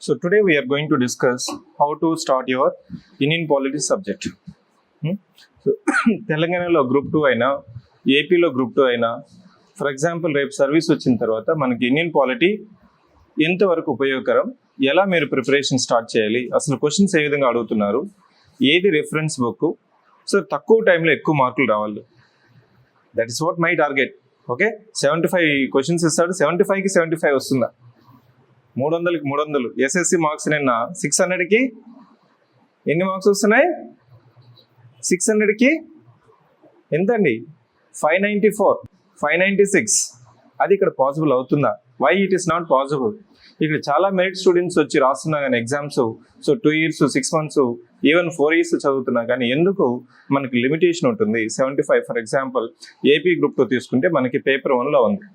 So today we are going to discuss how to start your Indian Polity subject. So తెలంగాణలో group 2 అయినా ఏపీలో group 2 అయినా for example రేపు service వచ్చిన తర్వాత మనకి ఇండియన్ పాలిటీ ఎంతవరకు ఉపయోగకరం, ఎలా మీరు ప్రిపరేషన్ స్టార్ట్ చేయాలి, అసలు క్వశ్చన్స్ ఏ విధంగా అడుగుతున్నారు, ఏది రెఫరెన్స్ బుక్, సో తక్కువ టైంలో ఎక్కువ మార్కులు రావాలి. That is what my target. Okay, 75 questions ఇస్తాడు, 75కి 75 వస్తుందా? 300కి 300. ఎస్ఎస్సి మార్క్స్ నిన్న 600కి ఎన్ని మార్క్స్ వస్తున్నాయి? 600కి ఎంత అండి? 594, 596. అది ఇక్కడ పాసిబుల్ అవుతుందా? Why it is not possible? ఇక్కడ చాలా మెరిట్ స్టూడెంట్స్ వచ్చి రాస్తున్నా కానీ exams, so 2 years, 6 months, even 4 years చదువుతున్నా కానీ ఎందుకు మనకి లిమిటేషన్ ఉంటుంది? 75 ఫర్ ఎగ్జాంపుల్ ఏపీ గ్రూప్ 2 తీసుకుంటే మనకి పేపర్ 1లో ఉంది.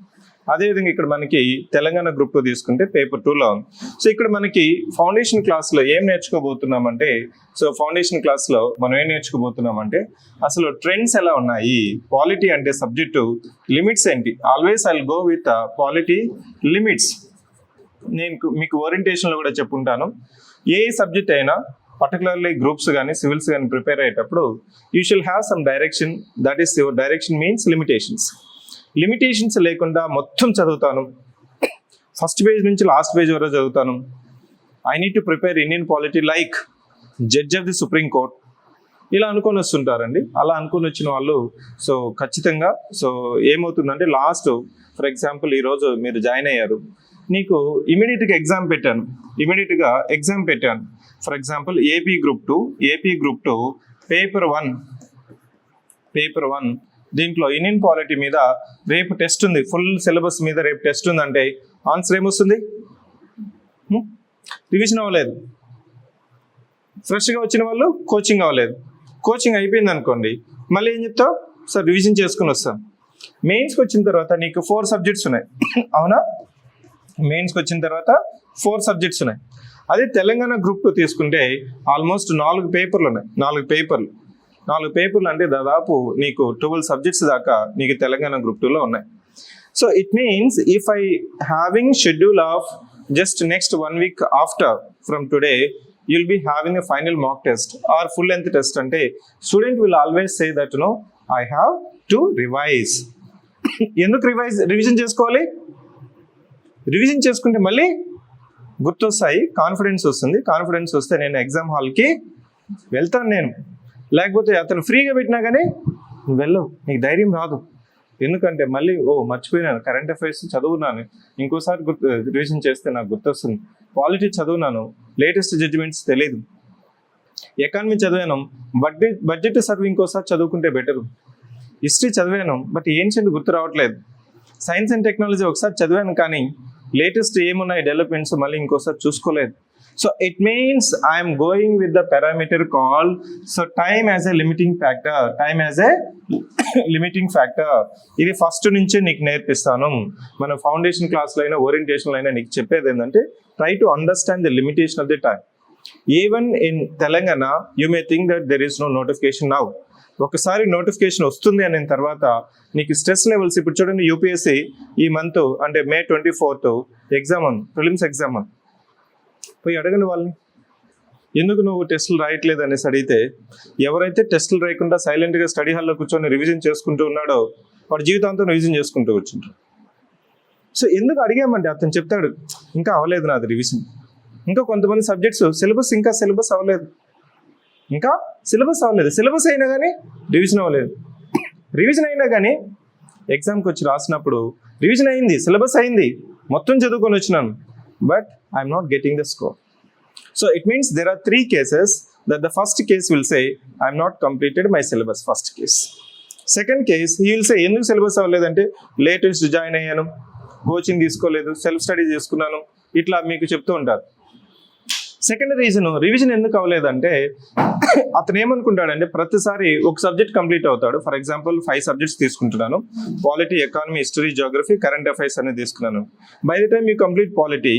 అదేవిధంగా ఇక్కడ మనకి తెలంగాణ గ్రూప్ 2 తీసుకుంటే పేపర్ 2లో ఉంది. సో ఇక్కడ మనకి ఫౌండేషన్ క్లాస్లో ఏం నేర్చుకోబోతున్నామంటే, సో ఫౌండేషన్ క్లాస్లో మనం ఏం నేర్చుకోబోతున్నామంటే అసలు ట్రెండ్స్ ఎలా ఉన్నాయి, పాలిటీ అంటే సబ్జెక్టు లిమిట్స్ ఏంటి. Always I will go with polity limits. నేను మీకు ఓరియంటేషన్లో కూడా చెప్పుంటాను, ఏ సబ్జెక్ట్ అయినా పర్టికులర్లీ గ్రూప్స్ కానీ సివిల్స్ కానీ ప్రిపేర్ అయ్యేటప్పుడు you shall have some direction. That is your direction means limitations. Limitations లేకుండా మొత్తం చదువుతాను, ఫస్ట్ పేజ్ నుంచి లాస్ట్ పేజ్ వరకు చదువుతాను. I need to prepare Indian polity like judge of the supreme court, ఇలా అనుకొని వస్తుంటారండి. అలా అనుకొని వచ్చిన వాళ్ళు సో ఖచ్చితంగా సో ఏమవుతుందంటే లాస్ట్ ఫర్ ఎగ్జాంపుల్ ఈరోజు మీరు జాయిన్ అయ్యారు, నీకు ఇమీడియట్గా ఎగ్జామ్ పెట్టాను. For example AP group 2 paper 1 దీంట్లో ఇండియన్ పాలిటీ మీద రేపు టెస్ట్ ఉంది, ఫుల్ సిలబస్ మీద రేపు టెస్ట్ ఉందంటే ఆన్సర్ ఏమొస్తుంది? రివిజన్ అవ్వలేదు. ఫ్రెష్గా వచ్చిన వాళ్ళు కోచింగ్ అవ్వలేదు. కోచింగ్ అయిపోయింది అనుకోండి, మళ్ళీ ఏం చెప్తావు? సార్ రివిజన్ చేసుకుని వస్తాం. మెయిన్స్కి వచ్చిన తర్వాత నీకు 4 subjects ఉన్నాయి, అవునా? మెయిన్స్కి వచ్చిన తర్వాత 4 subjects ఉన్నాయి. అదే తెలంగాణ గ్రూప్ 2 తీసుకుంటే ఆల్మోస్ట్ 4 పేపర్లు ఉన్నాయి. 4 పేపర్లు అంటే దాదాపు నీకు 12 subjects దాకా నీకు తెలంగాణ గ్రూప్ 2లో ఉన్నాయి. So it means if I having schedule of just next 1 week after from today you'll be having a final mock test or full length test. అంటే student will always say that no, I have to revise. ఎందుకు revision చేసుకోవాలి? Revision చేసుకుంటే మళ్ళీ గుర్తొస్తాయి, confidence వస్తుంది. Confidence వస్తే నేను exam హాల్కి వెళ్తాను. నేను లేకపోతే అతను ఫ్రీగా పెట్టినా కానీ నువ్వు వెళ్ళవు, నీకు ధైర్యం రాదు. ఎందుకంటే మళ్ళీ మర్చిపోయినాను, కరెంట్ అఫైర్స్ చదువున్నాను, ఇంకోసారి రివిజన్ చేస్తే నాకు గుర్తొస్తుంది. పాలిటీ చదువున్నాను, లేటెస్ట్ జడ్జిమెంట్స్ తెలియదు. ఎకానమీ చదివాను, బడ్జెట్ సర్వ్ ఇంకోసారి చదువుకుంటే బెటరు. హిస్టరీ చదివాను, బట్ ఏన్షియంట్ గుర్తు రావట్లేదు. సైన్స్ అండ్ టెక్నాలజీ ఒకసారి చదివాను, కానీ లేటెస్ట్ ఏమున్నాయి డెవలప్మెంట్స్ మళ్ళీ ఇంకోసారి చూసుకోలేదు. So it means I'm going with the parameter call so time as a limiting factor. ఇది ఫస్ట్ నుంచే నీకు నేర్పిస్తాను. మన ఫౌండేషన్ క్లాస్లో అయినా ఓరియంటేషన్లో అయినా నీకు చెప్పేది ఏంటంటే try to understand the limitation of the time. Even in Telangana you may think that there is no notification now. ఒకసారి నోటిఫికేషన్ వస్తుంది అనే తర్వాత నీకు స్ట్రెస్ లెవెల్స్, ఇప్పుడు చూడండి యూపీఎస్సీ ఈ మంత్ అంటే May 24th ఎగ్జామ్ ఉంది, ప్రిలిమ్స్ ఎగ్జామ్ ఉంది. పోయి అడగండి వాళ్ళని, ఎందుకు నువ్వు టెస్టులు రాయట్లేదు అనేసి అడిగితే, ఎవరైతే టెస్టులు రాయకుండా సైలెంట్గా స్టడీ హాల్లో కూర్చొని రివిజన్ చేసుకుంటూ ఉన్నాడో వాడు జీవితాంతం రివిజన్ చేసుకుంటూ కూర్చుంటాడు. సో ఎందుకు అడిగామంటే అతను చెప్తాడు, ఇంకా అవ్వలేదు నాది రివిజన్. ఇంకా కొంతమంది సబ్జెక్ట్స్ సిలబస్ అవ్వలేదు, సిలబస్ అయినా కానీ రివిజన్ అవ్వలేదు. రివిజన్ అయినా కానీ ఎగ్జామ్కి వచ్చి రాసినప్పుడు రివిజన్ అయింది, సిలబస్ అయింది, మొత్తం చదువుకొని వచ్చినాను, but I'm not getting the score. So it means there are 3 cases that the first case will say I'm not completed my syllabus, first case. Second case he will say ఎందుకు syllabus అవ్వలేదంటే latest join అయ్యాను, coaching తీసుకోలేదు, self study చేసుకున్నాను, ఇట్లా మీకు చెప్తూ ఉంటారు. Second reason revision ఎందుకు అవ్వలేదంటే అతను ఏమనుకుంటాడంటే ప్రతిసారి ఒక సబ్జెక్ట్ కంప్లీట్ అవుతాడు. ఫర్ ఎగ్జాంపుల్ 5 subjects తీసుకుంటున్నాను, polity, economy, history, Geography, current affairs అనేది తీసుకున్నాను. By the time you complete polity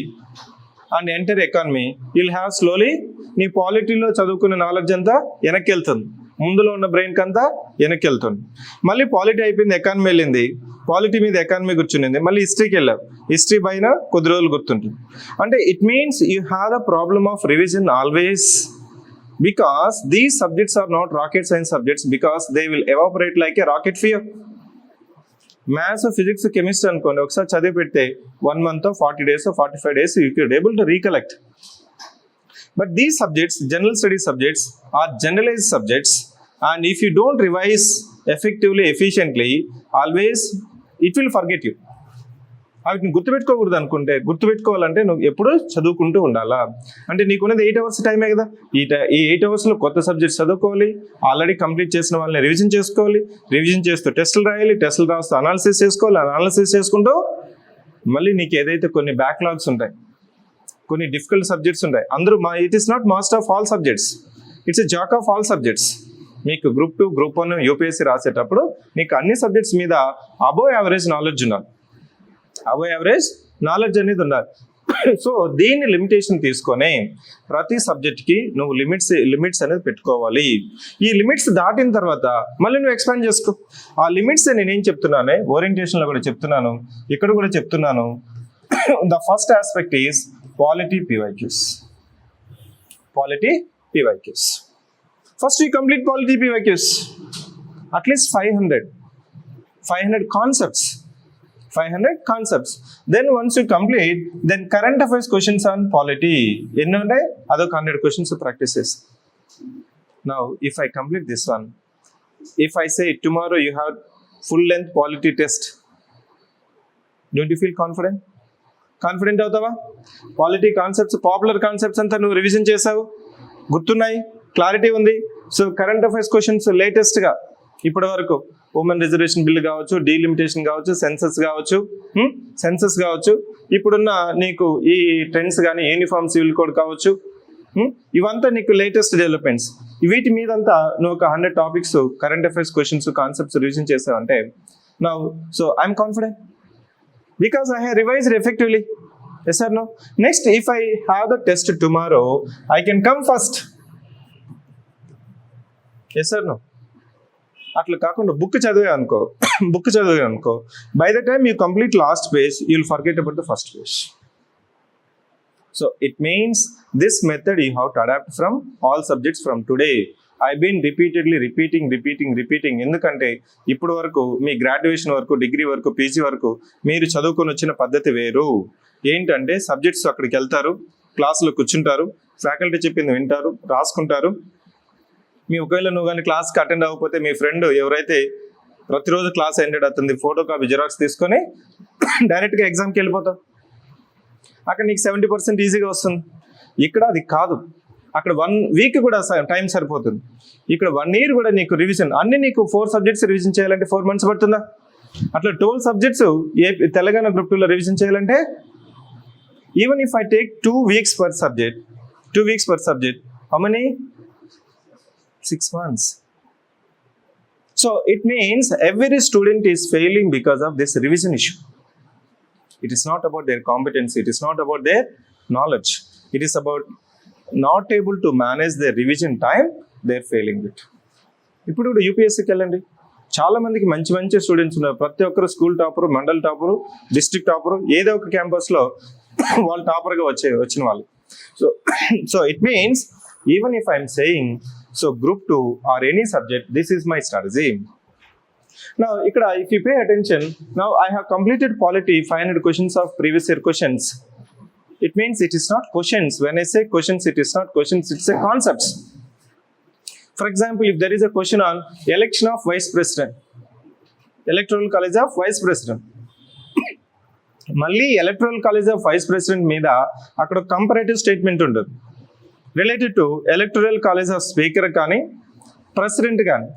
and enter economy, you'll have slowly నీ పాలిటీలో చదువుకున్న నాలెడ్జ్ అంతా వెనక్కి వెళ్తుంది, ముందులో ఉన్న బ్రెయిన్కి అంతా వెనక్కి వెళ్తుంది. మళ్ళీ పాలిటీ అయిపోయింది, ఎకానమీ వెళ్ళింది, పాలిటీ మీద ఎకానమీ కూర్చునింది, మళ్ళీ హిస్టరీకి వెళ్ళావు, హిస్టరీ పైన కొద్ది రోజులు గుర్తుంటుంది. అంటే it means you have the problem of revision always, because these subjects are not rocket science subjects, because they will evaporate like a rocket fear. Maths, physics, chemistry అనుకోండి, ఒకసారి చదివి పెడితే 1 month, 40 days, 45 days you could able to recollect. But these subjects, general studies subjects, are generalized subjects, and if you don't revise effectively, efficiently, always it will forget you. వాటిని గుర్తుపెట్టుకోకూడదు అనుకుంటే, గుర్తుపెట్టుకోవాలంటే నువ్వు ఎప్పుడూ చదువుకుంటూ ఉండాలా. అంటే నీకున్నది 8 hours టైమే కదా, ఈ 8 hours కొత్త సబ్జెక్ట్స్ చదువుకోవాలి, ఆల్రెడీ కంప్లీట్ చేసిన వాళ్ళని రివిజన్ చేసుకోవాలి, రివిజన్ చేస్తూ టెస్టులు రాయాలి, టెస్టులు రాస్తూ అనాలిసిస్ చేసుకోవాలి, అనాలిసిస్ చేసుకుంటూ మళ్ళీ నీకు ఏదైతే కొన్ని బ్యాక్లాగ్స్ ఉంటాయి, కొన్ని డిఫికల్ట్ సబ్జెక్ట్స్ ఉంటాయి, అందరూ it is not master of all subjects, it's a Jack of all subjects. మీకు Group 2, Group 1, యూపీఎస్సీ రాసేటప్పుడు నీకు అన్ని సబ్జెక్ట్స్ మీద అబోవ్ యావరేజ్ నాలెడ్జ్ ఉండాలి, అబోవ్ యావరేజ్ నాలెడ్జ్ అనేది ఉండాలి. సో దీన్ని లిమిటేషన్ తీసుకొని ప్రతి సబ్జెక్ట్కి నువ్వు లిమిట్స్ అనేది పెట్టుకోవాలి. ఈ లిమిట్స్ దాటిన తర్వాత మళ్ళీ నువ్వు ఎక్స్పాండ్ చేసుకో. ఆ లిమిట్స్ నేనేం చెప్తున్నానే, ఓరియంటేషన్లో కూడా చెప్తున్నాను, ఇక్కడ కూడా చెప్తున్నాను. The first aspect is polity PYQs. Polity PYQs. First you complete polity PYQs. At least 500 concepts. 500 concepts. Then once you complete, then current affairs questions on polity. Enno untai? Adoka 100 questions practices. Now, if I complete this one, if I say tomorrow you have full length polity test, don't you feel confident? Confident అవుతావా? Polity concepts, popular concepts అంతా నువ్వు revision చేసావు, గుర్తున్నాయి, clarity ఉంది. So current affairs questions లేటెస్ట్గా ఇప్పటి వరకు women reservation bill కావచ్చు, డీలిమిటేషన్ కావచ్చు, సెన్సస్ కావచ్చు, ఇప్పుడున్న నీకు ఈ ట్రెండ్స్ కానీ యూనిఫామ్ సివిల్ కోడ్ కావచ్చు, ఇవంతా నీకు లేటెస్ట్ డెవలప్మెంట్స్. వీటి మీదంతా నువ్వు ఒక 100 topics current affairs questions, concepts revision చేసావంటే now so I'm confident because I have revised effectively. Yes or no? Next, if I have the test tomorrow, I can come first. Yes or no? అట్లా కాకుండా book చదివే అనుకో, by the time you complete last page, you will forget about the first page. So it means this method you have to adapt from all subjects from today. I've been repeatedly repeating. ఎందుకంటే ఇప్పుడు వరకు మీ graduation వరకు, degree వరకు, PG వరకు మీరు చదువుకొని వచ్చిన పద్ధతి వేరు. ఏంటంటే సబ్జెక్ట్స్ అక్కడికి వెళ్తారు, క్లాసులో కూర్చుంటారు, ఫ్యాకల్టీ చెప్పింది వింటారు, రాసుకుంటారు. ఒకవేళ నువ్వు కానీ క్లాస్కి అటెండ్ అవ్వకపోతే మీ ఫ్రెండ్ ఎవరైతే ప్రతిరోజు క్లాస్ అటెండ్ అవుతుంది, ఫోటో కాపీ జిరాక్స్ తీసుకొని డైరెక్ట్గా ఎగ్జామ్కి వెళ్ళిపోతావు. అక్కడ నీకు 70% ఈజీగా వస్తుంది. ఇక్కడ అది కాదు, అక్కడ 1 week కూడా టైం సరిపోతుంది. ఇక్కడ 1 year కూడా నీకు రివిజన్, అన్ని నీకు 4 subjects రివిజన్ చేయాలంటే 4 months పడుతుందా? అట్లా 12 subjects తెలంగాణ Group 2లో రివిజన్ చేయాలంటే even if I take 2 weeks per subject, how many? 6 months. So it means every student is failing because of this revision issue. It is not about their competency, it is not about their knowledge, it is about not able to manage their revision time, they are failing it. ఇప్పుడు యూపీఎస్సీకి వెళ్ళండి, చాలా మందికి మంచి students ఉన్నారు. ప్రతి ఒక్కరు school topper, mandal topper, district topper, ఏదో ఒక క్యాంపస్లో వాళ్ళు టాపర్గా వచ్చిన వాళ్ళు. So it means even if I'm saying so Group 2 or any subject, this is my strategy. Now ఇక్కడ if you pay attention, now I have completed polity 500 questions of previous year questions. It means it is not questions. When I say questions, it is not questions, it's a concepts. For example, if there is a question on election of vice president, electoral college of vice president, మళ్ళీ electoral college of vice president మీద అక్కడ comparative statement ఉంటుంది related to electoral college of speaker కానీ president కానీ.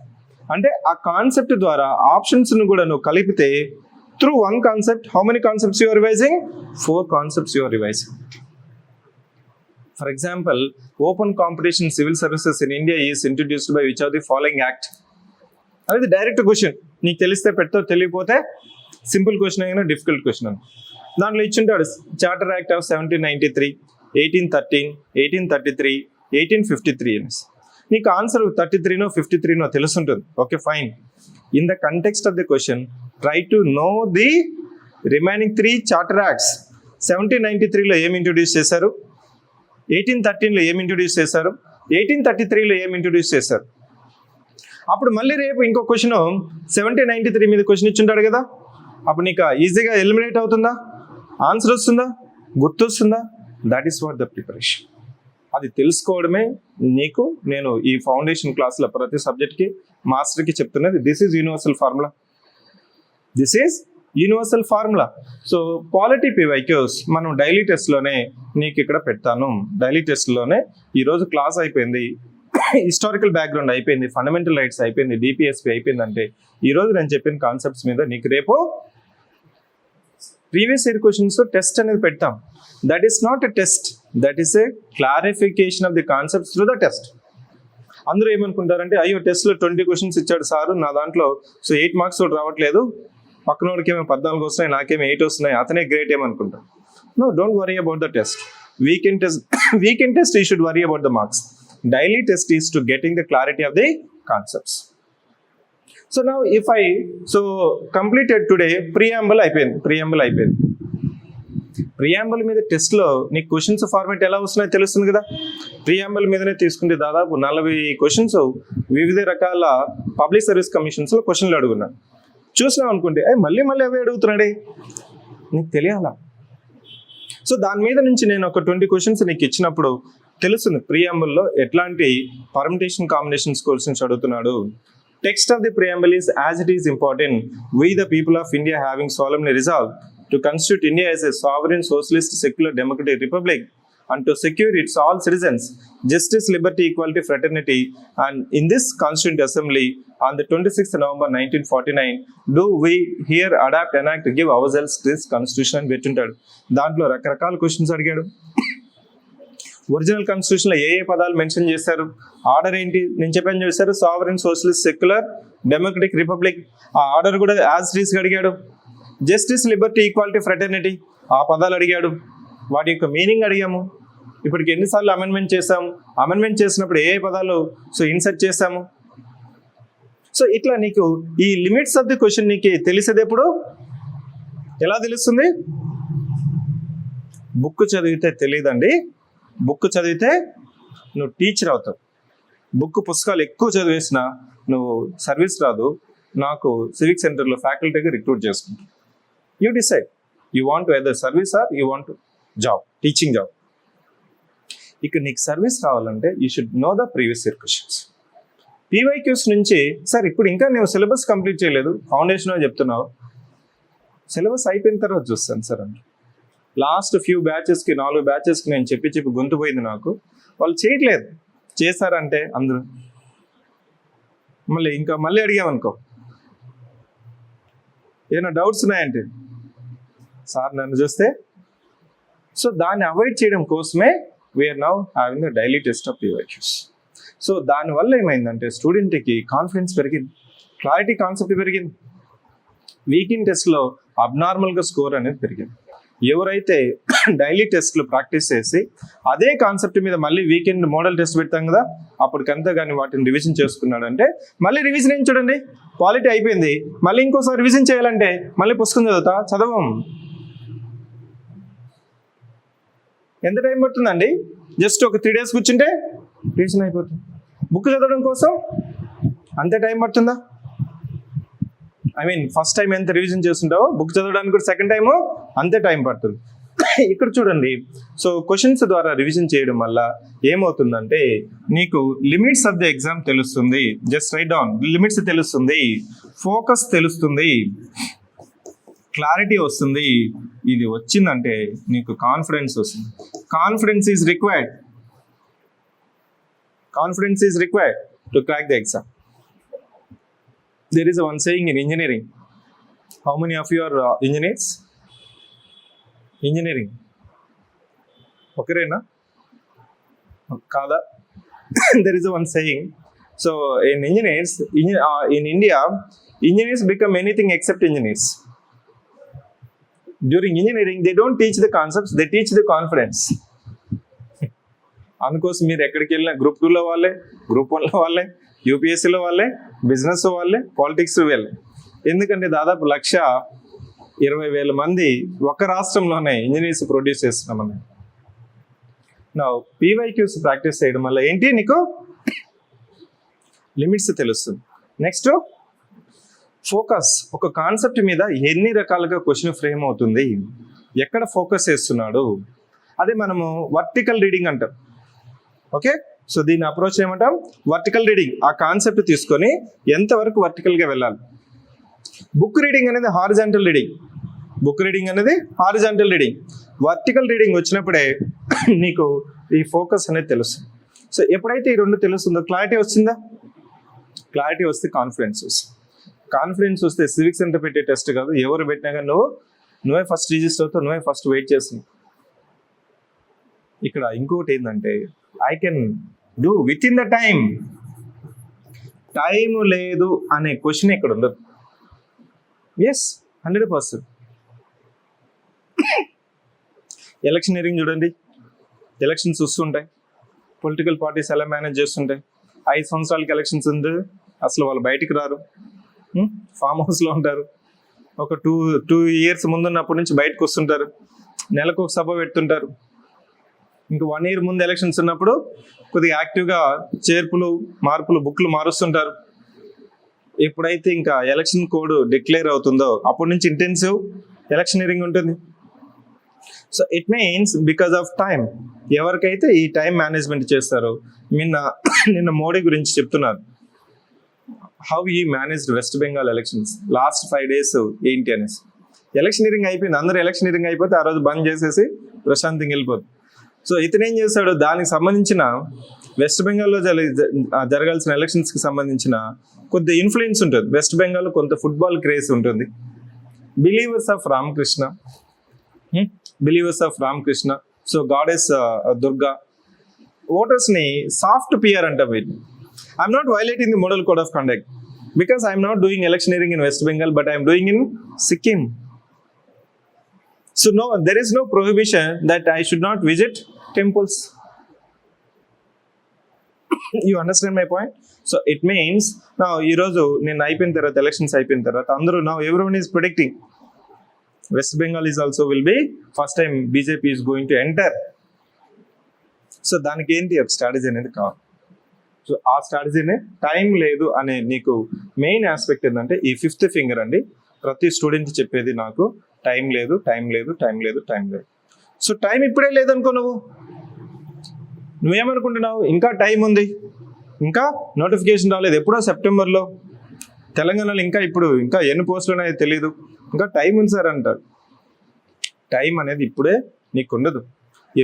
అంటే ఆ concept ద్వారా ఆప్షన్స్ను కూడా నువ్వు కలిపితే through one concept, how many concepts you are revising? 4 concepts you are revising. For example, open competition civil services in India is introduced by which of the following act? అనేది direct question. నీకు తెలిస్తే పెడతావు, తెలియకపోతే simple question అయినా difficult question అని దాంట్లో ఇచ్చింటాడు. Charter act of 1793, 1813, 1833, 1853 అనేసి. నీకు ఆన్సర్ 33నో 53నో తెలుసుంటుంది, okay fine. In the context of the question, try to know the remaining 3 charter acts. 1793లో ఏం ఇంట్రొడ్యూస్ చేశారు, 1813లో ఏం ఇంట్రొడ్యూస్ చేశారు, 1833లో ఏం ఇంట్రొడ్యూస్ చేశారు. అప్పుడు మళ్ళీ రేపు ఇంకో క్వశ్చన్ 1793 మీద క్వశ్చన్ ఇచ్చుంటాడు కదా, అప్పుడు నీకు ఈజీగా ఎలిమినేట్ అవుతుందా, ఆన్సర్ వస్తుందా, గుర్తొస్తుందా? That is what the preparation. అది తెలుసుకోవడమే నీకు నేను ఈ ఫౌండేషన్ క్లాస్లో ప్రతి సబ్జెక్ట్కి మాస్టర్కి చెప్తున్నది. This is universal formula, this is universal formula. So polity PYQs మనం డైలీ టెస్ట్లోనే నీకు ఇక్కడ పెడతాను. డైలీ టెస్ట్లోనే ఈరోజు క్లాస్ అయిపోయింది, హిస్టారికల్ బ్యాక్గ్రౌండ్ అయిపోయింది, ఫండమెంటల్ రైట్స్ అయిపోయింది, DPSP అయిపోయిందంటే ఈరోజు నేను చెప్పిన కాన్సెప్ట్స్ మీద నీకు రేపు ప్రీవియస్ ఇయర్ క్వశ్చన్స్ టెస్ట్ అనేది పెడతాం. That is not a test, that is a clarification of the concepts through the test. అందరూ ఏమనుకుంటారంటే అయ్యో టెస్ట్లో 20 క్వశ్చన్స్ ఇచ్చాడు సారు, నా దాంట్లో 8 మార్క్స్ కూడా రావట్లేదు, పక్కనోడికి ఏమో 14 వస్తున్నాయి, నాకేమో 8 వస్తున్నాయి, అతనే గ్రేట్ ఏమనుకుంటారు. No, don't worry about the test. Weekend test you should worry about the marks. Daily test is to getting the clarity of the concepts. So now if I completed today preamble అయిపోయింది. Preamble మీద టెస్ట్లో నీకు questions format ఎలా వస్తున్నాయో తెలుస్తుంది కదా. Preamble మీదనే తీసుకుంటే దాదాపు 40 క్వశ్చన్స్ వివిధ రకాల పబ్లిక్ సర్వీస్ కమిషన్స్లో క్వశ్చన్లు అడుగున్నాను. చూసినావు అనుకుంటే మళ్ళీ అవే అడుగుతున్నాడే, నీకు తెలియాలా. సో దాని మీద నుంచి నేను ఒక 20 క్వశ్చన్స్ నీకు ఇచ్చినప్పుడు తెలుస్తుంది ప్రియాంబుల్లో ఎట్లాంటి పర్మిటేషన్ కాంబినేషన్స్ క్వశ్చన్స్ అడుగుతున్నాడు. Text of the preamble is as it is important. We the people of India having solemnly resolved to constitute India as a sovereign, socialist, secular, democratic republic and to secure its all citizens justice, liberty, equality, fraternity, and in this Constituent Assembly on the 26th November 1949 do we here adapt, enact, give ourselves this constitution and పెట్టుంటాడు. దాంట్లో రకరకాల questions అడిగాడు. Original కాన్స్టిట్యూషన్లో ఏ పదాలు mention చేశారు, order ఏంటి, నేను చెప్పాను చేశారు, sovereign, socialist, secular, democratic, republic. ఆ ఆర్డర్ కూడా యాజ్ ఇట్ అడిగాడు. జస్టిస్, లిబర్టీ, ఈక్వాలిటీ, ఫ్రెటర్నిటీ ఆ పదాలు అడిగాడు. వాటి యొక్క మీనింగ్ అడిగాము. ఇప్పటికి ఎన్నిసార్లు అమెండ్మెంట్ చేసాము, అమెండ్మెంట్ చేసినప్పుడు ఏ పదాలు ఇన్సర్ట్ చేసాము. సో ఇట్లా నీకు ఈ లిమిట్స్ ఆఫ్ ది క్వశ్చన్ నీకు తెలిసేది ఎప్పుడు, ఎలా తెలుస్తుంది? బుక్ చదివితే తెలియదండి. బుక్ చదివితే నువ్వు టీచర్ అవుతావు. పుస్తకాలు ఎక్కువ చదివేసినా నువ్వు సర్వీస్ రాదు. నాకు సివిక్ సెంటర్లో ఫ్యాకల్టీగా రిక్రూట్ చేసుకుంటాను. You decide, you want either service or you want job, teaching job. ఇక్కడ నీకు సర్వీస్ రావాలంటే you should know the previous year questions. PYQs నుంచి సార్ ఇప్పుడు ఇంకా నేను సిలబస్ కంప్లీట్ చేయలేదు, ఫౌండేషన్ చెప్తున్నావు, సిలబస్ అయిపోయిన తర్వాత చూస్తాను సార్ అంటే. లాస్ట్ ఫ్యూ బ్యాచెస్కి 4 బ్యాచెస్కి నేను చెప్పి గొంతు పోయింది నాకు. వాళ్ళు చేయట్లేదు. చేశారంటే అందరూ మళ్ళీ అడిగామనుకో, ఏమైనా డౌట్స్ ఉన్నాయంటే సార్ నన్ను చూస్తే. సో దాన్ని అవాయిడ్ చేయడం కోసమే we're now having the daily test of PYQs. So దానివల్ల ఏమైందంటే స్టూడెంట్కి కాన్ఫిడెన్స్ పెరిగింది, క్లారిటీ కాన్సెప్ట్ పెరిగింది. వీకెండ్ టెస్ట్లో అబ్నార్మల్గా స్కోర్ అనేది పెరిగింది. ఎవరైతే డైలీ టెస్ట్లు ప్రాక్టీస్ చేసి అదే కాన్సెప్ట్ మీద మళ్ళీ వీకెండ్ మోడల్ టెస్ట్ పెడతాం కదా, అప్పటికంతా కానీ వాటిని రివిజన్ చేసుకున్నాడంటే, మళ్ళీ రివిజన్ ఏం చూడండి, పాలిటీ అయిపోయింది, మళ్ళీ ఇంకోసారి రివిజన్ చేయాలంటే మళ్ళీ పుస్తకం చదవం. ఎంత టైం పడుతుందండి? జస్ట్ ఒక 3 days కూర్చుంటే రివిజన్ అయిపోతుంది. బుక్ చదవడం కోసం అంతే టైం పడుతుందా? ఫస్ట్ టైం ఎంత రివిజన్ చేస్తుంటావో బుక్ చదవడానికి కూడా సెకండ్ టైము అంతే టైం పడుతుంది. ఇక్కడ చూడండి, సో క్వశ్చన్స్ ద్వారా రివిజన్ చేయడం వల్ల ఏమవుతుందంటే నీకు లిమిట్స్ ఆఫ్ ది ఎగ్జామ్ తెలుస్తుంది. జస్ట్ రైట్ డౌన్, లిమిట్స్ తెలుస్తుంది, ఫోకస్ తెలుస్తుంది, క్లారిటీ వస్తుంది. ఇది వచ్చిందంటే నీకు కాన్ఫిడెన్స్ వస్తుంది. Confidence is required. Confidence is required to crack the exam. There is one saying in engineering. How many of you are engineers? Engineering. Okay, na? Kada. There is one saying. So in engineers, in India, engineers become anything except engineers. During engineering, they don't teach the concepts, they teach the confidence. అందుకోసం మీరు ఎక్కడికి వెళ్ళినా group 2లో వాళ్ళే, group 1లో వాళ్ళే, UPSCలో వాళ్ళే, business వాళ్ళే, politics వీళ్ళే. ఎందుకంటే దాదాపు 1,20,000 మంది ఒక రాష్ట్రంలోనే ఇంజనీర్స్ ప్రొడ్యూస్ చేస్తున్నామని. నా పీవైక్యూస్ ప్రాక్టీస్ చేయడం వల్ల ఏంటి, నీకు లిమిట్స్ తెలుస్తుంది. Next focus. ఒక కాన్సెప్ట్ మీద ఎన్ని రకాలుగా క్వశ్చన్ ఫ్రేమ్ అవుతుంది, ఎక్కడ ఫోకస్ చేస్తున్నాడు, అదే మనము వర్టికల్ రీడింగ్ అంటాం. ఓకే, సో దీని అప్రోచ్ ఏమంటాం, వర్టికల్ రీడింగ్. ఆ కాన్సెప్ట్ తీసుకొని ఎంతవరకు వర్టికల్గా వెళ్ళాలి. బుక్ రీడింగ్ అనేది హారిజాంటల్ రీడింగ్. బుక్ రీడింగ్ అనేది హారిజాంటల్ రీడింగ్. వర్టికల్ రీడింగ్ వచ్చినప్పుడే నీకు ఈ ఫోకస్ అనేది తెలుస్తుంది. సో ఎప్పుడైతే ఈ రెండు తెలుస్తుందో క్లారిటీ వచ్చిందా, క్లారిటీ వస్తే కాన్ఫిడెన్స్ వస్తుంది. కాన్ఫిడెన్స్ వస్తే సివిక్ సెంటర్ పెట్టే టెస్ట్ కాదు, ఎవరు పెట్టినా కానీ నువ్వే ఫస్ట్ రిజిస్టర్ అవుతావు, నువ్వే ఫస్ట్ వెయిట్ చేస్తున్నావు. ఇక్కడ ఇంకోటి ఏంటంటే I can do with in the time. Time లేదు అనే క్వశ్చన్ ఇక్కడ ఉండదు. ఎస్, 100%. ఎలక్షనీరింగ్ చూడండి, ఎలక్షన్స్ వస్తుంటాయి, పొలిటికల్ పార్టీస్ ఎలా మేనేజ్ చేస్తుంటాయి. 5 సంవత్సరాలకి ఎలక్షన్స్ ఉంది, అసలు వాళ్ళు బయటికి రారు, ఫామ్ హౌస్లో ఉంటారు. ఒక టూ ఇయర్స్ ముందున్నప్పటి నుంచి బయటకు వస్తుంటారు, నెలకు ఒక సభ పెడుతుంటారు. ఇంక 1 year ముందు ఎలక్షన్స్ ఉన్నప్పుడు కొద్దిగా యాక్టివ్గా చేర్పులు మార్పులు బుక్లు మారుస్తుంటారు. ఎప్పుడైతే ఇంకా ఎలక్షన్ కోడ్ డిక్లేర్ అవుతుందో అప్పటి నుంచి ఇంటెన్సివ్ ఎలక్షనీరింగ్ ఉంటుంది. So it means because of time. ఎవరికైతే ఈ టైం మేనేజ్మెంట్ చేస్తారో, నిన్న మోడీ గురించి చెప్తున్నారు, హౌ ఈ managed west Bengal elections last 5 days ఏంటి అనేసి. ఎలక్షనీరింగ్ అయిపోయింది, అందరూ ఎలక్షనీరింగ్ అయిపోతే ఆ రోజు బంద్ చేసేసి ప్రశాంతంగా వెళ్ళిపోతుంది. సో ఇతను ఏం చేస్తాడు, దానికి సంబంధించిన వెస్ట్ బెంగాల్లో జరగాల్సిన ఎలక్షన్స్కి సంబంధించిన కొద్ది ఇన్ఫ్లుయెన్స్ ఉంటుంది. వెస్ట్ బెంగాల్లో కొంత ఫుట్బాల్ క్రేజ్ ఉంటుంది. Believers of Ramakrishna, so goddess Durga, ఓటర్స్ని సాఫ్ట్ పిఆర్ అంటాం వీటిని. I'm not violating the model code of conduct because I'm not doing electioneering in West Bengal, but I'm doing in Sikkim. So no, there is no prohibition that I should not visit temples. You understand my point? So it means now ee roju nenu ayipin tarvata elections ayipin tarvata andaru now everyone is predicting West Bengal is also will be first time BJP is going to enter. So daniki enti oka strategy anedi kaava. So aa strategy ne time ledu ane neeku main aspect endante ee fifth finger andi ప్రతి student చెప్పేది నాకు time లేదు. So time ఇప్పుడే లేదనుకో, నువ్వేమనుకుంటున్నావు, ఇంకా time ఉంది, ఇంకా నోటిఫికేషన్ రాలేదు, ఎప్పుడో సెప్టెంబర్లో. తెలంగాణలో ఇంకా ఎన్ని పోస్టులు ఉన్నాయో తెలియదు, ఇంకా టైం ఉంది సార్ అంటారు. టైం అనేది ఇప్పుడే నీకు ఉండదు.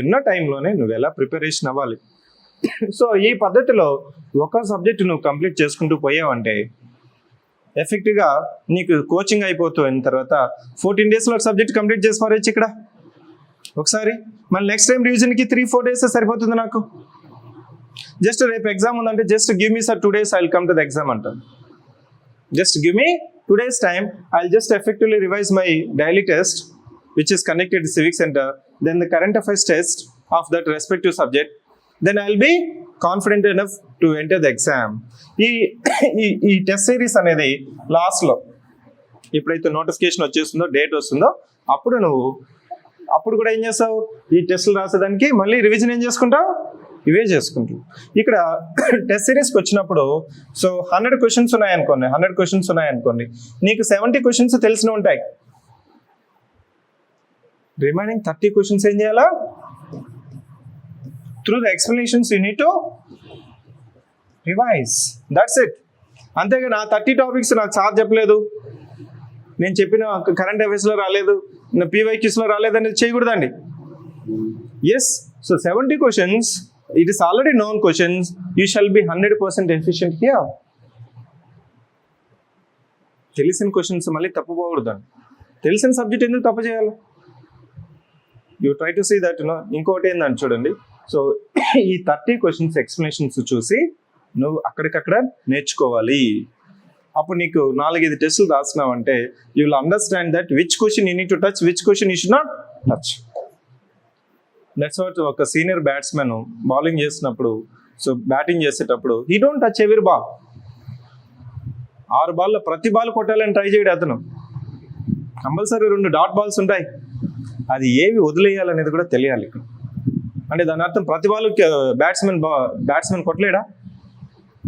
ఉన్న టైంలోనే నువ్వు ఎలా ప్రిపరేషన్ అవ్వాలి. సో ఈ పద్ధతిలో ఒక సబ్జెక్ట్ నువ్వు కంప్లీట్ చేసుకుంటూ పోయావంటే ఎఫెక్టివ్గా నీకు కోచింగ్ అయిపోతున్న తర్వాత 14 daysలో ఒక సబ్జెక్ట్ కంప్లీట్ చేసి పారేయచ్చు ఇక్కడ ఒకసారి. మళ్ళీ నెక్స్ట్ టైం రివిజన్కి 3-4 days సరిపోతుంది నాకు. జస్ట్ రేపు ఎగ్జామ్ ఉందంటే just give me sir 2 days I will come to the exam అంటాను. Just give me 2 days time, I will just effectively revise my daily test which is connected to civic centre, then the current affairs test of that respective subject, then I will be confident enough to enter the exam. ఈ test series అనేది లాస్ట్లో ఎప్పుడైతే notification వచ్చేస్తుందో, date వస్తుందో, అప్పుడు కూడా ఏం చేస్తావు, ఈ టెస్టులు రాసేదానికి మళ్ళీ రివిజన్ ఏం చేసుకుంటావు, ఇవే చేసుకుంటావు. ఇక్కడ టెస్ట్ సిరీస్కి వచ్చినప్పుడు సో 100 questions ఉన్నాయనుకోండి, నీకు 70 questions తెలిసిన ఉంటాయి. రిమైనింగ్ 30 questions ఏం చేయాలా, through the explanations you need to revise. That's it. అంతేగా నా 30 topics నాకు సార్ చెప్పలేదు, నేను చెప్పిన కరెంట్ అఫైర్స్లో రాలేదు, నా పీవైక్యూస్లో రాలేదు అనేది చేయకూడదండి. Yes, so 70 questions, it is already known questions, you shall be 100% efficient here. తెలిసిన క్వశ్చన్స్ మళ్ళీ తప్పుపోకూడదండి. తెలిసిన సబ్జెక్ట్ ఎందుకు తప్పు చేయాలి, you try to see that. ఇంకోటి ఏందని చూడండి, సో ఈ 30 questions ఎక్స్ప్లెనేషన్స్ చూసి నువ్వు అక్కడికక్కడ నేర్చుకోవాలి. అప్పుడు నీకు 4-5 టెస్టులు రాసినావంటే you will understand that which question you need to touch, which question you should not touch. That's what ఒక సీనియర్ బ్యాట్స్మెన్ బౌలింగ్ చేసినప్పుడు, సో బ్యాటింగ్ చేసేటప్పుడు he don't touch every ball. 6 బాల్లో ప్రతి బాల్ కొట్టాలని ట్రై చేయడు అతను. కంపల్సరీ 2 డాట్ బాల్స్ ఉంటాయి, అది ఏవి వదిలేయాలనేది కూడా తెలియాలి. అంటే దాని అర్థం ప్రతి బాల్ బ్యాట్స్మెన్ కొట్టలేడా?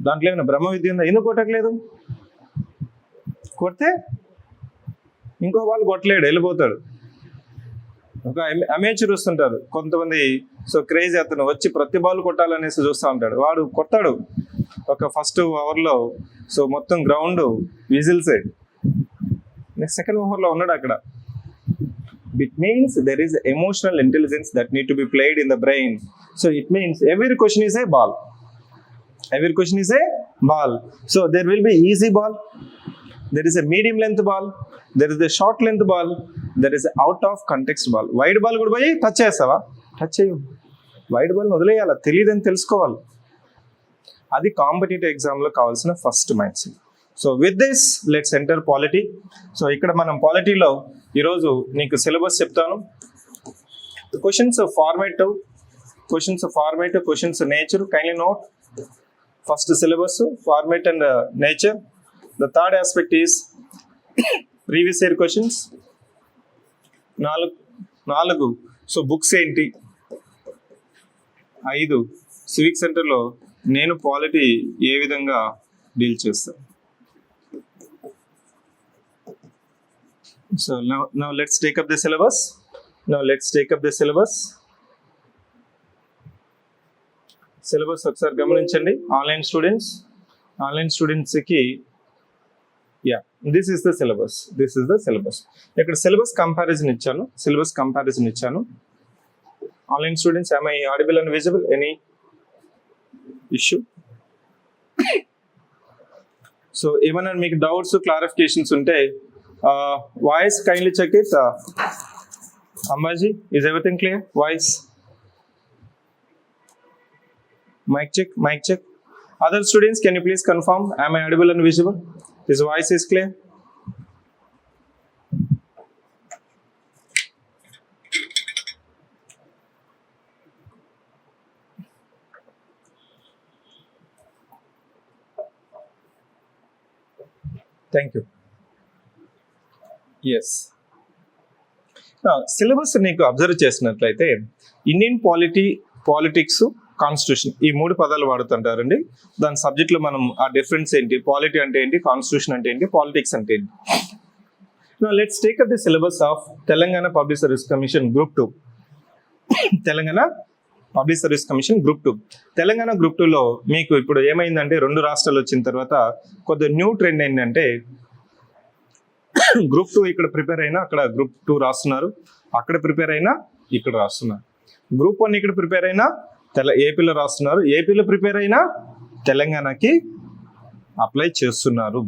దాంట్లో ఏమైనా బ్రహ్మ విద్య ఉందా? ఎందుకు కొట్టట్లేదు? కొడితే ఇంకో బాల్ కొట్టలేడు, వెళ్ళిపోతాడు. ఒక అమేచర్ వస్తుంటారు కొంతమంది, సో క్రేజీ అతను వచ్చి ప్రతి బాల్ కొట్టాలనేసి చూస్తూ ఉంటాడు. వాడు కొట్టాడు ఒక ఫస్ట్ ఓవర్లో, సో మొత్తం గ్రౌండ్ విజిల్సే. నెక్స్ట్ సెకండ్ ఓవర్లో ఉన్నాడు అక్కడ. It means there is emotional intelligence that need to be played in the brain. So it means every question is a ball. Every question is a ball. So there will be easy ball, there is a medium length ball, there is a short length ball, there is a out of context ball. Wide ball కూడా పోయి touch చేస్తావా? Touch చేయు. Wide బాల్ని వదిలేయాలి, తెలియదని తెలుసుకోవాలి. అది competitive ఎగ్జామ్లో కావాల్సిన first mind set. So with this let's enter polity. So ఇక్కడ మనం పాలిటీలో ఈరోజు నీకు సిలబస్ చెప్తాను. Questions formative, questions nature. Kindly note first syllabus format and nature. The third aspect is previous year questions. 4 so books ఏంటి. 5 civic సెంటర్లో నేను polity ఏ విధంగా deal చేస్తాను. So now let's take up the syllabus. Syllabus ఒకసారి గమనించండి. Online స్టూడెంట్స్కి this is the syllabus. ఇక్కడ syllabus comparison ఇచ్చాను. Online students, am I audible and visible? Any issue? So ఏమైనా మీకు డౌట్స్, క్లారిఫికేషన్స్ ఉంటే voice, kindly check it. Ambaji, is everything clear? Voice, mic check. Other students, can you please confirm, am I audible and visible? This voice is clear? Thank you. Yes, syllabus నీకు observe చేసినట్లయితే Indian politics, constitution ఈ 3 పదాలు వాడుతుంటారండి. దాని సబ్జెక్ట్లో మనం ఆ difference ఏంటి, polity అంటే ఏంటి, కాన్స్టిట్యూషన్ అంటే ఏంటి, పాలిటిక్స్ అంటే ఏంటి. Now let's take up the syllabus of Telangana Public Service Commission Group 2. Telangana public service commission group 2. Telangana group 2లో మీకు ఇప్పుడు ఏమైందంటే 2 రాష్ట్రాలు వచ్చిన తర్వాత కొద్దిగా న్యూ ట్రెండ్ ఏంటంటే గ్రూప్ 2 ఇక్కడ ప్రిపేర్ అయినా అక్కడ గ్రూప్ 2 రాస్తున్నారు, అక్కడ ప్రిపేర్ అయినా ఇక్కడ రాస్తున్నారు. గ్రూప్ 1 ఇక్కడ ప్రిపేర్ అయినా ఏపీలో రాస్తున్నారు, ఏపీలో ప్రిపేర్ అయినా తెలంగాణకి అప్లై చేస్తున్నారు.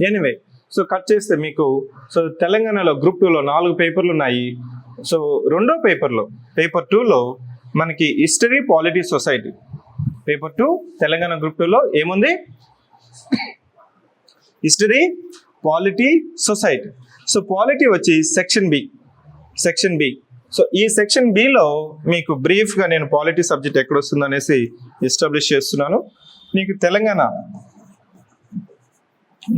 ఎనీవే, సో కట్ చేస్తే మీకు సో తెలంగాణలో గ్రూప్ 2లో 4 పేపర్లు ఉన్నాయి. సో రెండో పేపర్ 2లో మనకి history, polity, society. Paper 2 Telangana group 2లో ఏముంది? History, polity, society. So polity వచ్చి సెక్షన్ బి. సో ఈ సెక్షన్ బిలో మీకు బ్రీఫ్గా నేను పాలిటీ సబ్జెక్ట్ ఎక్కడ వస్తుంది అనేసి ఎస్టాబ్లిష్ చేస్తున్నాను. మీకు తెలంగాణ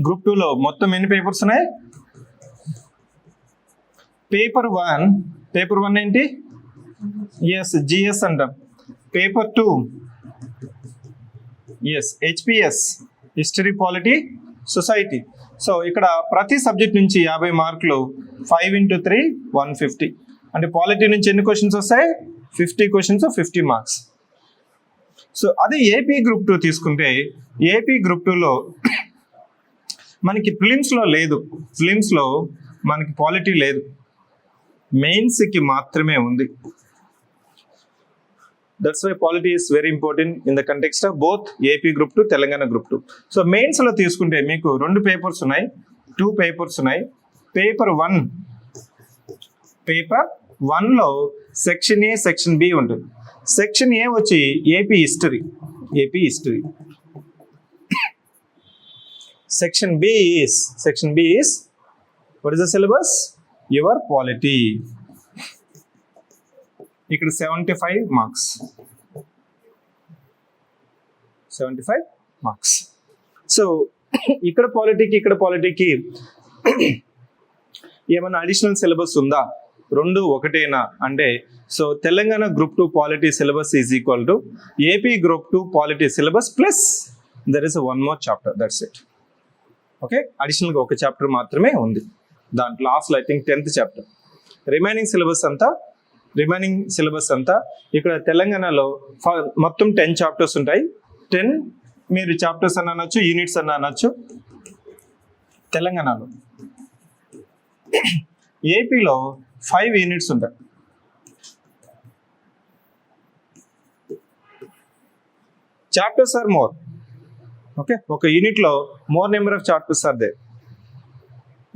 గ్రూప్ 2లో మొత్తం ఎన్ని పేపర్స్ ఉన్నాయి? పేపర్ 1 ఏంటి? ఎస్, జిఎస్ అంటాం. Paper 2 yes, HPS, history, polity, society. So ఇక్కడ ప్రతి సబ్జెక్ట్ నుంచి 50 మార్కులు, 5 × 3 150. అంటే పాలిటీ నుంచి ఎన్ని క్వశ్చన్స్ వస్తాయి? 50 క్వశ్చన్స్, 50 మార్క్స్. సో అదే ఏపీ గ్రూప్ 2 తీసుకుంటే ఏపీ గ్రూప్ 2లో మనకి ప్రిలిమ్స్లో లేదు, ప్రిలిమ్స్లో మనకి పాలిటీ లేదు, మెయిన్స్కి మాత్రమే ఉంది. That's why polity is very important in the context of both AP group 2, Telangana group 2. So మెయిన్స్లో తీసుకుంటే మీకు 2 పేపర్స్ ఉన్నాయి, 2 పేపర్స్ ఉన్నాయి. పేపర్ 1లో సెక్షన్ ఏ, సెక్షన్ బి ఉంటుంది. సెక్షన్ ఏ వచ్చి AP history. Section B is what is the syllabus? Your polity. ఇక్కడ 75 marks. So ఇక్కడ పాలిటీకి ఏమైనా అడిషనల్ సిలబస్ ఉందా? రెండు ఒకటేనా అంటే, so Telangana group 2 polity syllabus is equal to AP group 2 polity syllabus plus there is one more chapter, that's it. Okay, అడిషనల్గా ఒక chapter మాత్రమే ఉంది దాంట్లో, లాస్ట్లో I think 10th chapter. Remaining syllabus అంతా ఇక్కడ తెలంగాణలో మొత్తం 10 చాప్టర్స్ ఉంటాయి. 10 మీరు చాప్టర్స్ అని అనొచ్చు, యూనిట్స్ అని అనొచ్చు తెలంగాణలో. ఏపీలో 5 యూనిట్స్ ఉంటాయి. Chapters are more. ఓకే, ఒక యూనిట్లో more number of chapters are there.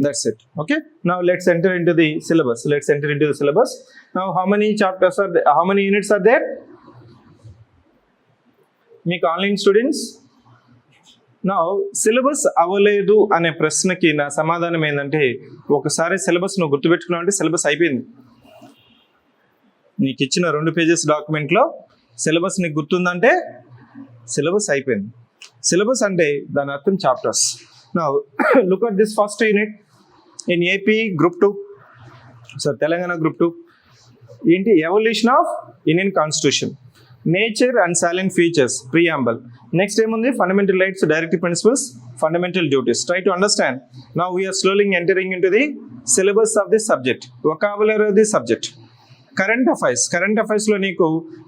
That's it. Okay. Now let's enter into the syllabus. Now how many chapters are there? How many units are there? మీకు online students, నా syllabus అవ్వలేదు అనే ప్రశ్నకి నా సమాధానం ఏంటంటే, ఒకసారి సిలబస్ నువ్వు గుర్తుపెట్టుకున్నావు అంటే సిలబస్ అయిపోయింది. నీకు ఇచ్చిన 2 పేజెస్ డాక్యుమెంట్లో సిలబస్ నీకు గుర్తుందంటే సిలబస్ అయిపోయింది. సిలబస్ అంటే దాని అర్థం చాప్టర్స్. నా look at this first unit in AP group 2, so Telangana group 2 ఏంటి? Evolution of Indian constitution, nature and silent features, preamble. Next ఏముంది? Fundamental rights, directive principles, fundamental duties. Try to understand. Now we're slowly entering into the syllabus of the subject, vocabulary of the subject. Current అఫైర్స్లో నీకు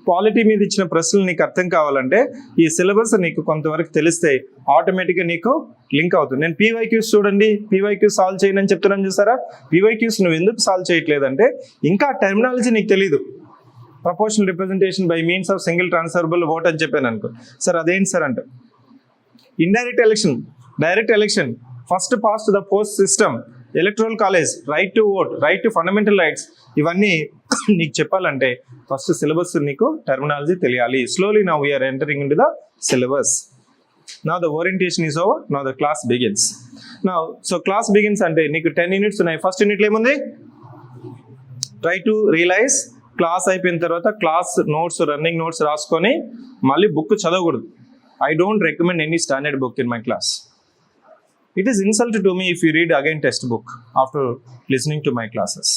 polity మీద ఇచ్చిన ప్రశ్నలు నీకు అర్థం కావాలంటే ఈ సిలబస్ నీకు కొంతవరకు తెలిస్తే ఆటోమేటిక్గా నీకు లింక్ అవుతుంది. నేను పీవైక్యూస్ చూడండి, పీవైక్యూస్ సాల్వ్ చేయను అని చెప్తున్నాను చూసారా? పీవైక్యూస్ నువ్వు ఎందుకు సాల్వ్ చేయట్లేదంటే ఇంకా టెర్మినాలజీ నీకు తెలీదు. Proportional representation by means of single transferable vote అని చెప్పాను అనుకో, సార్ అదేంటి సార్ అంటే, indirect election, direct election, first past the post system, electoral college, right to vote, right to fundamental rights, ఇవన్నీ నీకు చెప్పాలంటే ఫస్ట్ సిలబస్ నీకు టర్మినాలజీ తెలియాలి. Slowly now we're entering into the syllabus. Now the orientation is over, now the class begins. Now so class begins అంటే నీకు 10 units ఉన్నాయి. First యూనిట్లో ఏముంది? Try to realise. క్లాస్ అయిపోయిన తర్వాత క్లాస్ నోట్స్, రన్నింగ్ నోట్స్ రాసుకొని మళ్ళీ book చదవకూడదు. I don't recommend any standard book in my class. It is insult to me if you read again textbook after listening to my classes.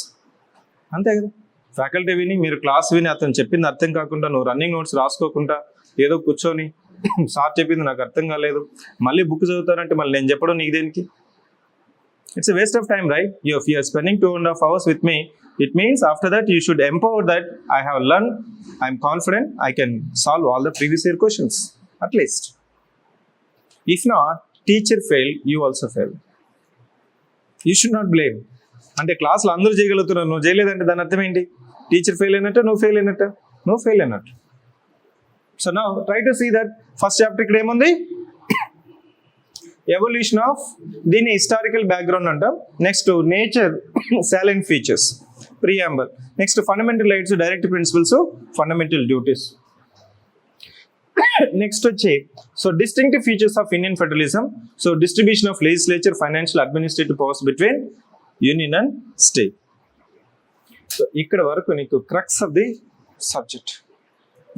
అంతే కదా, faculty విని మీరు class విని అతను చెప్పింది అర్థం కాకుండా నువ్వు రన్నింగ్ నోట్స్ రాసుకోకుండా ఏదో కూర్చొని సార్ చెప్పింది నాకు అర్థం కాలేదు మళ్ళీ బుక్ చదువుతానంటే మళ్ళీ నేను చెప్పడం నీకు దేనికి? It's a waste of time, right? If you are spending 2.5 hours with me, it means after that you should empower that I have learned, I am confident, I can solve all the previous year questions at least. If not, teacher fail, you also fail. You should not blame. అంటే క్లాస్లో అందరూ చేయగలుగుతున్నారు, నువ్వు చేయలేదంటే దాని అర్థం ఏంటి? Teacher fail అయినట్టు, నువ్వు ఫెయిల్ అయినట్టు. So now try to see that first chapter ఇక్కడ ఏముంది? ఎవల్యూషన్ ఆఫ్, దీన్ని హిస్టారికల్ బ్యాక్గ్రౌండ్ అంటాం. Next nature, silent features, preamble. Next fundamental rights, direct principles, fundamental duties. Next వచ్చి so distinctive features of Indian federalism, so distribution of legislature, financial, administrative powers between union and state. So ఇక్కడ వరకు నీకు crux of the subject,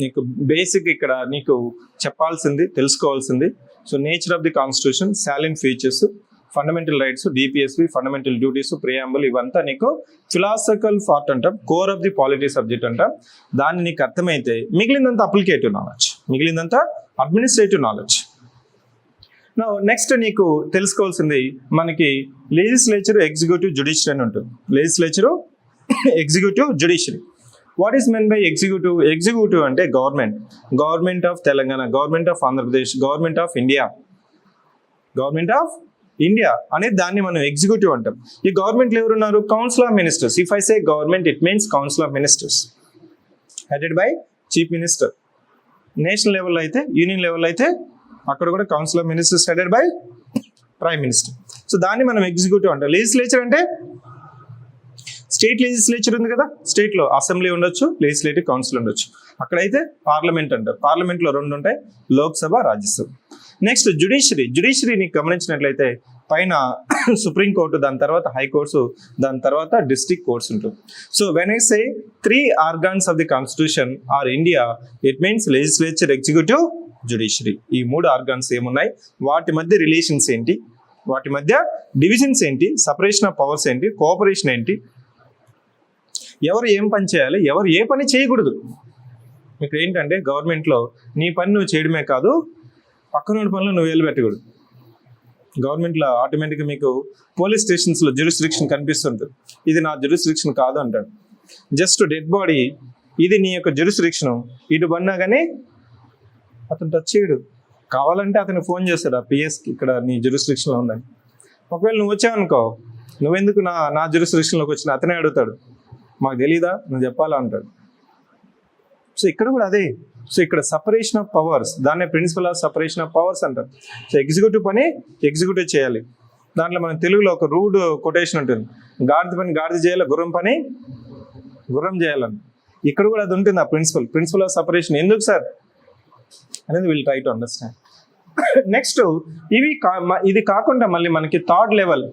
నీకు basic ఇక్కడ నీకు చెప్పాల్సింది, తెలుసుకోవాల్సింది. So nature of the constitution, salient features, fundamental rights, DPSP, fundamental duties, preamble, ఇవంతా నీకు ఫిలాసఫికల్ పార్ట్ అంటాం, core of the polity subject అంటాం. దాన్ని నీకు అర్థమైతే మిగిలిందంతా అప్లికేటివ్ నాలెడ్జ్, మిగిలిందంతా అడ్మినిస్ట్రేటివ్ నాలెడ్జ్. నా నెక్స్ట్ నీకు తెలుసుకోవాల్సింది మనకి లెజిస్లేచర్, ఎగ్జిక్యూటివ్, జ్యుడిషియరీ అని ఉంటుంది. Legislature, executive, judiciary. What is men by executive? Executive అంటే government of Telangana, government of Andhra Pradesh, government of India అనేది దాన్ని మనం ఎగ్జిక్యూటివ్ అంటాం. ఈ గవర్నమెంట్లో ఎవరున్నారు? Council of ministers. If I say government, it means council of ministers headed by chief minister. National level అయితే, union level అయితే అక్కడ కూడా council of ministers headed by prime minister. So దాన్ని మనం ఎగ్జిక్యూటివ్ అంటాం. లెజిస్లేచర్ అంటే స్టేట్ లెజిస్లేచర్ ఉంది కదా, స్టేట్లో అసెంబ్లీ ఉండొచ్చు, లెజిస్లేటివ్ కౌన్సిల్ ఉండొచ్చు. అక్కడైతే పార్లమెంట్ అంటారు. పార్లమెంట్లో 2 ఉంటాయి, లోక్సభ, రాజ్యసభ. నెక్స్ట్ జ్యుడిషియరీ నీకు గమనించినట్లయితే పైన సుప్రీంకోర్టు, దాని తర్వాత హైకోర్ట్స్, దాని తర్వాత డిస్ట్రిక్ట్ కోర్ట్స్ ఉంటుంది. So when I say 3 organs of the constitution are India, it means legislature, executive, judiciary. ఈ 3 ఆర్గాన్స్ ఏమున్నాయి, వాటి మధ్య రిలేషన్స్ ఏంటి, వాటి మధ్య డివిజన్స్ ఏంటి, సపరేషన్ ఆఫ్ పవర్స్ ఏంటి, కోఆపరేషన్ ఏంటి, ఎవరు ఏం పని చేయాలి, ఎవరు ఏ పని చేయకూడదు. మీకు ఏంటంటే గవర్నమెంట్లో నీ పని నువ్వు చేయడమే కాదు, పక్కన పనులు నువ్వు వేలు పెట్టకూడదు. గవర్నమెంట్లో ఆటోమేటిక్గా మీకు పోలీస్ స్టేషన్స్లో జ్యూరిస్డిక్షన్ కనిపిస్తుంటుంది. ఇది నా జ్యూరిస్డిక్షన్ కాదు అంటాడు. జస్ట్ డెడ్ బాడీ ఇది నీ యొక్క జ్యూరిస్డిక్షన్, ఇటు పడినా కానీ అతను టచ్ చేయడు. కావాలంటే అతను ఫోన్ చేస్తాడు ఆ పిఎస్కి, ఇక్కడ నీ జ్యూరిస్డిక్షన్లో ఉందని. ఒకవేళ నువ్వు వచ్చావనుకో, నువ్వెందుకు నా జ్యూరిస్డిక్షన్లోకి వచ్చిన అతనే అడుగుతాడు, మాకు తెలీదా నువ్వు చెప్పాలా అంటాడు. సో ఇక్కడ కూడా అదే. సో ఇక్కడ సపరేషన్ ఆఫ్ పవర్స్, దాన్నే principle of separation of powers అంటారు. సో ఎగ్జిక్యూటివ్ పని ఎగ్జిక్యూటివ్ చేయాలి. దాంట్లో మన తెలుగులో ఒక రూడ్ కొటేషన్ ఉంటుంది, గాడిద పని గాడిద చేయాలి, గుర్రం పని గుర్రం చేయాలని. ఇక్కడ కూడా అది ఉంటుంది ఆ ప్రిన్సిపల్ ఆఫ్ సపరేషన్. ఎందుకు సార్ అనేది will try to understand. Next ఇది కాకుండా మళ్ళీ మనకి థర్డ్ లెవెల్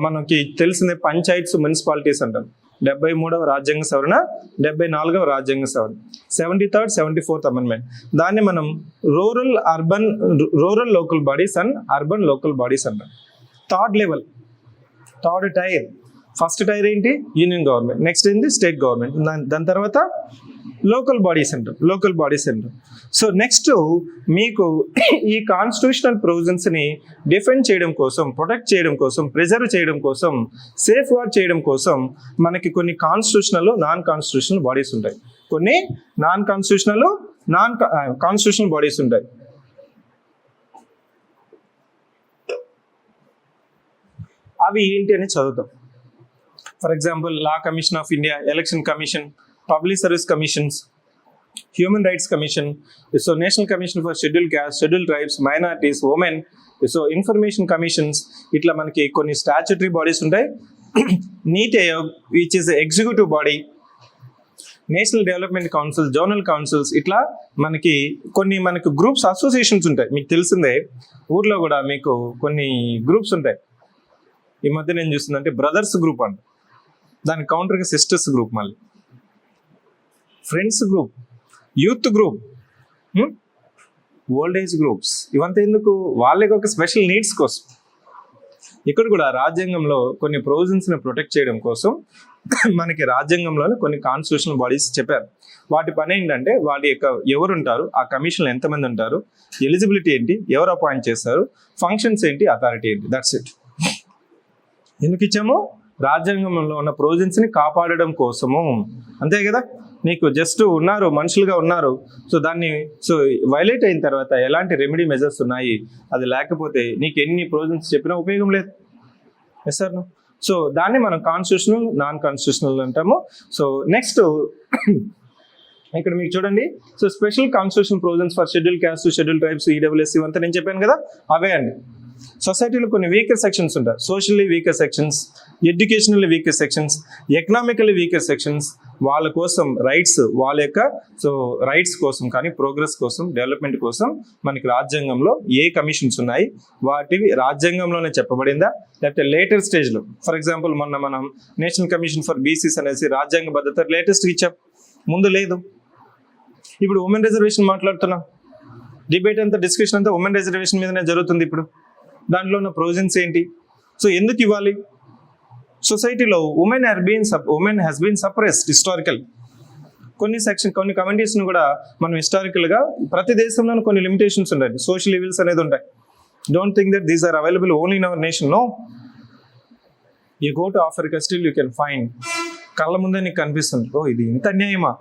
మనకి తెలిసిందే పంచాయత్స్, మున్సిపాలిటీస్ అంటాం. 73వ రాజ్యాంగ సవరణ, 74వ రాజ్యాంగ సవరణ, 73rd 74th అమెండ్మెంట్. దాన్ని మనం rural local bodies and urban local bodies అంటాం. Third level, third tier. First tier ఏంటి, యూనియన్ గవర్నమెంట్, నెక్స్ట్ ఏంటి స్టేట్ గవర్నమెంట్, దాని తర్వాత లోకల్ బాడీస్ అంటాం. సో నెక్స్ట్ మీకు ఈ కాన్స్టిట్యూషనల్ ప్రొవిజన్స్ని డిఫెండ్ చేయడం కోసం, ప్రొటెక్ట్ చేయడం కోసం, ప్రిజర్వ్ చేయడం కోసం, సేఫ్ గార్డ్ చేయడం కోసం మనకి కొన్ని కాన్స్టిట్యూషనల్, నాన్ కాన్స్టిట్యూషనల్ బాడీస్ ఉంటాయి. కొన్ని కాన్స్టిట్యూషనల్ బాడీస్ ఉంటాయి. అవి ఏంటి అని చదువుతాం. For example law commission of India, election commission, public service commissions, human rights commission, so national commission for schedule caste, schedule tribes, minorities, women, so information commissions. ఇట్లా మనకి కొన్ని స్టాచ్యుటరీ బాడీస్ ఉంటాయి. NITI Aayog which is executive body, national development council, zonal councils. ఇట్లా మనకి groups, associations ఉంటాయి. మీకు తెలిసిందే ఊర్లో కూడా మీకు కొన్ని గ్రూప్స్ ఉంటాయి. ఈ మధ్య నేను చూస్తుందంటే బ్రదర్స్ గ్రూప్ అంట, దాని కౌంటర్గా సిస్టర్స్ గ్రూప్, మళ్ళీ friends group, youth group, old age groups. ఇవంతా ఎందుకు, వాళ్ళకి ఒక స్పెషల్ నీడ్స్ కోసం. ఇక్కడ కూడా రాజ్యాంగంలో కొన్ని ప్రొవిజన్స్ని ప్రొటెక్ట్ చేయడం కోసం మనకి రాజ్యాంగంలోనే కొన్ని కాన్స్టిట్యూషనల్ బాడీస్ చెప్పారు. వాటి పని ఏంటంటే వాటి యొక్క ఎవరు ఉంటారు, ఆ కమిషన్లో ఎంతమంది ఉంటారు, ఎలిజిబిలిటీ ఏంటి, ఎవరు అపాయింట్ చేస్తారు, ఫంక్షన్స్ ఏంటి, అథారిటీ ఏంటి. That's it. ఎందుకు ఇచ్చాము, రాజ్యాంగంలో ఉన్న ప్రొవిజన్స్ని కాపాడడం కోసము, అంతే కదా. నీకు జస్ట్ ఉన్నారు, మనుషులుగా ఉన్నారు, సో దాన్ని వైలేట్ అయిన తర్వాత ఎలాంటి రెమెడీ మెజర్స్ ఉన్నాయి, అది లేకపోతే నీకు ఎన్ని ప్రొవిజన్స్ చెప్పినా ఉపయోగం లేదు. Yes sir. సో దాన్ని మనం కాన్స్టిట్యూషనల్, నాన్ కాన్స్టిట్యూషనల్ అంటాము. సో నెక్స్ట్ ఇక్కడ మీకు చూడండి, so special constitution provisions for schedule caste, schedule tribes, EWS ఇవంతా నేను చెప్పాను కదా, అవే అండి. సొసైటీలో కొన్ని వీకర్ సెక్షన్స్ ఉంటాయి, socially weaker sections, educationally weaker sections, economically weaker sections. వాళ్ళ కోసం రైట్స్, వాళ్ళ యొక్క రైట్స్ కోసం కానీ, ప్రోగ్రెస్ కోసం, డెవలప్మెంట్ కోసం మనకి రాజ్యాంగంలో ఏ కమిషన్స్ ఉన్నాయి, వాటివి రాజ్యాంగంలోనే చెప్పబడిందా, లేకపోతే లేటర్ స్టేజ్లో. ఫర్ ఎగ్జాంపుల్ మనం నేషనల్ కమిషన్ ఫర్ బీసీస్ అనేసి రాజ్యాంగ భద్రత లేటెస్ట్ ఇచ్చాం, ముందు లేదు. ఇప్పుడు ఉమెన్ రిజర్వేషన్ మాట్లాడుతున్నాం, డిబేట్ అంతా, డిస్కషన్ అంతా ఉమెన్ రిజర్వేషన్ మీదనే జరుగుతుంది. ఇప్పుడు దాంట్లో ఉన్న ప్రొవిజన్స్ ఏంటి, సో ఎందుకు ఇవ్వాలి? సొసైటీలో women has been suppressed historical. కొన్ని కమ్యూనిటీస్ని కూడా మనం హిస్టారికల్గా, ప్రతి దేశంలోనూ కొన్ని లిమిటేషన్స్ ఉంటాయి, సోషల్ ఈవిల్స్ అనేది ఉంటాయి. Don't think that these are available only in our nation. No, you go to Africa, still you can find, కళ్ళ ముందే నీకు కనిపిస్తుంది, ఓ ఇది ఇంత అన్యాయమా.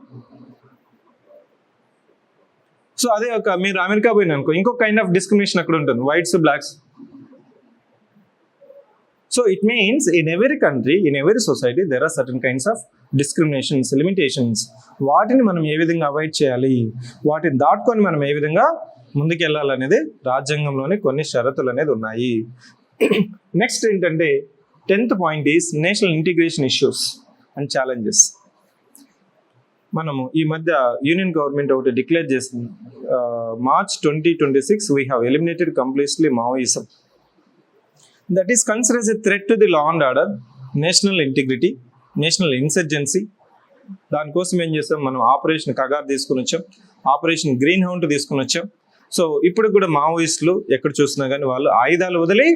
సో అదే మీరు అమెరికా పోయిన అనుకో, ఇంకొక కైండ్ ఆఫ్ డిస్క్రిమినేషన్ అక్కడ ఉంటుంది, whites, blocks. So it means in every country, in every society, there are certain kinds of discriminations, limitations. వాటిని మనం ఏ విధంగా అవాయిడ్ చేయాలి, వాటిని దాటుకొని మనం ఏ విధంగా ముందుకు వెళ్ళాలనేది రాజ్యాంగంలోనే కొన్ని షరతులు అనేది ఉన్నాయి. నెక్స్ట్ ఏంటంటే 10th point is national integration issues and challenges. మనము ఈ మధ్య యూనియన్ గవర్నమెంట్ ఒకటి డిక్లేర్ చేసింది, March 2026 we have eliminated completely Maoism. That is considered as a threat to the law and order, national integrity, national insurgency. దానికోసం ఏం చేస్తాం, మనం operation Kagar తీసుకుని వచ్చాం, ఆపరేషన్ గ్రీన్ హౌండ్ తీసుకుని వచ్చాం. సో ఇప్పుడు కూడా మావోయిస్టులు ఎక్కడ చూసినా కానీ వాళ్ళు ఆయుధాలు వదిలి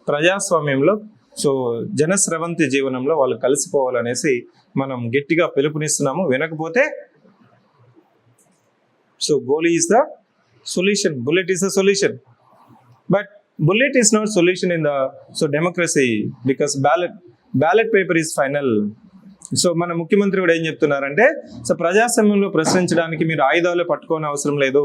ప్రజాస్వామ్యంలో సో జనస్రవంతి జీవనంలో వాళ్ళు కలిసిపోవాలనేసి మనం గట్టిగా పిలుపునిస్తున్నాము. వినకపోతే so Goli is the solution, bullet is the solution. But bullet is not solution in the so democracy because ballot paper is final. So మన ముఖ్యమంత్రి కూడా ఏం చెప్తున్నారంటే సో ప్రజాస్వామ్యంలో ప్రశ్నించడానికి మీరు ఆయుధాలు పట్టుకోని అవసరం లేదు,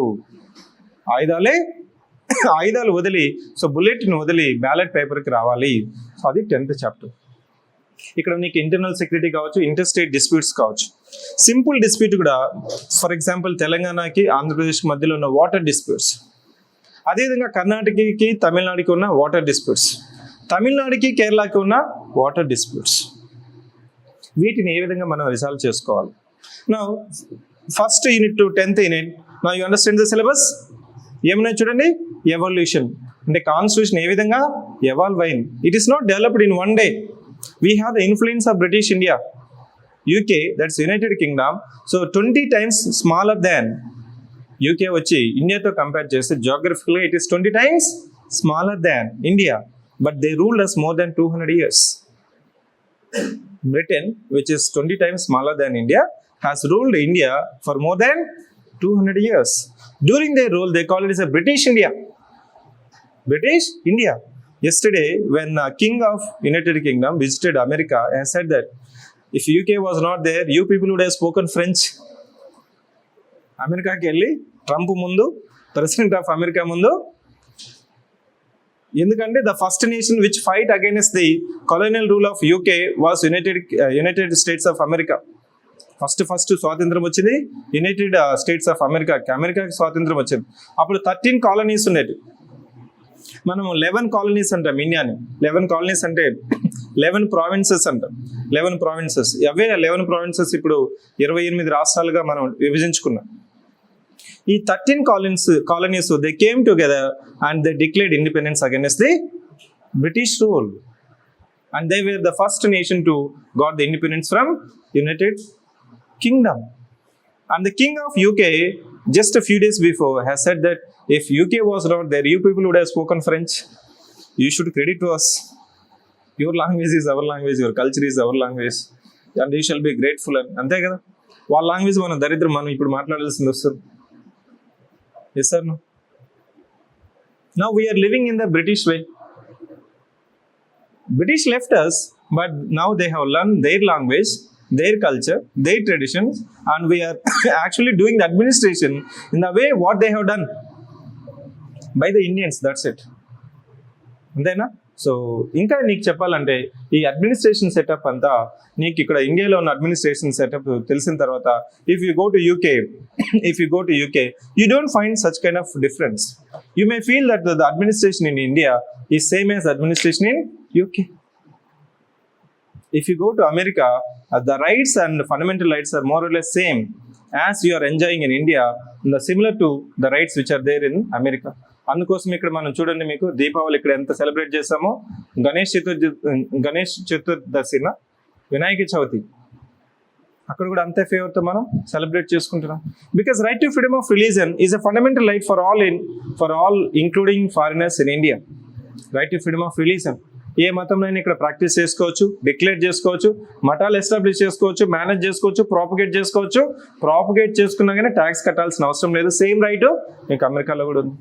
ఆయుధాలు వదిలి సో బుల్లెట్ని వదిలి బ్యాలెట్ పేపర్కి రావాలి. సో అది 10th చాప్టర్. ఇక్కడ నీకు ఇంటర్నల్ సెక్యూరిటీ కావచ్చు, ఇంటర్ స్టేట్ డిస్ప్యూట్స్ కావచ్చు. సింపుల్ డిస్ప్యూట్ కూడా ఫర్ ఎగ్జాంపుల్ తెలంగాణకి ఆంధ్రప్రదేశ్ మధ్యలో ఉన్న వాటర్ డిస్ప్యూట్స్, అదేవిధంగా కర్ణాటకకి తమిళనాడుకి ఉన్న వాటర్ డిస్ప్యూట్స్, తమిళనాడుకి కేరళకి ఉన్న వాటర్ డిస్ప్యూట్స్, వీటిని ఏ విధంగా మనం రిసాల్వ్ చేసుకోవాలి. నా first unit to 10th unit, నా యూ అండర్స్టాండ్ ద సిలబస్. ఏమన్నా చూడండి, ఎవల్యూషన్ అంటే కాన్స్టిట్యూషన్ ఏ విధంగా ఎవాల్వ్ అయింది. It is not developed in one day. We have the influence of British India, UK, that's United Kingdom. So 20 times smaller than UK వచ్చి ఇండియాతో compare చేస్తే geographically it is 20 times smaller than India, but they ruled us more than 200 years. Britain, which is 20 times smaller than India, has ruled India for more than 200 years. During their rule, they call it as a British India. British India. Yesterday, when King of United Kingdom visited America, I said that if UK was not there, you people would have spoken French. అమెరికాకి వెళ్ళి Trump ముందు, president of America ముందు, ఎందుకంటే the first nation which fight against the colonial rule of UK was United states of America. First స్వాతంత్రం వచ్చింది United states of అమెరికాకి స్వాతంత్రం వచ్చింది. అప్పుడు 13 కాలనీస్ ఉండేవి. మనం 11 కాలనీస్ అంటాం ఇండియాని. 11 కాలనీస్ అంటే 11 ప్రావిన్సెస్ అంటాం. 11 ప్రావిన్సెస్, అవే 11 ప్రావిన్సెస్ ఇప్పుడు 28 రాష్ట్రాలుగా మనం విభజించుకున్నాం. ఈ 13 colonies they came together and they declared independence against the British rule, and they were the first nation to got the independence from United Kingdom. And the King of UK just a few days before has said that if UK was not there, you people would have spoken French. You should credit to us. Your language is our language, your culture is our language, and you shall be grateful. అంతే కదా, వాళ్ళ language మన దరిద్రం, మనం ఇప్పుడు మాట్లాడాల్సింది వస్తుంది. Yes or no? Now we are living in the British way. British left us, but now they have learned their language, their culture, their traditions, and we are actually doing the administration in the way what they have done by the Indians. That's it. అంతేనా? So ఇంకా నీకు చెప్పాలంటే ఈ administration setup అంతా నీకు ఇక్కడ ఇండియాలో ఉన్న అడ్మినిస్ట్రేషన్ సెటప్ తెలిసిన తర్వాత if you go to UK you don't find such kind of difference. You may feel that the administration in India is same as administration in UK. If you go to America, the rights and fundamental rights are more or less same as you are enjoying in India, similar to the rights which are there in America. అందుకోసం ఇక్కడ మనం చూడండి, మీకు దీపావళి ఇక్కడ ఎంత celebrate చేస్తామో, గణేష్ చతుర్దశిన వినాయక చవితి అక్కడ కూడా అంతే ఫేవర్తో మనం సెలబ్రేట్ చేసుకుంటున్నాం. Because right to freedom of religion is a fundamental right for all including foreigners in India. Right to freedom of religion, ఏ మతంలోనే ఇక్కడ ప్రాక్టీస్ చేసుకోవచ్చు, డిక్లేర్ చేసుకోవచ్చు, మఠాలు ఎస్టాబ్లిష్ చేసుకోవచ్చు, మేనేజ్ చేసుకోవచ్చు, ప్రాపగేట్ చేసుకోవచ్చు. ప్రాపగేట్ చేసుకున్నా కానీ ట్యాక్స్ కట్టాల్సిన అవసరం లేదు. సేమ్ రైట్ మీకు అమెరికాలో కూడా ఉంది.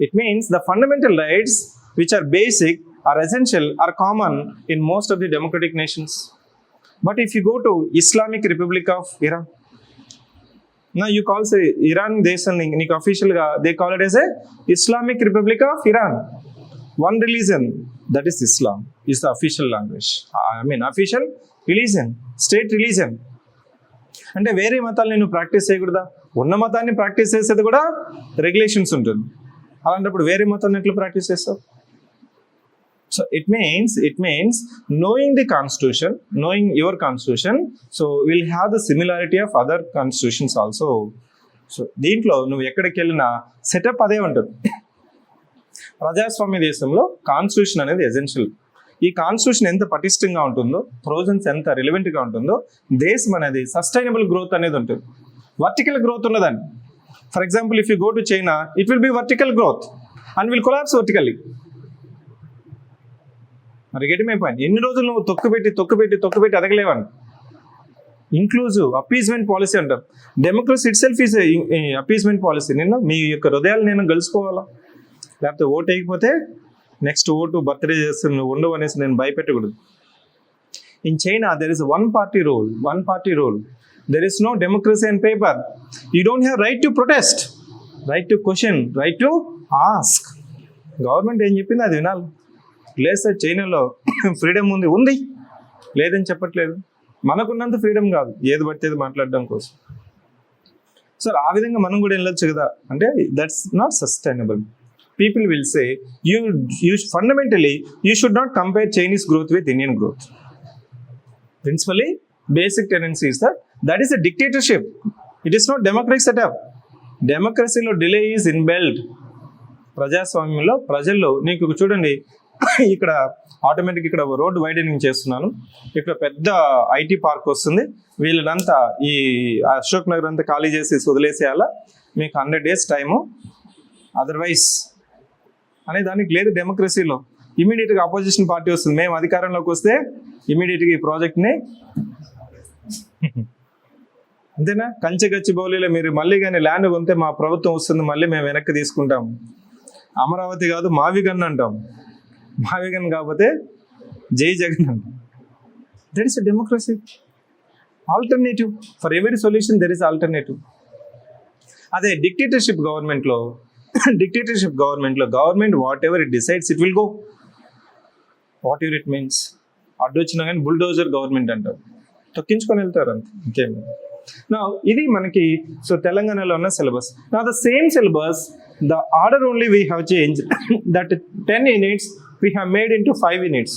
It means the fundamental rights which are basic, are essential, are common in most of the democratic nations. But if you go to Islamic Republic of Iran, now you call say Iran Deshan, official they call it as a Islamic Republic of Iran. One religion, that is Islam, is the official language. Official religion, state religion. అంటే వేరే మతాలు నేను practice చేయకూడదా? ఉన్న మతాన్ని practice చేసేది కూడా regulations ఉంటుంది. అలాంటప్పుడు వేరే మతాన్ని ఎట్లా ప్రాక్టీస్ చేస్తావు? So it means knowing the constitution, knowing your constitution, so we'll have the similarity of other constitutions also. So దీంట్లో నువ్వు ఎక్కడికి వెళ్ళినా సెటప్ అదే ఉంటుంది. ప్రజాస్వామ్య దేశంలో కాన్స్టిట్యూషన్ అనేది ఎసెన్షియల్. ఈ కాన్స్టిట్యూషన్ ఎంత పటిష్టంగా ఉంటుందో, ప్రొవిజన్స్ ఎంత రిలవెంట్గా ఉంటుందో, దేశం అనేది సస్టైనబుల్ గ్రోత్ అనేది ఉంటుంది. వర్టికల్ గ్రోత్ ఉన్నదండి. For example if you go to China, it will be vertical growth and will collapse vertically. మరి గెట్ మై పాయింట్. ఎన్ని రోజులు నువ్వు తొక్కుపెట్టి ఎదగలేవని. ఇంక్లూజివ్ అపీజ్మెంట్ పాలసీ అంటాం. Democracy itself is appeasement policy. మీ యొక్క హృదయాలు నేను గెలుచుకోవాలా, లేకపోతే ఓటు వేయకపోతే నెక్స్ట్ ఓటు బర్త్డే చేస్తే నువ్వు ఉండవు అనేసి నేను భయపెట్టకూడదు. In China there is one party rule. There is no democracy and paper. You don't have right to protest, right to question, right to ask. Government ఏం చెప్పింది అది వినాలి. లేదు సార్ చైనాలో ఫ్రీడమ్ ఉంది, లేదని చెప్పట్లేదు. మనకున్నంత ఫ్రీడమ్ కాదు ఏది పడితే మాట్లాడడం కోసం. సార్ ఆ విధంగా మనం కూడా వెళ్ళొచ్చు కదా అంటే that's not sustainable. People will say, you fundamentally, you should not compare Chinese growth with Indian growth. Principally, basic tendency is that is a dictatorship. It is not democratic setup. Democracy lo delay is inbuilt. ప్రజాస్వామ్యంలో ప్రజల్లో నీకు చూడండి, ఇక్కడ automatic ఇక్కడ road widening చేస్తున్నాను, ఇక్కడ పెద్ద IT park వస్తుంది, వీళ్ళనంతా ఈ అశోక్ నగర్ అంతా ఖాళీ చేసి వదిలేసేయాలా, మీకు 100 days టైము, అదర్వైజ్ అనే దానికి లేదు డెమోక్రసీలో. ఇమీడియట్గా అపోజిషన్ పార్టీ వస్తుంది, మేము అధికారంలోకి వస్తే ఇమీడియట్గా ఈ ప్రాజెక్ట్ని అంతేనా. గచ్చిబౌలిలో మీరు మళ్ళీ కానీ ల్యాండ్ కొంటే మా ప్రభుత్వం వస్తుంది, మళ్ళీ మేము వెనక్కి తీసుకుంటాం. అమరావతి కాదు మావిగన్ అంటాం, మావిగన్ కాకపోతే జై జగన్ అంటాం. That is a democracy. Alternative for every solution there is alternative. అదే డిక్టేటర్షిప్ గవర్నమెంట్లో government what ever it decides it will go. What ever it means. అడ్డు వచ్చినా కానీ బుల్డోజర్ గవర్నమెంట్ అంటారు, తొక్కించుకొని వెళ్తారు అంతే, ఇంకేం. నా ఇది మనకి సో తెలంగాణలో ఉన్న సిలబస్. నా the same syllabus, the order only we have change that 10 units we have made into 5 units.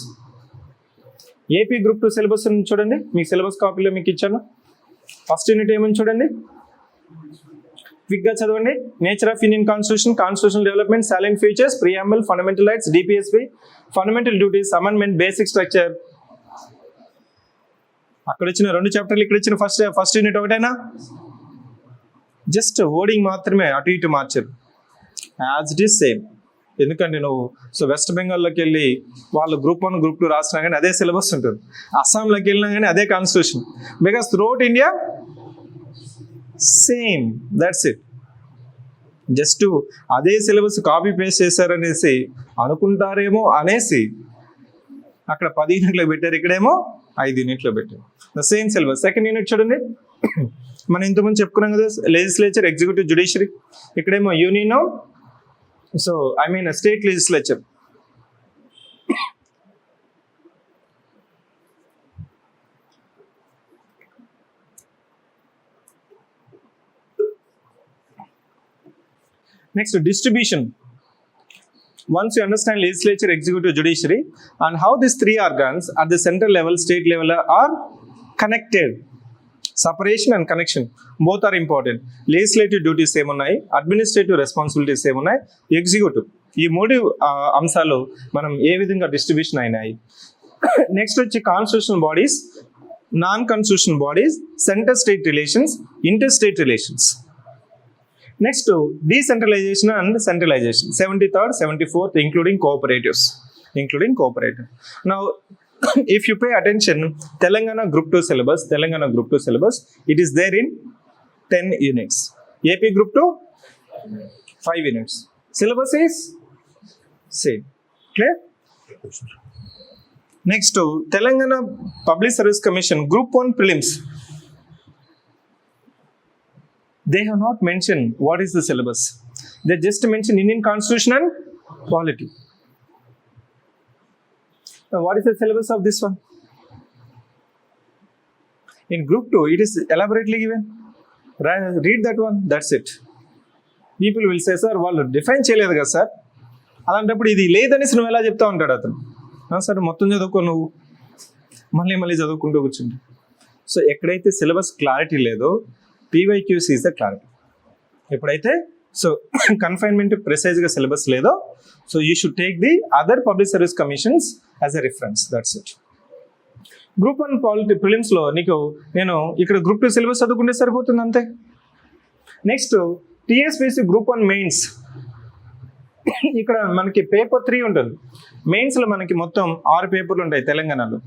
AP group 2 syllabus చూడండి, మీ సిలబస్ కాపీలో మీకు ఇచ్చాను. ఫస్ట్ యూనిట్ ఏమని చూడండి, క్విక్గా చదవండి. Nature of Indian constitution, constitutional development, salient features, preamble, fundamental rights, DPSP, fundamental duties, amendment, basic structure. అక్కడ ఇచ్చిన 2 చాప్టర్లు, ఇక్కడ ఇచ్చిన ఫస్ట్ యూనిట్ ఒకటేనా, జస్ట్ ఓడింగ్ మాత్రమే అటు ఇటు మార్చారు, యాజ్ ఇట్ ఈస్ సేమ్. ఎందుకంటే నువ్వు సో వెస్ట్ బెంగాల్లోకి వెళ్ళి వాళ్ళు గ్రూప్ 1 గ్రూప్ 2 రాసినా కానీ అదే సిలబస్ ఉంటుంది, అస్సాంలోకి వెళ్ళినా కానీ అదే constitution, because throughout India same, that's it. Just అదే సిలబస్ కాపీ పేస్ట్ చేశారనేసి అనుకుంటారేమో అనేసి అక్కడ 10 యూనిట్లో పెట్టారు, ఇక్కడేమో 5 యూనిట్లో పెట్టారు. The same syllabus. Second unit చూడండి, మనం ఇంతకుముందు చెప్పుకున్నాం కదా, లెజిస్లేచర్, ఎగ్జిక్యూటివ్, జ్యుడిషియరీ. ఇక్కడేమో union, so I mean state legislature. Next, distribution. Once you understand legislature, executive, judiciary, and how these 3 organs at the central level, state level are connected. Separation and connection, both are important. Legislative duties same ఉన్నాయి, administrative responsibilities same ఉన్నాయి, executive. ఈ 3 అంశాలు మనం ఏ విధంగా distribution అయినాయి. Next వచ్చి constitutional bodies, non constitutional bodies, centre state relations, inter state relations. Next, decentralization and centralization, 73rd, 74th, including cooperatives. Now, if you pay attention, Telangana Group 2 syllabus, it is there in 10 units. AP Group 2, 5 units. Syllabus is same. Clear? Next, Telangana Public Service Commission, Group 1 prelims. They have not mentioned what is the syllabus. They just mentioned Indian Constitution and polity. Now, what is the syllabus of this one? In Group 2, it is elaborately given. Read that one. That's it. People will say, sir, వాళ్ళు define చేయలేదు కదా sir, అలాంటప్పుడు ఇది లేదనేసి నువ్వు ఎలా చెప్తా ఉంటాడు అతను. సార్ మొత్తం చదువుకో, నువ్వు మళ్ళీ చదువుకుంటూ కూర్చుంటే. సో ఎక్కడైతే సిలబస్ క్లారిటీ లేదో PYQs is the clarity. ఎప్పుడైతే సో కన్ఫైన్మెంట్ ప్రెసైజ్గా సిలబస్ లేదో, so you should take the other public service commissions as a reference. That's it. Group 1 polity ప్రిలిమ్స్లో నీకు నేను ఇక్కడ గ్రూప్ 2 సిలబస్ చదువుకుంటే సరిపోతుంది అంతే. నెక్స్ట్ టీఎస్పీసీ గ్రూప్ 1 మెయిన్స్ ఇక్కడ మనకి పేపర్ 3 ఉంటుంది. మెయిన్స్లో మనకి మొత్తం 6 పేపర్లు ఉంటాయి తెలంగాణలో.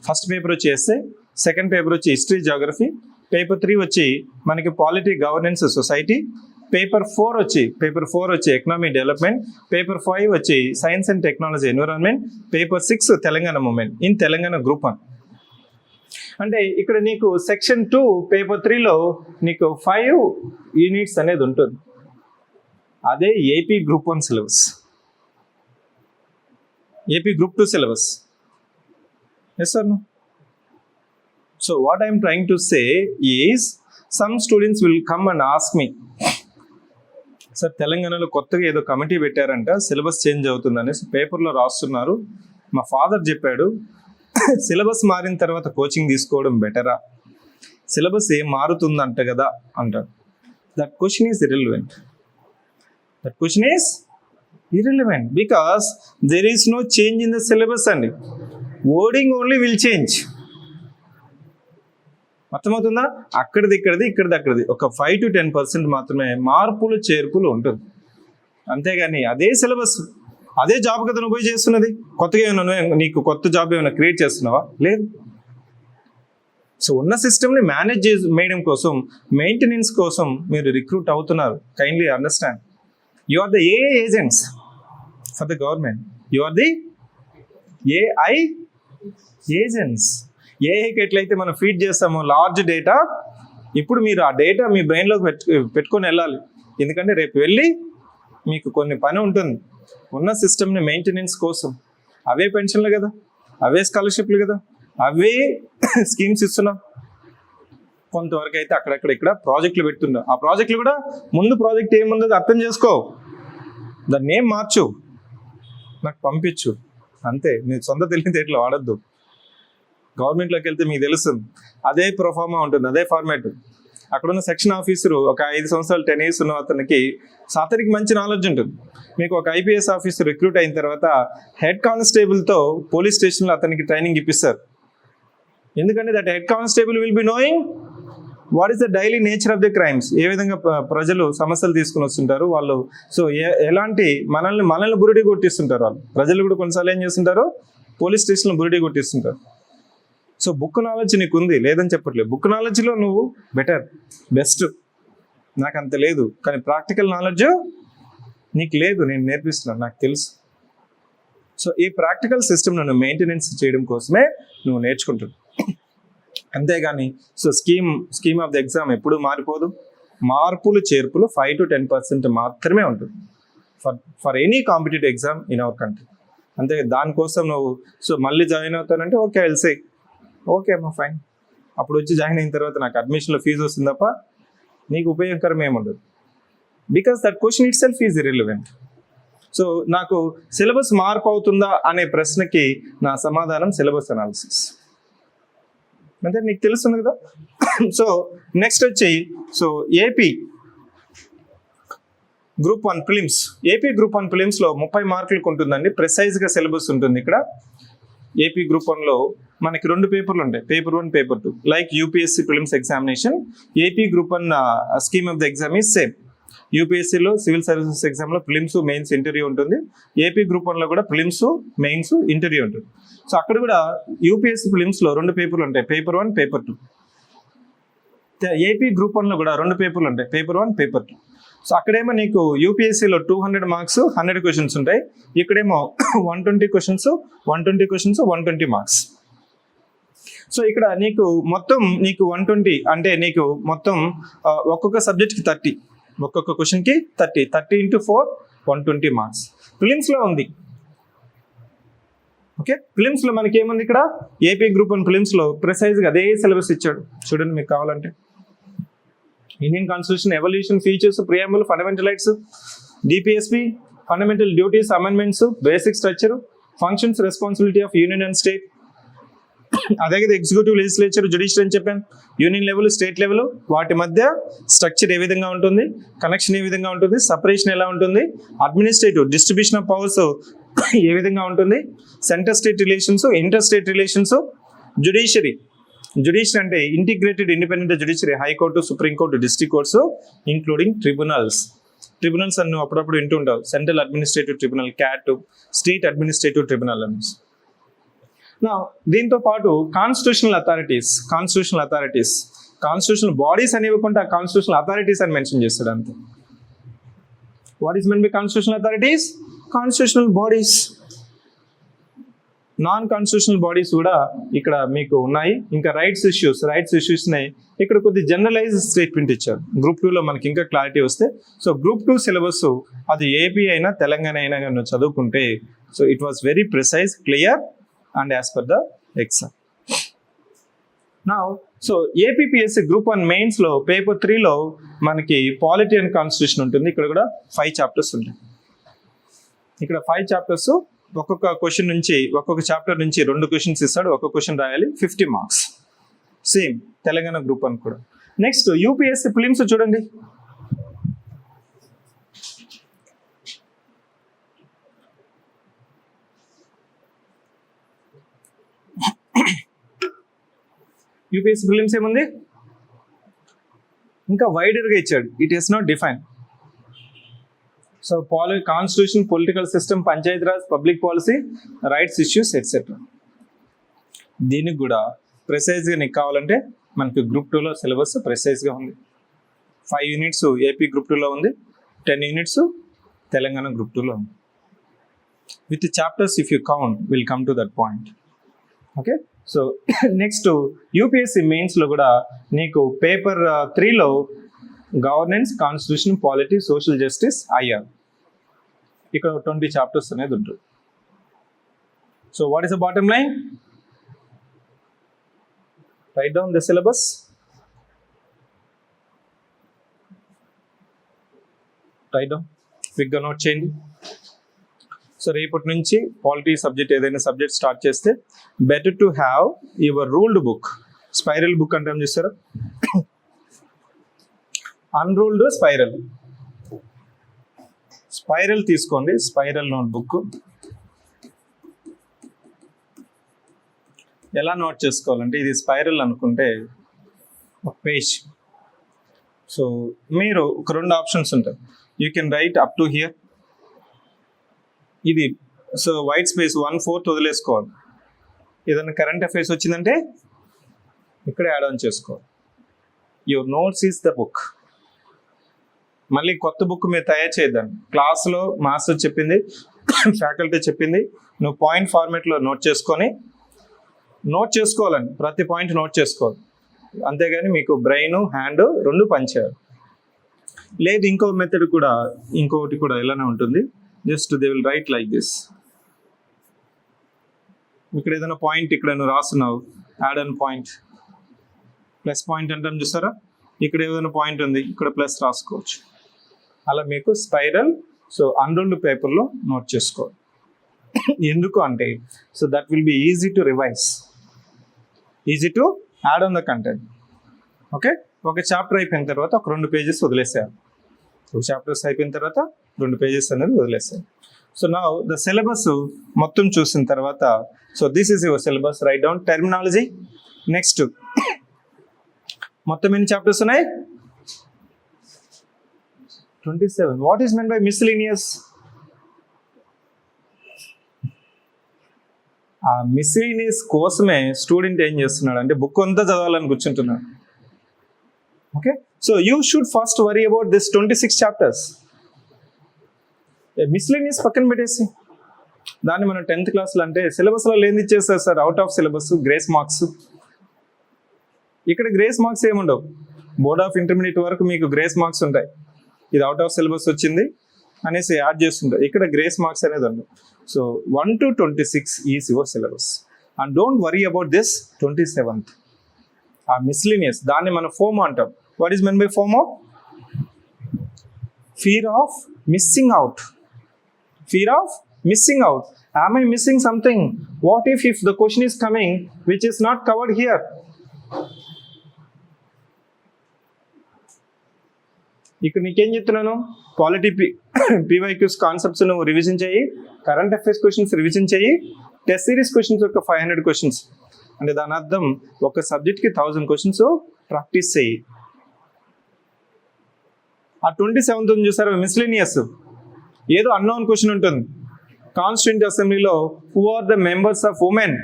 ఫస్ట్ పేపర్ వచ్చి ఎస్ఏ, సెకండ్ పేపర్ వచ్చి హిస్టరీ జాగ్రఫీ, పేపర్ 3 వచ్చి మనకి పాలిటీ గవర్నెన్స్ సొసైటీ, పేపర్ 4 వచ్చి ఎకనామీ డెవలప్మెంట్, పేపర్ 5 వచ్చి science and technology environment, paper 6 Telangana movement in Telangana group 1. అంటే ఇక్కడ నీకు సెక్షన్ 2 పేపర్ 3లో నీకు 5 యూనిట్స్ అనేది ఉంటుంది. అదే AP group 1 syllabus, AP group 2 syllabus. Yes sir no? So what I'm trying to say is some students will come and ask me, sir తెలంగాణలో కొత్తగా ఏదో కమిటీ పెట్టారంట, సిలబస్ చేంజ్ అవుతుందనేసి పేపర్లో రాస్తున్నారు, మా ఫాదర్ చెప్పాడు, సిలబస్ మారిన తర్వాత కోచింగ్ తీసుకోవడం బెటరా, సిలబస్ ఏం మారుతుందంట కదా అంటారు. That question is irrelevant. That question is irrelevant because there is no change in the syllabus అండి. Wording only will change. అర్థమవుతుందా? ఇక్కడిది ఇక్కడిది ఒక 5 to 10% మాత్రమే మార్పులు చేర్పులు ఉంటుంది. అంతేగాని అదే సిలబస్, అదే జాబ్ కదా నువ్వు పోయి చేస్తున్నది. కొత్తగా ఏమైనా నీకు కొత్త జాబ్ ఏమైనా క్రియేట్ చేస్తున్నావా? లేదు. సో ఉన్న సిస్టమ్ని మేనేజ్ చేయడం కోసం, మెయింటెనెన్స్ కోసం మీరు రిక్రూట్ అవుతున్నారు. Kindly understand. You are the AI agents for the government. You are the AI agents. ఏఐకి ఎట్లయితే మనం ఫీడ్ చేస్తామో లార్జ్ డేటా, ఇప్పుడు మీరు ఆ డేటా మీ బ్రెయిన్లోకి పెట్టుకొని వెళ్ళాలి. ఎందుకంటే రేపు వెళ్ళి మీకు కొన్ని పని ఉంటుంది ఉన్న సిస్టమ్ని మెయింటెనెన్స్ కోసం. అవే పెన్షన్లు కదా, అవే స్కాలర్షిప్లు కదా, అవే స్కీమ్స్ ఇస్తున్నాం. కొంతవరకు అయితే అక్కడక్కడ ఇక్కడ ప్రాజెక్టులు పెడుతున్నాం. ఆ ప్రాజెక్టులు కూడా ముందు ప్రాజెక్ట్ ఏముందో అర్థం చేసుకో, దాన్ని ఏం మార్చు, నాకు పంపించు, అంతే. నీ సొంత తెలివితేటలు వాడద్దు. గవర్నమెంట్లోకి వెళ్తే మీకు తెలుస్తుంది, అదే ప్రొఫార్మా ఉంటుంది, అదే ఫార్మాట్. అక్కడున్న సెక్షన్ ఆఫీసరు ఒక 5 సంవత్సరాలు 10 years ఉన్న అతనికి మంచి నాలెడ్జ్ ఉంటుంది. మీకు ఒక ఐపీఎస్ ఆఫీసర్ రిక్రూట్ అయిన తర్వాత హెడ్ కానిస్టేబుల్తో పోలీస్ స్టేషన్లో అతనికి ట్రైనింగ్ ఇప్పిస్తారు. ఎందుకంటే that head constable will be knowing what is the daily nature of the crimes, ఏ విధంగా ప్రజలు సమస్యలు తీసుకుని వస్తుంటారు వాళ్ళు. సో ఎలాంటి మనల్ని బురిడి కొట్టిస్తుంటారు వాళ్ళు. ప్రజలు కూడా కొన్నిసార్లు ఏం చేస్తుంటారు, పోలీస్ స్టేషన్లో బురిడి కొట్టిస్తుంటారు. సో బుక్ నాలెడ్జ్ నీకు ఉంది, లేదని చెప్పట్లేదు. బుక్ నాలెడ్జ్లో నువ్వు బెస్ట్, నాకు అంత లేదు. కానీ ప్రాక్టికల్ నాలెడ్జ్ నీకు లేదు, నేను నేర్పిస్తున్నాను, నాకు తెలుసు. సో ఈ ప్రాక్టికల్ సిస్టమ్ నువ్వు మెయింటెనెన్స్ చేయడం కోసమే నువ్వు నేర్చుకుంటున్నావు. అంతేగాని so scheme of the exam ఎప్పుడు మారిపోదు. మార్పులు చేర్పులు 5 to 10% మాత్రమే ఉంటుంది for any competitive exam in our country. అంతే. దానికోసం నువ్వు సో మళ్ళీ జాయిన్ అవుతానంటే okay, I will say okay అమ్మా ఫైన్. అప్పుడు వచ్చి జాయిన్ అయిన తర్వాత నాకు అడ్మిషన్లో ఫీజు వస్తుంది తప్ప నీకు ఉపయోగకరం ఏముండదు. Because that question it self is irrelevant. So నాకు సిలబస్ మార్పు అవుతుందా అనే ప్రశ్నకి నా సమాధానం సిలబస్ అనాలిసిస్. అంటే నీకు తెలుస్తుంది కదా. సో నెక్స్ట్ వచ్చి so AP group 1 prelims. AP group 1 ప్రిలిమ్స్లో 30 మార్కులకు ఉంటుందండి. ప్రిసైజ్గా సిలబస్ ఉంటుంది ఇక్కడ. ఏపీ గ్రూప్ 1లో మనకి 2 పేపర్లు ఉంటాయి, paper 1 paper 2. Like UPSC prelims examination, AP group 1 scheme of the exam is same. యూపీఎస్సీలో సివిల్ సర్వీసెస్ ఎగ్జామ్లో ప్రిలిమ్స్ మెయిన్స్ ఇంటర్వ్యూ ఉంటుంది. ఏపీ గ్రూప్ 1లో కూడా ప్రిలిమ్స్ మెయిన్స్ ఇంటర్వ్యూ ఉంటుంది. సో అక్కడ కూడా యూపీఎస్సీ ప్రిలిమ్స్లో 2 పేపర్లు ఉంటాయి, పేపర్ 1 పేపర్ 2. ఏపీ గ్రూప్ 1లో కూడా 2 పేపర్లు ఉంటాయి, పేపర్ 1 పేపర్ 2. సో అక్కడేమో నీకు యూపీఎస్సీలో 200 మార్క్స్ 100 క్వశ్చన్స్ ఉంటాయి, ఇక్కడేమో 120 క్వశ్చన్స్ 120 మార్క్స్. సో ఇక్కడ నీకు మొత్తం 120 అంటే నీకు మొత్తం ఒక్కొక్క సబ్జెక్ట్కి 30, ఒక్కొక్క క్వశ్చన్కి 30 into 4 120 మార్క్స్. ప్రిలిమ్స్లో ఉంది. ఓకే, ప్రిలిమ్స్లో మనకి ఏముంది ఇక్కడ, ఏపీ గ్రూప్ 1 ప్రిలిమ్స్లో ప్రిసైజ్గా అదే సిలబస్ ఇచ్చాడు. చూడండి మీకు కావాలంటే Indian constitution, evolution, features, preamble, fundamental rights, DPSP, fundamental duties, amendments, basic structure, functions, responsibility of union and state. అదే కదా ఎగ్జిక్యూటివ్, లెజిస్లేచర్, జ్యుడిషియల్ అని చెప్పాను. యూనియన్ లెవెల్, స్టేట్ లెవెల్, వాటి మధ్య స్ట్రక్చర్ ఏ విధంగా ఉంటుంది, కనెక్షన్ ఏ విధంగా ఉంటుంది, సపరేషన్ ఎలా ఉంటుంది, అడ్మినిస్ట్రేటివ్ డిస్ట్రిబ్యూషన్ ఆఫ్ పవర్స్ ఏ విధంగా ఉంటుంది, centre state relations, inter state relations, judiciary judiciary అంటే integrated independent judiciary, high court, supreme court, district courts including tribunals. Tribunals అని అప్పుడప్పుడు వింటూ ఉంటావు, central administrative tribunal, CAT, state administrative tribunal అని. దీంతో పాటు కాన్స్టిట్యూషనల్ కాన్స్టిట్యూషనల్ బాడీస్ అని ఇవ్వకుండా కాన్స్టిట్యూషనల్ అథారిటీస్ అని మెన్షన్ చేస్తాడు అంతే. What is men by constitutional authorities? Constitutional bodies. Non constitutional bodies కూడా ఇక్కడ మీకు ఉన్నాయి. ఇంకా రైట్స్ ఇష్యూస్ని ఇక్కడ కొద్ది జనరలైజ్ స్టేట్మెంట్ ఇచ్చారు. గ్రూప్ 2లో మనకి ఇంకా క్లారిటీ వస్తే, సో గ్రూప్ 2 సిలబస్ అది ఏపీ అయినా తెలంగాణ అయినా కానీ చదువుకుంటే, so it was very precise, clear and as per the exam. Now so APPSC group 1 మెయిన్స్లో పేపర్ 3లో మనకి పాలిటీ అండ్ కాన్స్టిట్యూషన్ ఉంటుంది. ఇక్కడ కూడా 5 చాప్టర్స్ ఉంటాయి. ఇక్కడ 5 చాప్టర్స్, ఒక్కొక్క చాప్టర్ నుంచి 2 క్వశ్చన్స్ ఇస్తాడు. ఒక్కొక్క క్వశ్చన్ రాయాలి, 50 మార్క్స్. సేమ్ తెలంగాణ గ్రూప్ 1 కూడా. నెక్స్ట్ యూపీఎస్సీ ప్రిలిమ్స్ చూడండి. యూపీఎస్సీ ప్రిలిమ్స్ ఏముంది, ఇంకా వైడర్గా ఇచ్చాడు. It is not define. So constitution, political system, Panchayati Raj, public policy, rights issues etcetera. దీనికి కూడా ప్రిసైజ్గా నీకు కావాలంటే మనకి గ్రూప్ 2లో సిలబస్ ప్రిసైజ్గా ఉంది. 5 యూనిట్స్ ఏపీ గ్రూప్ 2లో ఉంది, 10 యూనిట్స్ తెలంగాణ గ్రూప్ 2లో ఉంది. With chapters if you count will come to that point. Okay, so next UPSC మెయిన్స్లో కూడా నీకు పేపర్ 3లో governance, constitution, polity, social justice, IR, ఇక్కడ 20 చాప్టర్స్ అనేది ఉంటుంది. So what is the bottom line? Write down the syllabus. Write down, క్విక్గా note చేయండి. So రేపటి నుంచి పాలిటీ సబ్జెక్ట్ ఏదైనా సబ్జెక్ట్ స్టార్ట్ చేస్తే better to have your ruled book. Spiral book అంటే ఏం చేస్తారా? అన్రూల్డ్ స్పైరల్ తీసుకోండి, స్పైరల్ నోట్ బుక్. ఎలా నోట్ చేసుకోవాలంటే, ఇది స్పైరల్ అనుకుంటే ఒక పేజ్. సో మీరు ఒక 2 ఆప్షన్స్ ఉంటాయి. You can write up to hear. ఇది సో వైట్ స్పేస్ 1/4 వదిలేసుకోవాలి. ఏదైనా కరెంట్ అఫైర్స్ వచ్చిందంటే ఇక్కడ యాడ్ ఆన్ చేసుకోవాలి. Your notes is the book. మళ్ళీ కొత్త బుక్ మీరు తయారు చేద్దాం. క్లాస్లో మాస్టర్ చెప్పింది, ఫ్యాకల్టీ చెప్పింది, నువ్వు పాయింట్ ఫార్మేట్లో నోట్ చేసుకోవాలని ప్రతి పాయింట్ నోట్ చేసుకోవాలి. అంతేగాని మీకు బ్రెయిన్, హ్యాండ్ 2 పనిచేయాలి. లేదు ఇంకొకటి కూడా ఇలానే ఉంటుంది. Just they will write like this. ఇక్కడ ఏదైనా పాయింట్ ఇక్కడ నువ్వు రాస్తున్నావు, యాడ్ అన్ పాయింట్, ప్లస్ పాయింట్ అంటాం చూసారా? ఇక్కడ ఏదైనా పాయింట్ ఉంది, ఇక్కడ ప్లస్ రాసుకోవచ్చు. అలా మీకు స్పైరల్, సో అన్రూల్డ్ పేపర్లో నోట్ చేసుకోవాలి. ఎందుకు అంటే, so that will be easy to revise, easy to add on the content. Okay, ఒక చాప్టర్ అయిపోయిన తర్వాత ఒక 2 పేజెస్ వదిలేసేయాలి. 2 చాప్టర్స్ అయిపోయిన తర్వాత 2 పేజెస్ అనేది వదిలేసాయి. సో నా ద సిలబస్ మొత్తం చూసిన తర్వాత, so this is your syllabus. Write down terminology. Next మొత్తం ఎన్ని చాప్టర్స్ ఉన్నాయి? 27. What is men by miscellaneous? ఆ మిస్లీనియస్ కోసమే స్టూడెంట్ ఏం చేస్తున్నాడు అంటే బుక్ అంతా చదవాలని కూర్చుంటున్నాడు. Okay, so you should first worry about this 26 chapters. Miscellaneous పక్కన పెట్టేసి దాన్ని మనం 10th క్లాస్లో అంటే సిలబస్లో లేని ఇచ్చేస్తారు sir, out of syllabus, grace marks. ఇక్కడ గ్రేస్ మార్క్స్ ఏముండవు. బోర్డ్ ఆఫ్ ఇంటర్మీడియట్ వరకు మీకు గ్రేస్ మార్క్స్ ఉంటాయి. ఇది అవుట్ ఆఫ్ సిలబస్ వచ్చింది అనేసి యాడ్ చేస్తుంటారు. ఇక్కడ గ్రేస్ మార్క్స్ అనేది ఉండవు. So 1 to 26 is your syllabus. And don't worry about this 27th. ఆ మిస్లీనియస్ దాన్ని మనం ఫోమో అంటాం. What is men by FOMO? Fear of missing out. Fear of missing out. Am I missing something? What if the question is coming which is not covered here? ఇక్కడ నీకేం చెప్తున్నాను? Polity PYQs concepts నువ్వు revision చేయి, current affairs questions revision చేయి, test series questions ఒక 500 questions అంటే దాని అర్థం ఒక సబ్జెక్ట్కి 1000 క్వశ్చన్స్ ప్రాక్టీస్ చేయి. ఆ 27th చూసారు మిస్లీనియస్, ఏదో అన్నోన్ క్వశ్చన్ ఉంటుంది. కాన్స్టిట్యూంట్ అసెంబ్లీలో who are the members of women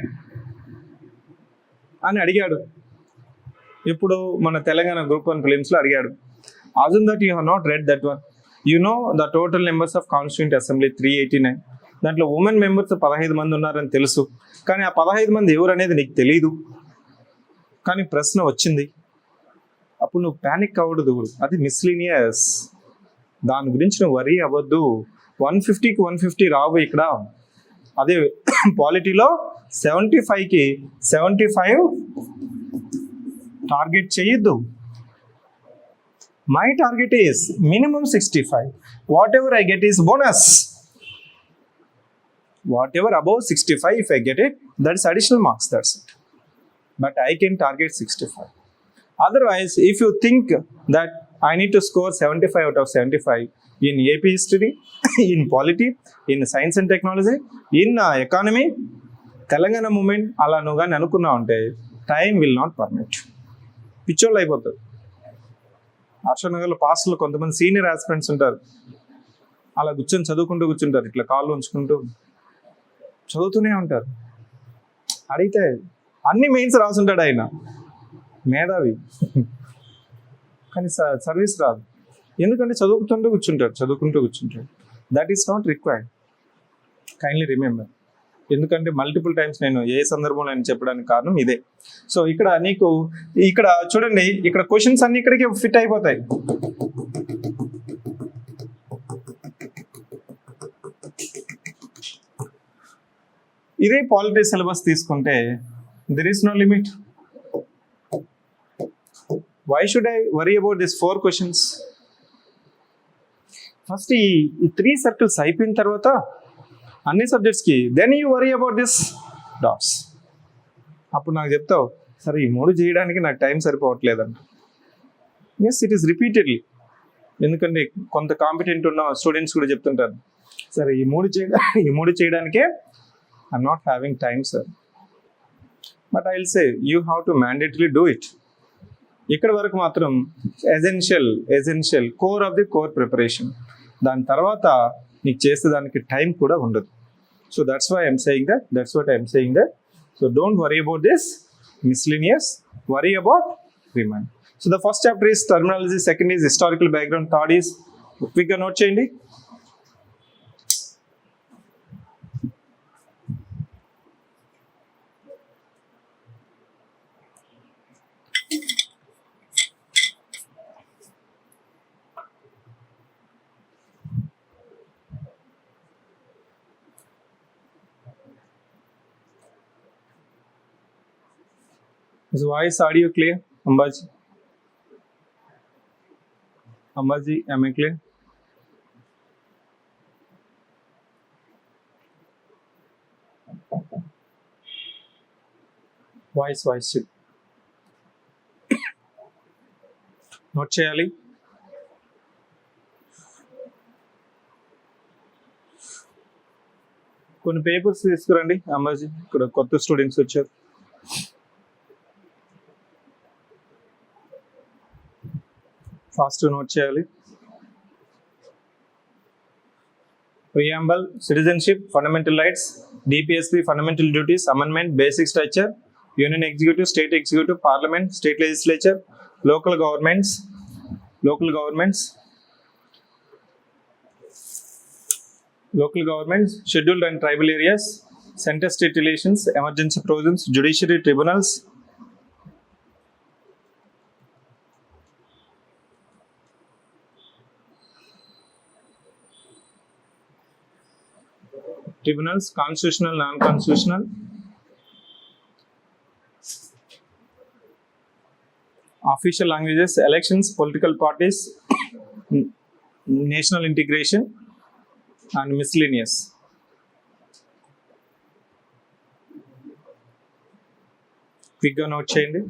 అని అడిగాడు. ఇప్పుడు మన తెలంగాణ గ్రూప్ 1 ప్రిలిమ్స్లో అడిగాడు. అజున్ that you have not read that one. You know the total members of constituent assembly 389. దాంట్లో ఉమెన్ మెంబర్స్ 15 మంది ఉన్నారని తెలుసు, కానీ ఆ 15 మంది ఎవరు అనేది నీకు తెలియదు. కానీ ప్రశ్న వచ్చింది, అప్పుడు నువ్వు ప్యానిక్ అవ్వదు. అది మిస్లీనియస్, దాని గురించి నువ్వు వరీ అవ్వద్దు. 150కి 150 రావు ఇక్కడ. అదే పాలిటీలో 75కి 75 టార్గెట్ చేయొద్దు. My target is minimum 65. What ever I get is bonus. Whatever above 65, if I get it, that is additional marks, that's it. But I can target 65. Otherwise, if you think that I need to score 75 out of 75 in AP history, in polity, in science and technology, in economy, Telangana movement, అలా నువ్వు కానీ అనుకున్నావు అంటే time will not permit. పిచ్చోళ్ళు అయిపోతుంది. హర్షనగర్లో పాస్టర్లు కొంతమంది senior aspirants ఉంటారు, అలా కూర్చొని కూర్చుంటారు, ఇట్లా కాళ్ళు ఉంచుకుంటూ చదువుతూనే ఉంటారు. అడిగితే అన్ని మెయిన్స్ రాసుంటాడు ఆయన, మేధావి, కానీ సర్వీస్ రాదు. ఎందుకంటే చదువుకుంటూ కూర్చుంటాడు. That is not required. Kindly remember. ఎందుకంటే మల్టిపుల్ టైమ్స్ నేను ఏ సందర్భంలో నేను చెప్పడానికి కారణం ఇదే. సో ఇక్కడ నీకు ఇక్కడ చూడండి, ఇక్కడ క్వశ్చన్స్ అన్ని ఇక్కడికి ఫిట్ అయిపోతాయి. ఇదే పాలిటీ సిలబస్ తీసుకుంటే there is no limit. Why should I worry about this 4 questions? First ఈ 3 circles అయిపోయిన తర్వాత అన్ని సబ్జెక్ట్స్కి then you worry about this dots. అప్పుడు నాకు చెప్తావు, సరే ఈ 3 చేయడానికి నాకు టైం సరిపోవట్లేదంట. Yes, it is repeatedly. ఎందుకంటే కొంత కాంపిటెంట్ ఉన్న స్టూడెంట్స్ కూడా చెప్తుంటారు, సరే ఈ 3 చేయడానికే I'm not having time, sir. But I'll say you have to mandatorily do it. ఇక్కడ వరకు మాత్రం essential core of the core preparation. దాని తర్వాత నీకు చేసేదానికి టైం కూడా ఉండదు. So that's what I'm saying that. So don't worry about this miscellaneous, worry about remind. So the first chapter is terminology, second is historical background, third is క్విక్గా note చేయండి. Is voice audio clear? Ambaji, am I clear? Voice note చేయాలి. కొన్ని papers తీసుకురండి అంబాజీ, ఇక్కడ కొత్త students వచ్చారు. Fast note చేయాలి. Preamble, citizenship, fundamental rights, DPSP, fundamental duties, amendment, basic structure, union executive, state executive, parliament, state legislature, local governments, scheduled and tribal areas, center-state relations, emergency provisions, judiciary tribunals, constitutional, non-constitutional, official languages, elections, political parties, national integration, and miscellaneous. Quick note చేయండి.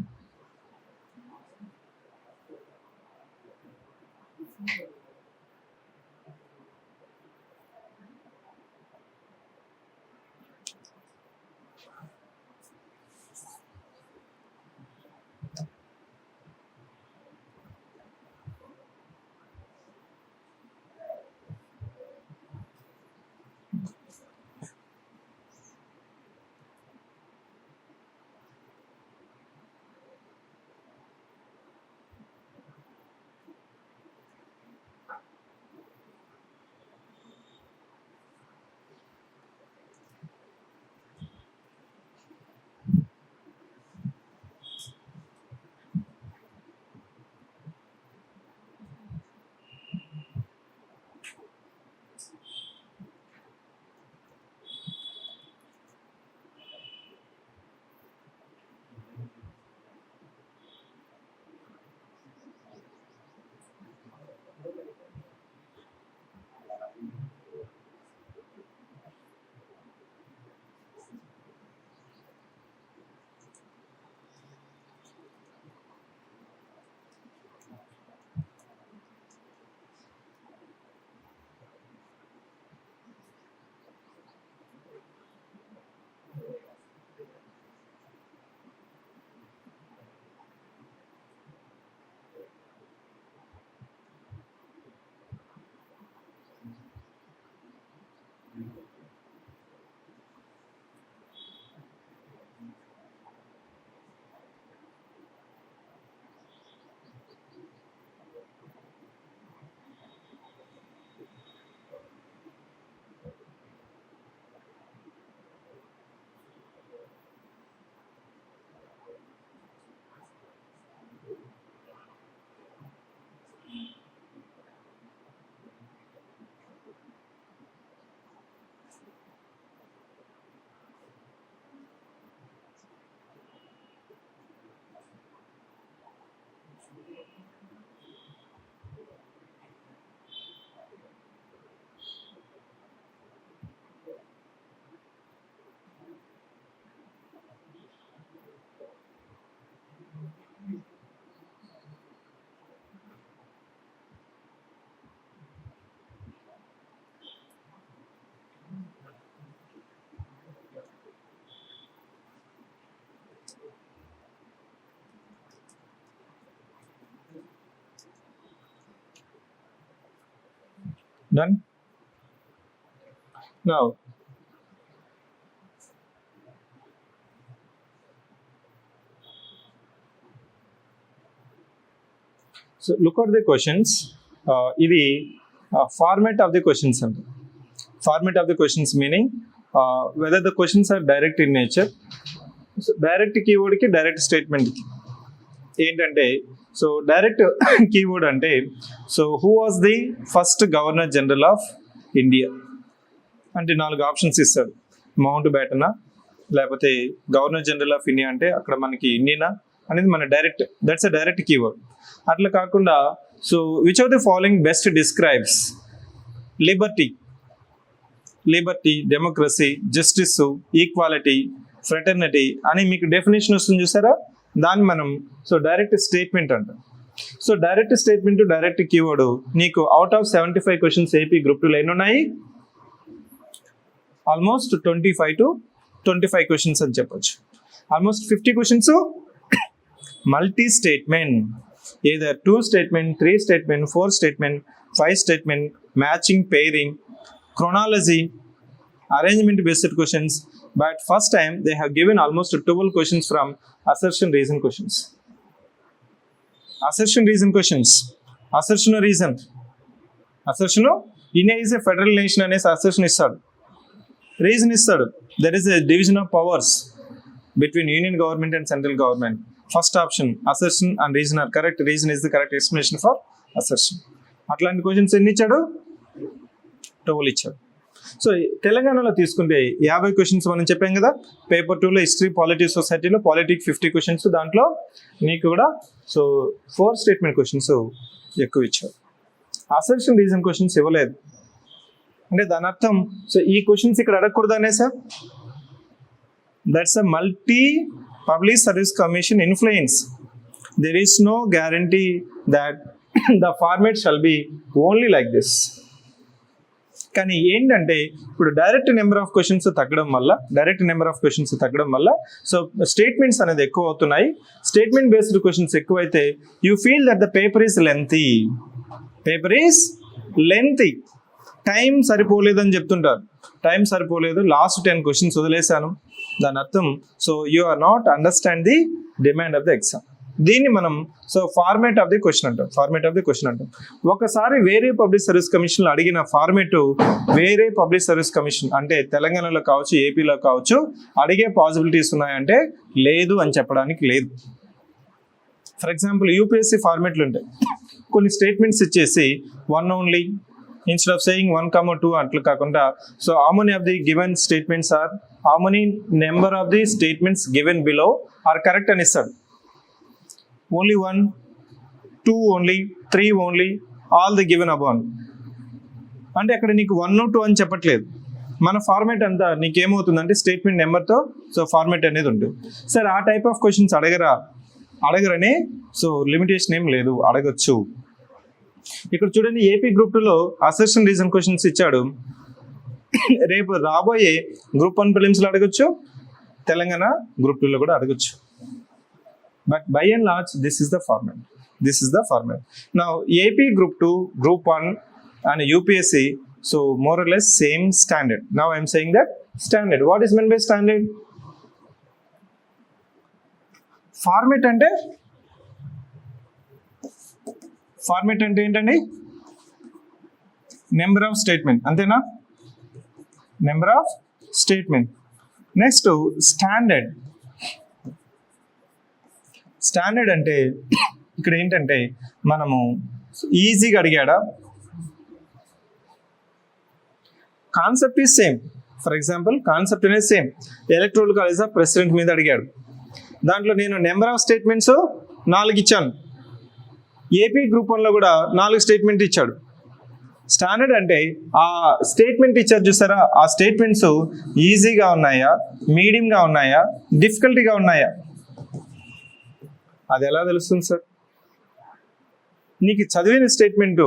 Done? Now, so look at the questions. ఇది format of the questions అండి. Format of the questions meaning whether the questions are direct in nature. So direct keyword కి direct statement కి ఏంటంటే, so direct keyword అంటే, so who was the first governor general of India అంటే 4 options ఇస్తాడు. Mount బ్యాటనా, లేకపోతే governor general of India అంటే అక్కడ మనకి ఇండియనా అనేది మన direct, that's a direct keyword. అట్లా కాకుండా so which of the following best describes liberty, democracy, justice, equality, fraternity అని మీకు డెఫినేషన్ వస్తుంది చూసారా, దాన్ని మనం సో డైరెక్ట్ స్టేట్మెంట్ అంటాం. So direct statement direct keyword నీకు out of 75 questions AP group 2లో ఎన్ని ఉన్నాయి? ఆల్మోస్ట్ 25 to 25 క్వశ్చన్స్ అని చెప్పొచ్చు. Almost 50 questions multi statement, either 2 statement, 3 statement, 4 statement, 5 statement, matching, pairing, chronology, arrangement based questions, but first time they have given almost 12 questions from assertion reason questions. Assertion reason questions, assertion reason, assertion India is a federal nation అనే assertion ఇస్తాడు, reason ఇస్తాడు, there is a division of powers between union government and central government. First option assertion and reason are correct, reason is the correct explanation for assertion. అట్లాంటి questions ఎన్ని ఇచ్చాడు? 12 ఇచ్చాడు. So తెలంగాణలో తీసుకుంటే 50 questions మనం చెప్పాం కదా. పేపర్ 2లో హిస్టరీ, పాలిటీ, సొసైటీలో పాలిటిక్ 50 క్వశ్చన్స్, దాంట్లో నీకు కూడా సో 4 స్టేట్మెంట్ క్వశ్చన్స్ ఎక్కువ ఇచ్చారు. అసర్షన్ రీజన్ క్వశ్చన్స్ ఇవ్వలేదు అంటే దాని అర్థం సో ఈ క్వశ్చన్స్ ఇక్కడ అడగకూడదు అనే sir, that's a multi public service commission influence. There is no guarantee that the format shall be only like this. కానీ ఏంటంటే ఇప్పుడు డైరెక్ట్ నెంబర్ ఆఫ్ క్వశ్చన్స్ తగ్గడం వల్ల సో స్టేట్మెంట్స్ అనేది ఎక్కువ అవుతున్నాయి. స్టేట్మెంట్ బేస్డ్ క్వశ్చన్స్ ఎక్కువైతే you feel that the paper is lengthy, time సరిపోలేదని చెప్తుంటారు. టైం సరిపోలేదు, లాస్ట్ 10 క్వశ్చన్స్ వదిలేశాను, దాని అర్థం so you are not understand the demand of the exam. దీన్ని మనం so format of the question అంటాం. ఒకసారి వేరే పబ్లిక్ సర్వీస్ కమిషన్లో అడిగిన ఫార్మేట్ వేరే పబ్లిక్ సర్వీస్ కమిషన్ అంటే తెలంగాణలో కావచ్చు, ఏపీలో కావచ్చు అడిగే పాసిబిలిటీస్ ఉన్నాయంటే లేదు అని చెప్పడానికి లేదు. ఫర్ ఎగ్జాంపుల్ యూపీఎస్సీ ఫార్మేట్లు ఉంటాయి, కొన్ని స్టేట్మెంట్స్ ఇచ్చేసి 1 ఓన్లీ ఇన్స్టెడ్ ఆఫ్ సేయింగ్ 1, 2 అట్లా కాకుండా so how many of the given statements are, how many number of the statements given below are correct అని ఇస్తాడు. Only 1, 2 only, 3 only, all the given above అంటే అక్కడ నీకు 1, 2 అని చెప్పట్లేదు. మన ఫార్మేట్ అంతా నీకేమవుతుందంటే స్టేట్మెంట్ నెంబర్తో సో ఫార్మేట్ అనేది ఉంటుంది. సరే ఆ టైప్ ఆఫ్ క్వశ్చన్స్ అడగరనే సో లిమిటేషన్ ఏం లేదు, అడగచ్చు. ఇక్కడ చూడండి ఏపీ గ్రూప్ 2లో అసర్షన్ రీజన్ క్వశ్చన్స్ ఇచ్చాడు. రేపు రాబోయే గ్రూప్ 1 ప్రిలిమ్స్లో అడగచ్చు, తెలంగాణ గ్రూప్ 2లో కూడా అడగచ్చు. But by and large, this is the format. Now, AP Group 2, Group 1 and UPSC, so more or less same standard. Now I am saying that standard. What is meant by standard? Format అంటే ఏంటండి? Number of statement, అంతేనా? Number of statement. Next standard అంటే ఇక్కడ ఏంటంటే మనము ఈజీగా అడిగాడా, concept is same. For example concept అనేది same. Electoral college of president మీద అడిగాడు, దాంట్లో నేను నెంబర్ ఆఫ్ స్టేట్మెంట్స్ 4 ఇచ్చాను. ఏపీ గ్రూప్ 1లో కూడా 4 స్టేట్మెంట్ ఇచ్చాడు. స్టాండర్డ్ అంటే ఆ స్టేట్మెంట్ ఇచ్చారు చూసారా, ఆ స్టేట్మెంట్స్ ఈజీగా ఉన్నాయా, మీడియంగా ఉన్నాయా, డిఫికల్టీగా ఉన్నాయా, అది ఎలా తెలుస్తుంది సార్? నీకు చదివిన స్టేట్మెంట్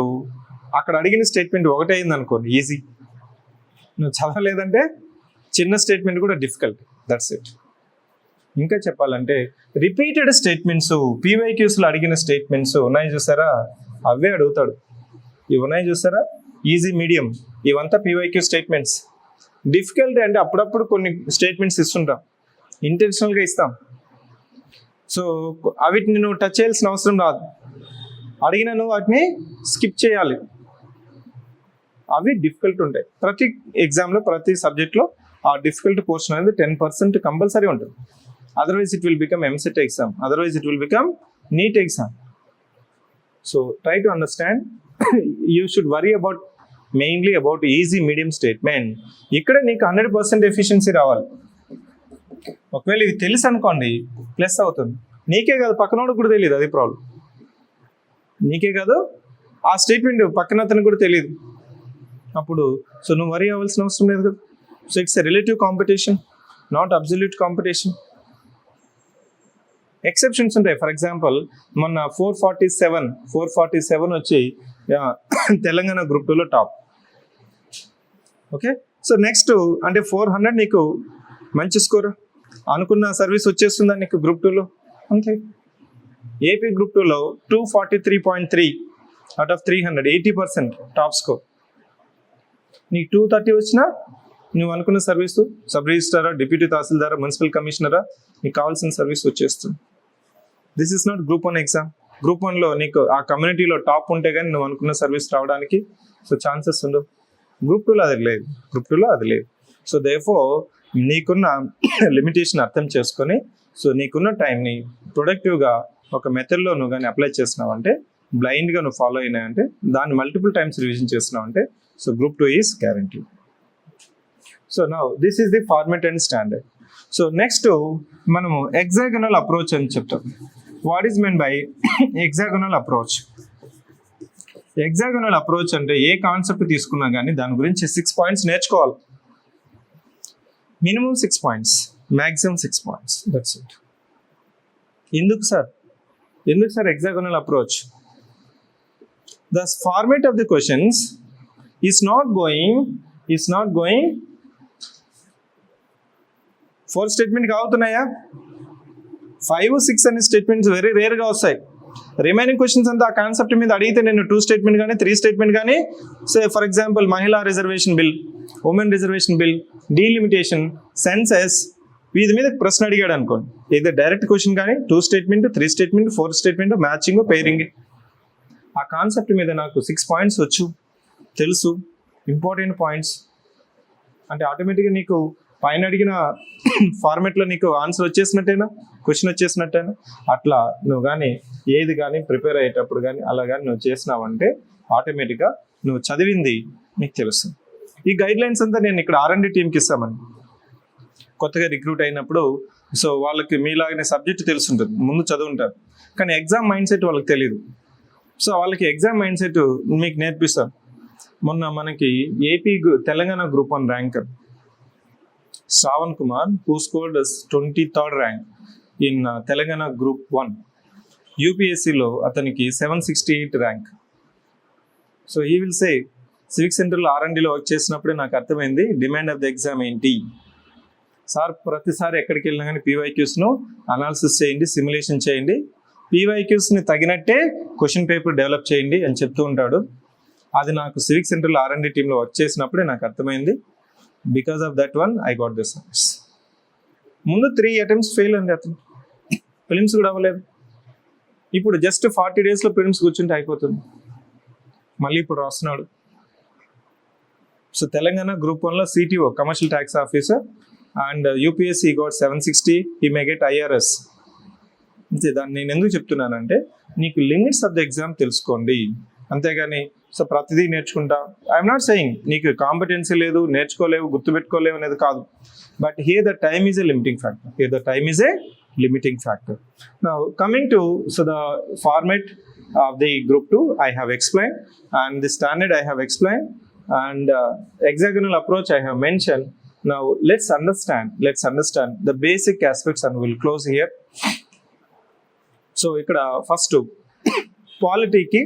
అక్కడ అడిగిన స్టేట్మెంట్ ఒకటే అయింది అనుకోండి ఈజీ, నువ్వు చదవలేదంటే చిన్న స్టేట్మెంట్ కూడా డిఫికల్ట్, దట్స్ ఇట్. ఇంకా చెప్పాలంటే రిపీటెడ్ స్టేట్మెంట్స్, పీవైక్యూస్లో అడిగిన స్టేట్మెంట్స్ ఉన్నాయి చూసారా, అవే అడుగుతాడు. ఇవి ఉన్నాయి చూసారా, ఈజీ, మీడియం, ఇవంతా పీవైక్యూ స్టేట్మెంట్స్. డిఫికల్టీ అంటే అప్పుడప్పుడు కొన్ని స్టేట్మెంట్స్ ఇస్తుంటాం, ఇంటెన్షనల్గా ఇస్తాం. సో వీటిని నువ్వు టచ్ చేయాల్సిన అవసరం రాదు, అడిగిన నువ్వు వాటిని స్కిప్ చేయాలి. అవి డిఫికల్ట్ ఉంటాయి. ప్రతి ఎగ్జామ్లో ప్రతి సబ్జెక్ట్లో ఆ డిఫికల్ట్ పోర్షన్ అనేది 10% కంపల్సరీ ఉంటుంది. Otherwise it will become EAMCET exam, otherwise it will become NEET exam. So try to understand. You should worry about mainly about easy, medium statement. ఇక్కడ నీకు 100% ఎఫిషియన్సీ రావాలి. ఒకవేళ ఇది తెలుసు అనుకోండి ప్లస్ అవుతుంది. నీకే కాదు, పక్కనోడికి కూడా తెలియదు, అది ప్రాబ్లం. నీకే కాదు, ఆ స్టేట్మెంట్ పక్కన అతనికి కూడా తెలియదు. అప్పుడు సో నువ్వు వరీ అవ్వాల్సిన అవసరం లేదు కదా. So it's a relative competition, not absolute competition. Exceptions ఉంటాయి. ఫర్ ఎగ్జాంపుల్ మొన్న 447 వచ్చి తెలంగాణ గ్రూప్ 2లో టాప్. ఓకే, సో నెక్స్ట్ అంటే 400 నీకు మంచి స్కోర్, అనుకున్న సర్వీస్ వచ్చేస్తుందా నీకు గ్రూప్ 2లో? అంతే. ఏపీ గ్రూప్ 2లో 243.3 అవుట్ ఆఫ్ 300, 80% టాప్ స్కోర్. నీకు 230 వచ్చినా నువ్వు అనుకున్న సర్వీసు సబ్ రిజిస్ట్రారా, డిప్యూటీ తహసీల్దారా, మున్సిపల్ కమిషనరా, నీకు కావాల్సిన సర్వీస్ వచ్చేస్తుంది. This is not group 1 exam. Group 1లో నీకు ఆ కమ్యూనిటీలో టాప్ ఉంటే కానీ నువ్వు అనుకున్న సర్వీస్ రావడానికి సో ఛాన్సెస్ ఉండవు. గ్రూప్ 2లో అది లేదు, గ్రూప్ 2లో అది లేదు. సో దేర్ఫోర్ నీకున్న లిమిటేషన్ అర్థం చేసుకొని సో నీకున్న టైంని ప్రొడక్టివ్గా ఒక మెథడ్లో నువ్వు కానీ అప్లై చేసినావంటే, బ్లైండ్గా నువ్వు ఫాలో అయినాయంటే, దాన్ని మల్టిపుల్ టైమ్స్ రివిజన్ చేసినావంటే so group 2 is guarantee. So now this is the format and standard. So next మనము ఎగ్జాగనల్ అప్రోచ్ అని చెప్తాం. What is mean by hexagonal approach? Hexagonal approach అంటే ఏ కాన్సెప్ట్ తీసుకున్నా కానీ దాని గురించి 6 పాయింట్స్ నేర్చుకోవాలి. Minimum 6 points, maximum 6 points, that's it. ఎందుకు sir hexagonal approach? The format of the questions is not going 4 statement అవుతున్నాయా? 5, 6 అనే స్టేట్మెంట్స్ వెరీ రేర్గా వస్తాయి. రిమైనింగ్ క్వశ్చన్స్ అంతా ఆ కాన్సెప్ట్ మీద అడిగితే నేను 2 స్టేట్మెంట్ కానీ 3 స్టేట్మెంట్ కానీ, సే ఫర్ ఎగ్జాంపుల్ మహిళా reservation bill, women reservation bill, delimitation, census, వీటి మీద ప్రశ్న అడిగాడు అనుకోండి, ఏదో డైరెక్ట్ క్వశ్చన్ కానీ 2 statement, 3 statement, 4 statement, matching, pairing. ఆ కాన్సెప్ట్ మీద నాకు 6 పాయింట్స్ తెలుసు, ఇంపార్టెంట్ పాయింట్స్ అంటే ఆటోమేటిక్గా నీకు పైన అడిగిన ఫార్మెట్లో నీకు ఆన్సర్ వచ్చేసినట్టేనా, క్వశ్చన్ వచ్చేసినట్టేనా? అట్లా నువ్వు కానీ ఏది కానీ ప్రిపేర్ అయ్యేటప్పుడు కానీ అలా కానీ నువ్వు చేసినావంటే ఆటోమేటిక్గా నువ్వు చదివింది నీకు తెలుస్తుంది. ఈ గైడ్ లైన్స్ అంతా నేను ఇక్కడ R&D టీమ్కి ఇస్తామని, కొత్తగా రిక్రూట్ అయినప్పుడు సో వాళ్ళకి మీలాగనే సబ్జెక్ట్ తెలుసుంటుంది, ముందు చదువుంటారు, కానీ ఎగ్జామ్ మైండ్ సెట్ వాళ్ళకి తెలియదు. సో వాళ్ళకి ఎగ్జామ్ మైండ్ సెట్ మీకు నేర్పిస్తాను. మొన్న మనకి Telangana group 1 ranker Shravan Kumar, who scored 23rd rank in Telangana group 1. యూపీఎస్సీలో అతనికి 768 ర్యాంక్. సో ఈ విల్ సే సివిక్ సెంటర్లో R&Dలో వర్క్ చేసినప్పుడే నాకు అర్థమైంది డిమాండ్ ఆఫ్ ద ఎగ్జామ్ ఏంటి. సార్ ప్రతిసారి ఎక్కడికి వెళ్ళినా కానీ పీవైక్యూస్ను అనాలిసిస్ చేయండి, సిమ్యులేషన్ చేయండి, పీవైక్యూస్ని తగినట్టే క్వశ్చన్ పేపర్ డెవలప్ చేయండి అని చెప్తూ ఉంటాడు. అది నాకు సివిక్ సెంటర్లో R&D టీంలో వర్క్ చేసినప్పుడే నాకు అర్థమైంది. Because of that one I got this service. ముందు 3 అటెంప్ట్స్ ఫెయిల్ అండి, అతను ఫిలిమ్స్ కూడా అవ్వలేదు. ఇప్పుడు జస్ట్ 40 డేస్లో ఫిలిమ్స్ కూర్చుంటే అయిపోతుంది. మళ్ళీ ఇప్పుడు రాస్తున్నాడు. సో తెలంగాణ గ్రూప్ 1లో CTO, commercial tax officer, and UPSC got 760. He may get IRS. అంతే. దాన్ని నేను ఎందుకు చెప్తున్నానంటే నీకు లిమిట్స్ ఆఫ్ ద ఎగ్జామ్ తెలుసుకోండి, అంతేగాని సో ప్రతిదీ నేర్చుకుంటా. ఐఎమ్ నాట్ సెయింగ్ నీకు కాంపిటెన్సీ లేదు, నేర్చుకోలేవు, గుర్తుపెట్టుకోలేవు అనేది కాదు. But here the time is a limiting factor. Now coming to the format of the group 2 I have explained, and the standard I have explained, and hexagonal approach I have mentioned. Now let's understand the basic aspects and we'll close here. So ఇక్కడ first పాలిటీకి,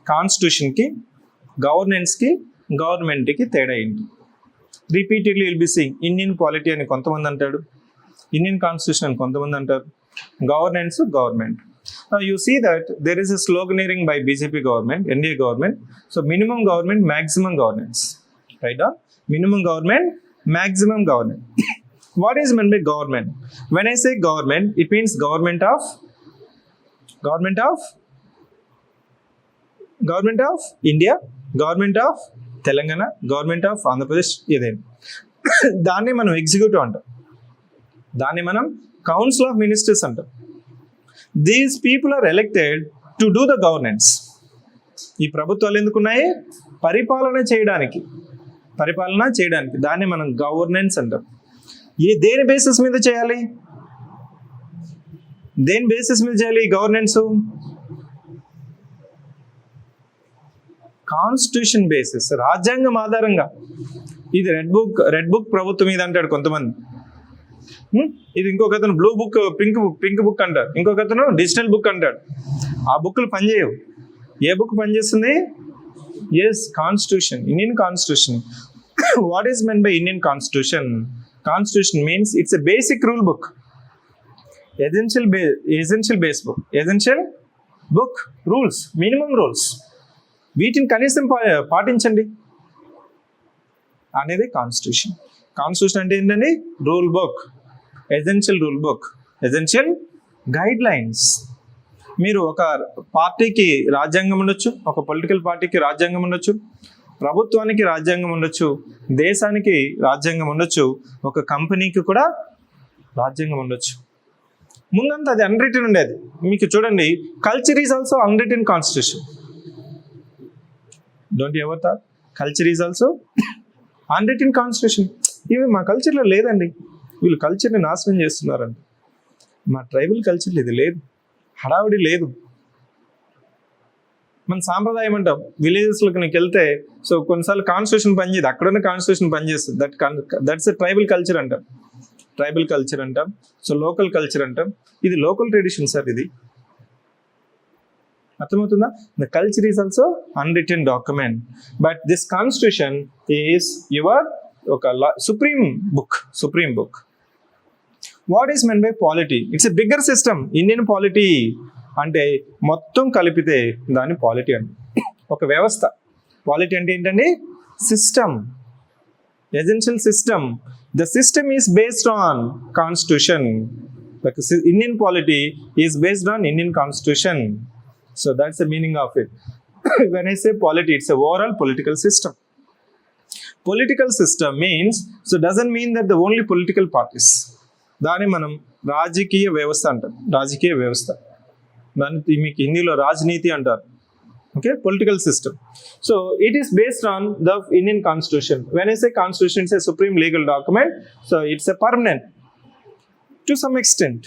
కాన్స్టిట్యూషన్కి, గవర్నెన్స్కి, గవర్నమెంట్కి తేడా ఏంటి? Repeatedly will be seeing Indian polity అని కొంతమంది అంటాడు, Indian constitution అని కొంతమంది అంటారు, governance, government. Now you see that there is a sloganeering by BJP government, NDA government. So minimum government, maximum governance. Right on? Minimum government, maximum governance. What is meant by government? When I say government, it means government of India, government of Telangana, government of Andhra Pradesh, ఇదేం దాన్ని మనం executive అంటాం, దాన్ని మనం council of ministers అంటాం. These people are elected to do the governance. ఈ ప్రభుత్వాలు ఎందుకున్నాయి? పరిపాలన చేయడానికి. దాన్ని మనం గవర్నెన్స్ అంటాం. దేని బేసిస్ మీద చేయాలి? ఈ గవర్నెన్స్ కాన్స్టిట్యూషన్ బేసిస్, రాజ్యాంగం ఆధారంగా. ఇది రెడ్ బుక్ ప్రభుత్వం మీద అంటాడు కొంతమంది, ఇది ఇంకొక అతను బ్లూ బుక్, పింక్ బుక్ అంటారు, ఇంకొక అతను డిజిటల్ బుక్ అంటాడు. ఆ బుక్లు పనిచేయవు. ఏ బుక్ పనిచేస్తుంది? Yes, constitution, Indian constitution. What is men by Indian constitution? Constitution means it's a basic rule book, essential base book, essential book, rules, minimum rules. వీటిని కనీసం పాటించండి అనేది కాన్స్టిట్యూషన్. కాన్స్టిట్యూషన్ అంటే ఏంటండి? Rule book, essential rule book, essential guide lines. మీరు ఒక పార్టీకి రాజ్యాంగం ఉండొచ్చు, ఒక పొలిటికల్ పార్టీకి రాజ్యాంగం ఉండొచ్చు, ప్రభుత్వానికి రాజ్యాంగం ఉండొచ్చు, దేశానికి రాజ్యాంగం ఉండొచ్చు, ఒక కంపెనీకి కూడా రాజ్యాంగం ఉండొచ్చు. ముందంతా అది అన్రిటన్ ఉండేది. మీకు చూడండి, culture is also unwritten constitution. Don't ever thought culture is also unwritten constitution. ఇవి మా కల్చర్లో లేదండి, వీళ్ళు కల్చర్ని నాశనం చేస్తున్నారండి. మా ట్రైబల్ కల్చర్లో ఇది లేదు, హడావిడి లేదు. మన సాంప్రదాయం అంటాం. విలేజెస్లోకి నీకు వెళ్తే సో కొన్నిసార్లు కాన్స్టిట్యూషన్ పనిచేయదు, అక్కడున్న కాన్స్టిట్యూషన్ పనిచేస్తుంది. దట్స్ ఎ ట్రైబల్ కల్చర్ అంటాం. సో లోకల్ కల్చర్ అంటాం. ఇది లోకల్ ట్రెడిషన్ సార్. ఇది అర్థమవుతుందా? The culture is also unwritten document, but this constitution is your ఒక supreme book. What is men by polity? It's a bigger system. Indian polity అంటే మొత్తం కలిపితే దాన్ని పాలిటీ అంటే ఒక వ్యవస్థ. పాలిటీ అంటే ఏంటండి? System, essential system. The system is based on constitution. Like Indian polity is based on Indian constitution. So that's the meaning of it. When I say polity, it's a overall political system. Political system means, so doesn't mean that the only political parties. దాన్ని మనం రాజకీయ వ్యవస్థ అంటాం. దాన్ని మీకు హిందీలో రాజనీతి అంటారు. Okay, political system. So it is based on the Indian constitution. When I say constitution, it's a supreme legal document. So it's a permanent to some extent.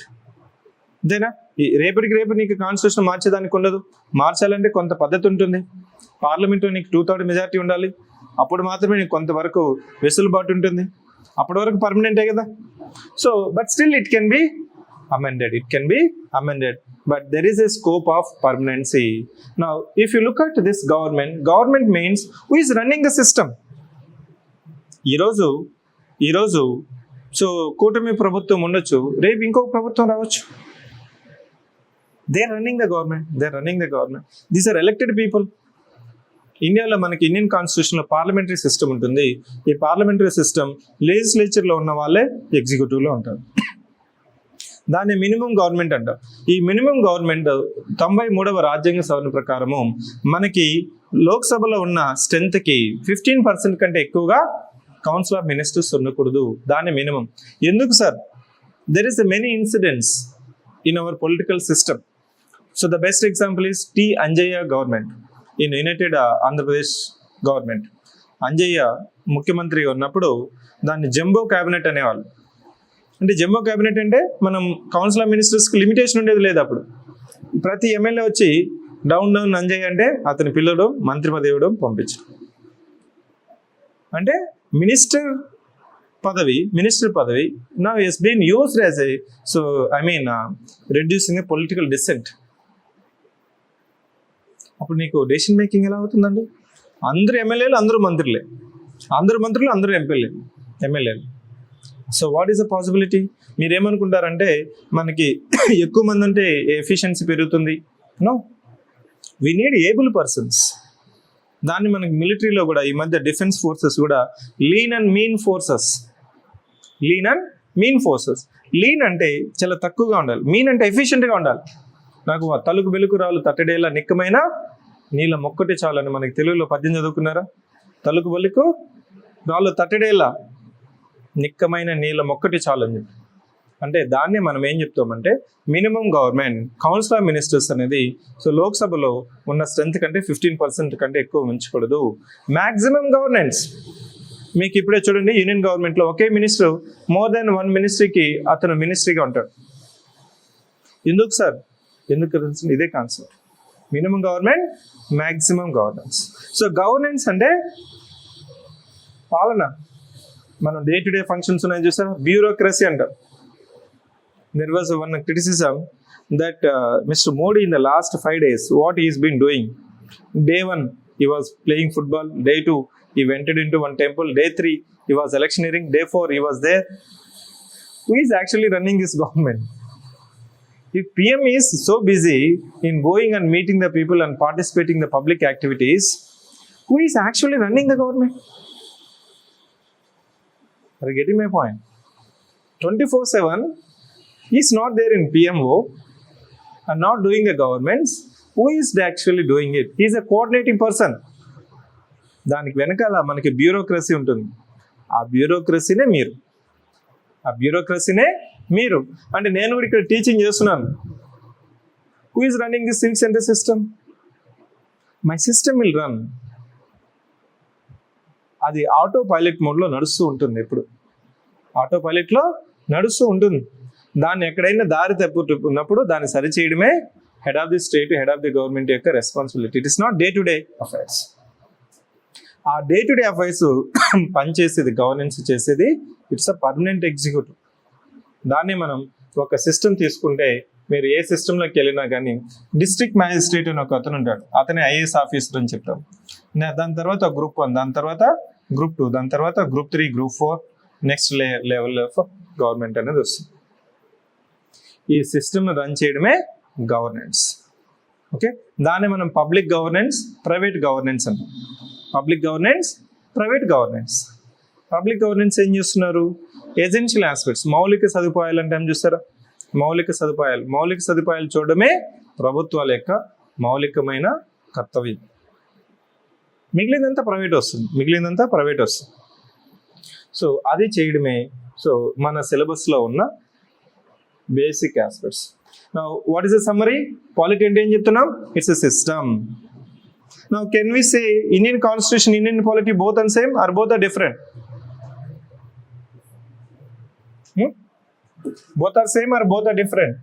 Then రేపటికి నీకు కాన్స్టిట్యూషన్ మార్చేదానికి ఉండదు. మార్చాలంటే కొంత పద్ధతి ఉంటుంది. పార్లమెంట్లో నీకు 2/3 మెజారిటీ ఉండాలి. అప్పుడు మాత్రమే నీకు కొంతవరకు వెసులుబాటు ఉంటుంది. అప్పటి వరకు పర్మనెంటే కదా. So but still it can be amended, but there is a scope of permanency. Now if you look at this government means who is running the system. ఈ రోజు సో కూటమి ప్రభుత్వం ఉండొచ్చు, రేపు ఇంకొక ప్రభుత్వం రావచ్చు. They are running the government. These are elected people. ఇండియాలో మనకి ఇండియన్ కాన్స్టిట్యూషన్లో పార్లమెంటరీ సిస్టమ్ ఉంటుంది. ఈ పార్లమెంటరీ సిస్టమ్ లెజిస్లేచర్లో ఉన్న వాళ్ళే ఎగ్జిక్యూటివ్లో ఉంటారు. దాన్ని మినిమం గవర్నమెంట్ అంటారు. ఈ మినిమం గవర్నమెంట్ 93వ రాజ్యాంగ సవరణ ప్రకారము మనకి లోక్సభలో ఉన్న స్ట్రెంత్కి 15% కంటే ఎక్కువగా కౌన్సిల్ ఆఫ్ మినిస్టర్స్ ఉండకూడదు. దాన్ని మినిమం. ఎందుకు sir? There is many incidents in our political system. So the best example is T Anjaiah government in United Andhra Pradesh government. Anjaiah ముఖ్యమంత్రి ఉన్నప్పుడు దాన్ని జంబో క్యాబినెట్ అనేవాళ్ళు. అంటే జంబో క్యాబినెట్ అంటే మనం కౌన్సిల్ ఆఫ్ మినిస్టర్స్కి లిమిటేషన్ ఉండేది లేదు. అప్పుడు ప్రతి ఎమ్మెల్యే వచ్చి డౌన్ అంజయ్య అంటే అతని పిల్లడు మంత్రి పదవి ఇవ్వడం, పంపించడం. అంటే మినిస్టర్ పదవి now has been used as a reducing a political dissent. అప్పుడు నీకు డెసిషన్ మేకింగ్ ఎలా అవుతుందండి? అందరు ఎమ్మెల్యేలు అందరూ మంత్రులే, అందరు మంత్రులు అందరూ ఎమ్మెల్యేలు. So what is the possibility? మీరేమనుకుంటారంటే మనకి ఎక్కువ మంది ఉంటే ఎఫిషియన్సీ పెరుగుతుంది. No, we need able persons. దాన్ని మనకి మిలిటరీలో కూడా ఈ మధ్య డిఫెన్స్ ఫోర్సెస్ కూడా lean and mean forces, lean and mean forces. Lean అంటే చాలా తక్కువగా ఉండాలి, మీన్ అంటే ఎఫిషియెంట్గా ఉండాలి. నాకు తలుకు వెలుకు రాళ్ళు తట్టడేలా నిక్కమైన నీళ్ళ మొక్కటి చాలని మనకి తెలుగులో పద్యం చదువుకున్నారా? తలుకు వెలుకు రాళ్ళు తట్టడేలా నిక్కమైన నీళ్ళ మొక్కటి చాలని చెప్పి. అంటే దాన్ని మనం ఏం చెప్తామంటే minimum government council of ministers అనేది, సో లోక్సభలో ఉన్న స్ట్రెంత్ కంటే 15% కంటే ఎక్కువ ఉంచకూడదు. Maximum governance. మీకు ఇప్పుడే చూడండి, యూనియన్ గవర్నమెంట్లో ఒకే మినిస్టర్ మోర్ దెన్ 1 మినిస్ట్రీకి అతను మినిస్ట్రీగా ఉంటాడు. ఎందుకు సార్? ఎందుకు? ఇదే concept, minimum government maximum governance. So governance అంటే పాలన. మనం డే టు డే ఫంక్షన్స్ ఉన్నాయి చూసారా, బ్యూరోక్రసీ అంటాం. There was one criticism that Mr. Modi in the last 5 days, what he has been doing. Day 1, he was playing football. Day 2, he went into one temple. Day 3, he was electioneering. Day 4, he was there. Who is actually running this government? If PM is so busy in going and meeting the people and participating in the public activities, who is actually running the government? Are you getting my point? 24/7, he's not there in PMO and not doing the governments. Who is actually doing it? He's a coordinating person. దానికి వెనకాల మనకి bureaucracy ఉంటుంది. ఆ బ్యూరోక్రసీనే మీరు, ఆ బ్యూరోక్రసీనే మీరు. అంటే నేను కూడా ఇక్కడ టీచింగ్ చేస్తున్నాను. Who is running this civic centre system? My system will run. అది ఆటో పైలట్ మోడ్లో నడుస్తూ ఉంటుంది. ఎప్పుడు ఆటో పైలట్లో నడుస్తూ ఉంటుంది. దాన్ని ఎక్కడైనా దారి తప్పుతున్నప్పుడు దాన్ని సరిచేయడమే head of the state, head of the government యొక్క responsibility. It is not day to day affairs. ఆ డే టు డే అఫైర్స్ పనిచేసేది, గవర్నెన్స్ చేసేది ఇట్స్ అ పర్మనెంట్ ఎగ్జిక్యూటివ్. దాన్ని మనం ఒక సిస్టమ్ తీసుకుంటే, మీరు ఏ సిస్టంలోకి వెళ్ళినా కానీ డిస్ట్రిక్ట్ మ్యాజిస్ట్రేట్ అని ఒక అతను ఉంటాడు, అతనే ఐఏఎస్ ఆఫీసర్ అని చెప్తాం. దాని తర్వాత గ్రూప్ 1, దాని తర్వాత గ్రూప్ 2, దాని తర్వాత group 3, group 4, next level of government అనేది వస్తుంది. ఈ సిస్టమ్ను రన్ చేయడమే గవర్నెన్స్. ఓకే, దాన్ని మనం పబ్లిక్ గవర్నెన్స్, ప్రైవేట్ గవర్నెన్స్ అంటాం. Public governance, private governance. Public governance ఏం చేస్తున్నారు? ఎసెన్షియల్ ఆస్పెక్ట్స్, మౌలిక సదుపాయాలు అంటే ఏం చూస్తారా? మౌలిక సదుపాయాలు చూడడమే ప్రభుత్వాల యొక్క మౌలికమైన కర్తవ్యం. మిగిలినంతా ప్రైవేట్ వస్తుంది. సో అది చేయడమే సో మన సిలబస్లో ఉన్న basic aspects. Now, what is the summary? Polity అంటే ఏం చెప్తున్నాం? It's a system. Now, can we say Indian Constitution, Indian polity both are same or both are different? Both are same or both are different?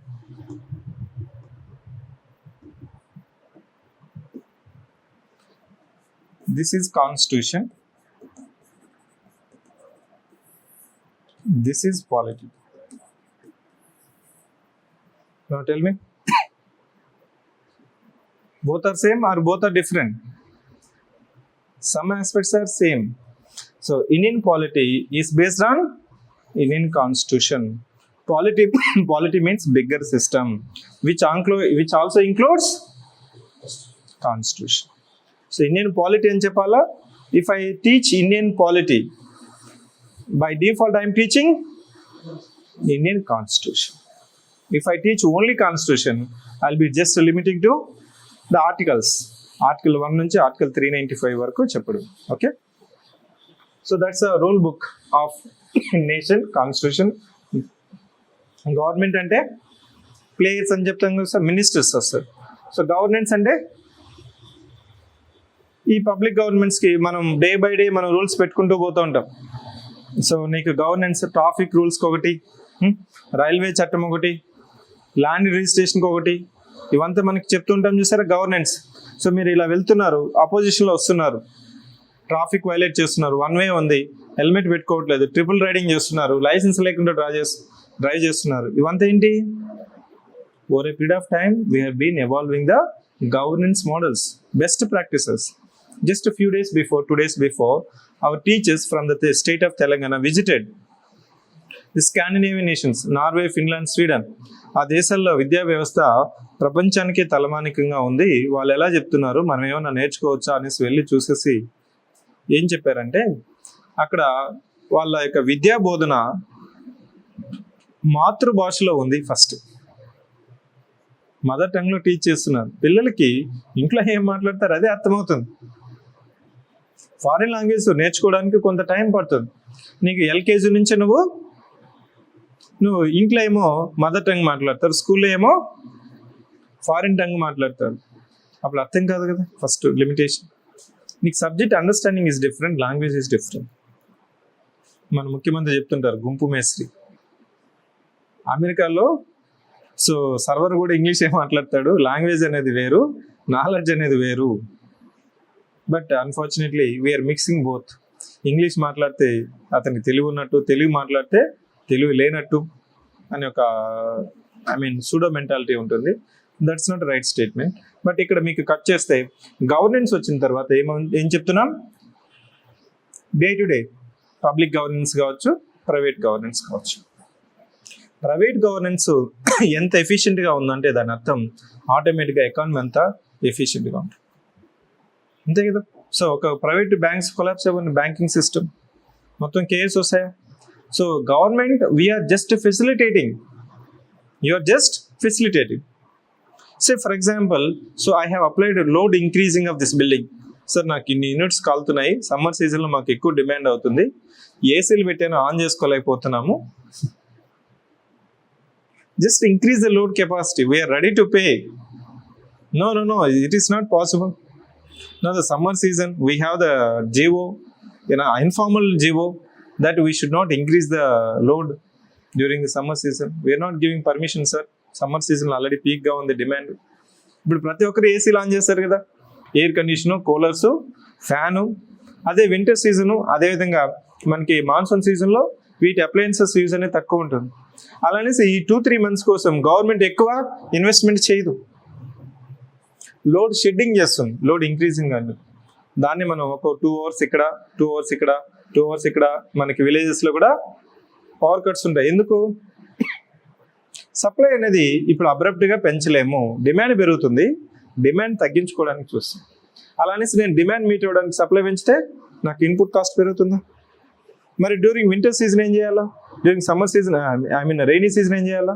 This is Constitution. This is polity. Now tell me, both are same or both are different? Some aspects are same. So Indian polity is based on Indian Constitution. Polity means bigger system, which also includes Constitution. So Indian polity అని చెప్పాలా? If I teach Indian polity, by default I am teaching Indian Constitution. If I teach only Constitution, I'll be just limiting to the articles. Article 1 నుంచి Article 395 వరకు చెప్పడం. Okay? So that's a rule book of nation, Constitution. Government అంటే players అని చెప్తాం కదా sir, ministers వస్తారు. So governance అంటే ఈ పబ్లిక్ గవర్నమెంట్స్కి మనం డే బై డే మనం రూల్స్ పెట్టుకుంటూ పోతూ ఉంటాం. సో నీకు గవర్నెన్స్ ట్రాఫిక్ రూల్స్కి ఒకటి, రైల్వే చట్టం ఒకటి, ల్యాండ్ రిజిస్ట్రేషన్కి ఒకటి, ఇవంతా మనకి చెప్తుంటాం చూసారా గవర్నెన్స్. సో మీరు ఇలా వెళ్తున్నారు, అపోజిషన్లో వస్తున్నారు, ట్రాఫిక్ వైలేట్ చేస్తున్నారు, 1 వే ఉంది, హెల్మెట్ పెట్టుకోవట్లేదు, ట్రిపుల్ రైడింగ్ చేస్తున్నారు, లైసెన్స్ లేకుండా డ్రైవ్ చేస్తున్నారు. ఇవంతా ఏంటి? Over a period of time we have been evolving the governance models, best practices. Just a few days before, 2 days before, our teachers from the state of Telangana visited the Scandinavian nations, Norway, Finland, Sweden, ఆ దేశాల్లో విద్యా వ్యవస్థ ప్రపంచానికి తలమానికంగా ఉంది. వాళ్ళు ఎలా చెప్తున్నారు, మనం ఏమైనా నేర్చుకోవచ్చా అనేసి వెళ్ళి చూసేసి ఏం చెప్పారంటే, అక్కడ వాళ్ళ యొక్క విద్యా బోధన మాతృభాషలో ఉంది. ఫస్ట్ మదర్ టంగ్లో టీచ్ చేస్తున్నారు. పిల్లలకి ఇంట్లో ఏం మాట్లాడతారు అదే అర్థమవుతుంది. ఫారిన్ లాంగ్వేజ్ నేర్చుకోవడానికి కొంత టైం పడుతుంది. నీకు ఎల్కేజీ నుంచి నువ్వు ఇంట్లో ఏమో మదర్ టంగ్ మాట్లాడతారు, స్కూల్లో ఏమో ఫారిన్ టంగ్ మాట్లాడతారు. అప్పుడు అర్థం కాదు కదా. First limitation. నీకు subject understanding is different, language is different. మన ముఖ్యమంత్రి చెప్తుంటారు గుంపు మేస్త్రి. అమెరికాలో సో సర్వర్ కూడా ఇంగ్లీషే మాట్లాడతాడు. లాంగ్వేజ్ అనేది వేరు, నాలెడ్జ్ అనేది వేరు. But unfortunately we're mixing both. English మాట్లాడితే అతనికి తెలివి ఉన్నట్టు, తెలుగు మాట్లాడితే తెలివి లేనట్టు అని ఒక సూడో మెంటాలిటీ ఉంటుంది. That's not right statement. But ఇక్కడ మీకు కట్ చేస్తే గవర్నెన్స్ వచ్చిన తర్వాత ఏం చెప్తున్నాం, day to day public governance కావచ్చు, ప్రైవేట్ గవర్నెన్స్ కావచ్చు. ప్రైవేట్ గవర్నెన్స్ ఎంత ఎఫిషియెంట్గా ఉందంటే దాని అర్థం ఆటోమేటిక్గా ఎకానమీ అంతా ఎఫిషియెంట్గా ఉంటుంది. అంతే కదా. సో ఒక ప్రైవేట్ బ్యాంక్స్ కొలాప్స్ అవ్వండి, బ్యాంకింగ్ సిస్టమ్ మొత్తం కేఎస్ వస్తాయా. So government we're just facilitating, you're just facilitating. Say for example, so I have applied load increasing of this building. Sir నాకు ఇన్ని యూనిట్స్ కాలుతున్నాయి, సమ్మర్ సీజన్లో మాకు ఎక్కువ డిమాండ్ అవుతుంది, ఏసీలు పెట్టాను on చేసుకోలేకపోతున్నాము, just increase the load capacity, we are ready to pay. No, it is not possible. Now the summer season we have the GO, informal GO that we should not increase the load during the summer season. We are not giving permission, sir. Summer season already peak గా ఉంది demand. ఇప్పుడు ప్రతి ఒక్కరు ఏసీలు on చేస్తారు కదా, air condition, coolers, fan. అదే winter season, అదేవిధంగా మనకి మాన్సూన్ సీజన్లో వీటి అప్లయన్సెస్ యూజ్ అనేది తక్కువ ఉంటుంది. అలానేసి ఈ 2-3 months కోసం గవర్నమెంట్ ఎక్కువ ఇన్వెస్ట్మెంట్ చేయదు, లోడ్ షెడ్డింగ్ చేస్తుంది, లోడ్ ఇంక్రీజింగ్ అని. దాన్ని మనం ఒక 2 hours ఇక్కడ, 2 hours ఇక్కడ, 2 hours ఇక్కడ. మనకి విలేజెస్లో కూడా పవర్ కట్స్ ఉంటాయి. ఎందుకు? సప్లై అనేది ఇప్పుడు అబ్రప్ట్గా పెంచలేము, డిమాండ్ పెరుగుతుంది, డిమాండ్ తగ్గించుకోవడానికి చూస్తాం. అలానేసి నేను డిమాండ్ మీట్ అవ్వడానికి సప్లై పెంచితే నాకు ఇన్పుట్ కాస్ట్ పెరుగుతుందా? మరి డ్యూరింగ్ వింటర్ సీజన్ ఏం చేయాలా, during summer season rainy season ఏం చేయాలా?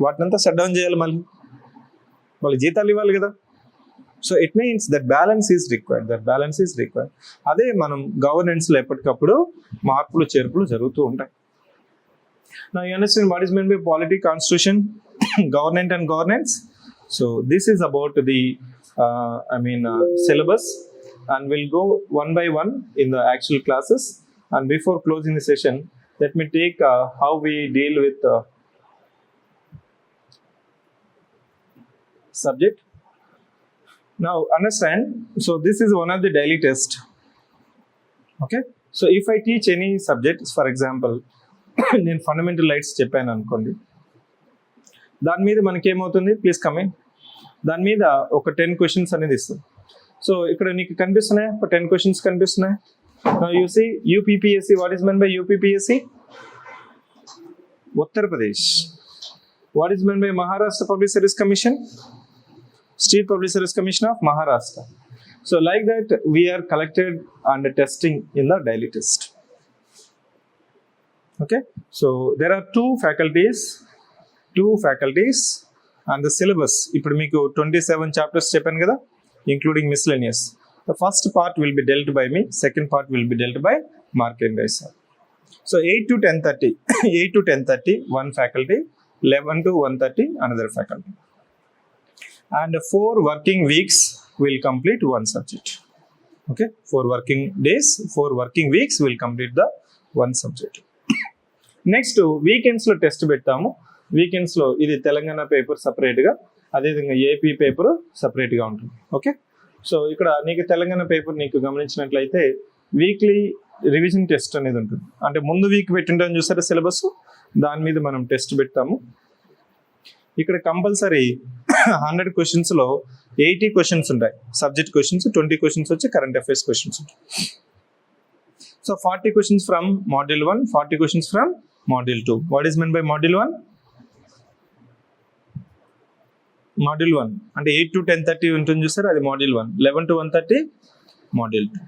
వాటినంతా షట్ డౌన్ చేయాలి, మళ్ళీ వాళ్ళు జీతాలు ఇవ్వాలి కదా. So it means that balance is required. అదే మనం గవర్నెన్స్లో ఎప్పటికప్పుడు మార్పులు చేర్పులు జరుగుతూ ఉంటాయి. Now you understand what is meant by polity, constitution, government and governance. So this is about the syllabus, and we'll go one by one in the actual classes. And before closing the session, let me take how we deal with subject. Now understand, so this is one of the daily test. Okay, so if I teach any subject, for example నేను fundamental rights చెప్పాను అనుకోండి, దాని మీద మనకేమవుతుంది, please coming, దాని మీద ఒక 10 questions అనేది ఇస్తుంది. సో ఇక్కడ నీకు కనిపిస్తున్నాయి, ఒక 10 questions కనిపిస్తున్నాయి. Now you see UPPSC, what is meant by UPPSC? Uttar Pradesh. What is meant by Maharashtra Public Service Commission? State Public Service Commission of Maharashtra. So like that we are collected and testing in the daily test. Okay, so there are two faculties and the syllabus. ఇప్పుడు మీకు 27 chapters చెప్పాను కదా, including miscellaneous. The first part will be dealt by me, second part will be dealt by Markandeya sir. So 8 to 10:30 one faculty, 11 to 1:30 another faculty, and 4 working weeks will complete one subject. Okay, 4 working days, 4 working weeks will complete the one subject. Next వీకెండ్స్లో test పెడతాము. వీకెండ్స్లో ఇది Telangana paper సపరేట్గా, అదేవిధంగా AP paper సపరేట్గా ఉంటుంది. Okay, so ఇక్కడ నీకు తెలంగాణ పేపర్ నీకు గమనించినట్లయితే వీక్లీ రివిజన్ టెస్ట్ అనేది ఉంటుంది. అంటే ముందు వీక్ పెట్టింటాం చూసారా సిలబస్, దాని మీద మనం టెస్ట్ పెడతాము. ఇక్కడ కంపల్సరీ 100 questions-లో 80 questions ఉంటాయి సబ్జెక్ట్ క్వశ్చన్స్, 20 questions వచ్చి కరెంట్ అఫైర్స్ క్వశ్చన్స్ ఉంటాయి. So 40 questions from module 1, 40 questions from Module 2. What is meant by Module 1? Module 1 అంటే 8 to 10:30 ఉంటుంది చూసారు, అది Module 1. 11 to 1:30 Module 2.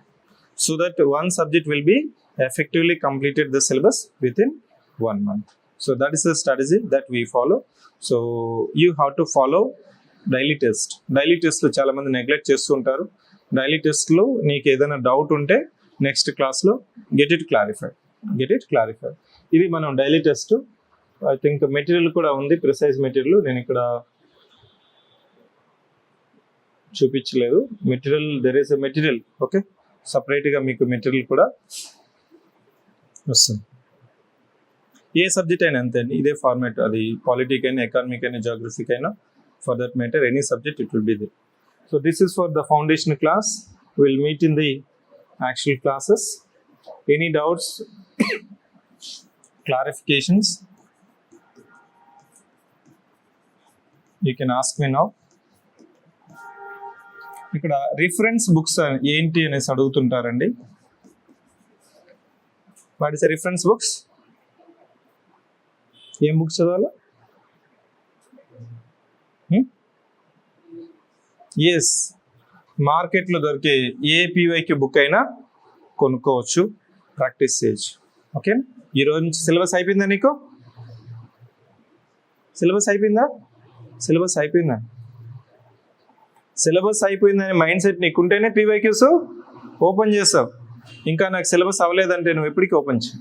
So that one subject will be effectively completed the syllabus within 1 month. So that is the strategy that we follow. So you have to follow daily test. Daily టెస్ట్లో చాలామంది neglect చేస్తూ ఉంటారు. Daily టెస్ట్లో నీకు ఏదైనా doubt ఉంటే next క్లాస్లో get it clarified. ఇది మనం daily test. I think material కూడా ఉంది, ప్రిసైజ్ మెటీరియల్. నేను ఇక్కడ చూపించలేదు material. There is a material, okay, సపరేట్గా మీకు మెటీరియల్ కూడా వస్తుంది. ఏ సబ్జెక్ట్ అయినా అంతే అండి, ఇదే ఫార్మాట్. అది పాలిటిక్ అయినా, ఎకానమిక్ అయినా, జాగ్రఫిక్ అయినా, for that matter any subject it will be there. So this is for the foundation class. We will meet in the actual classes. Any doubts, clarifications, you can ask me now. ఇక్కడ reference books ఏంటి అనేసి అడుగుతుంటారండి. What is reference books? ఏం books చదవాలి? Yes, మార్కెట్లో దొరికే ఏ PYQ book అయినా కొనుక్కోవచ్చు, ప్రాక్టీస్ చేయొచ్చు. ఓకే, ఈరోజు నుంచి సిలబస్ అయిపోయిందా? నీకు సిలబస్ అయిపోయిందా? సిలబస్ అయిపోయిందనే మైండ్ సెట్ నీకుంటేనే పీవైక్యూస్ ఓపెన్ చేస్తావు. ఇంకా నాకు సిలబస్ అవ్వలేదంటే నువ్వు ఎప్పటికీ ఓపెన్ చేయి.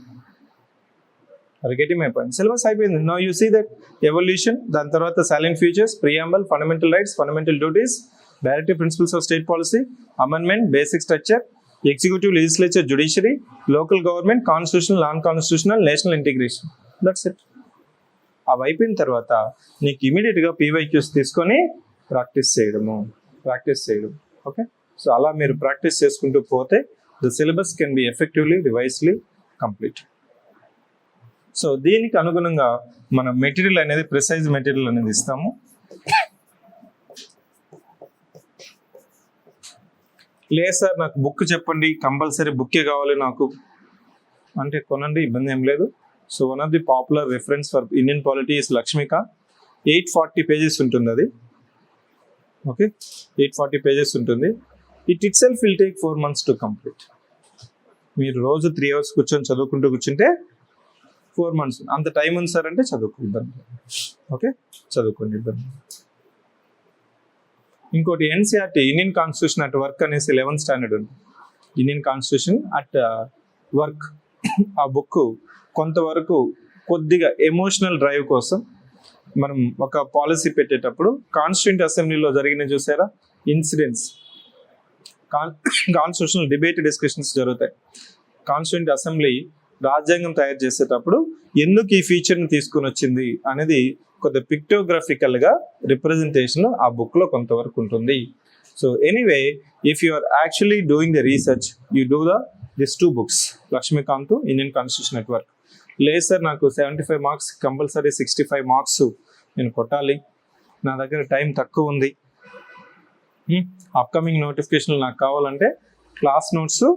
Getting my point. Syllabus అయిపోయింది. Now you see that evolution, దాని తర్వాత salient features, preamble, fundamental rights, fundamental duties, directive principles of state policy, amendment, basic structure, executive, legislature, judiciary, local government, constitutional, non-constitutional, national integration. That's it. అవి అయిపోయిన తర్వాత నీకు ఇమీడియట్గా PYQs తీసుకొని practice చేయడం. Okay, so అలా మీరు ప్రాక్టీస్ చేసుకుంటూ పోతే the syllabus can be effectively revisely complete. So దీనికి అనుగుణంగా మనం మెటీరియల్ అనేది, ప్రిసైజ్ మెటీరియల్ అనేది ఇస్తాము. లేదు సార్ నాకు బుక్ చెప్పండి, కంపల్సరీ బుక్కే కావాలి నాకు అంటే కొనండి, ఇబ్బంది ఏం లేదు. So one of the popular reference for Indian polity is Laxmikanth. 840 pages ఉంటుంది అది. ఓకే, 840 pages ఉంటుంది. It itself will take 4 months to complete. మీరు రోజు 3 hours కూర్చొని కూర్చుంటే 4 months. అంత టైం ఉంది సార్ అంటే చదువుకుంటాను. ఓకే, చదువుకోండి, ఇబ్బంది. ఇంకోటి NCERT, Indian constitution at work అనేసి 11th standard ఉంది. Indian constitution at work. ఆ బుక్ కొంతవరకు కొద్దిగా ఎమోషనల్ డ్రైవ్ కోసం మనం ఒక పాలసీ పెట్టేటప్పుడు కాన్స్టిట్యూంట్ అసెంబ్లీలో జరిగిన చూసారా ఇన్సిడెంట్స్, కాన్స్టిట్యూషనల్ డిబేట్ డిస్కషన్స్ జరుగుతాయి. కాన్స్టిట్యూంట్ అసెంబ్లీ రాజ్యాంగం తయారు చేసేటప్పుడు ఎందుకు ఈ ఫీచర్ని తీసుకుని వచ్చింది అనేది కొద్ది పిక్టోగ్రఫికల్గా రిప్రజెంటేషన్ ఆ బుక్లో కొంతవరకు ఉంటుంది. So anyway, if you are actually doing the research, you do this 2 books, Laxmikanth, Indian constitution network. లేదు సార్ నాకు 75 marks కంపల్సరీ 65 marks నేను కొట్టాలి, నా దగ్గర టైం తక్కువ ఉంది, అప్కమింగ్ నోటిఫికేషన్లు నాకు కావాలంటే క్లాస్ నోట్స్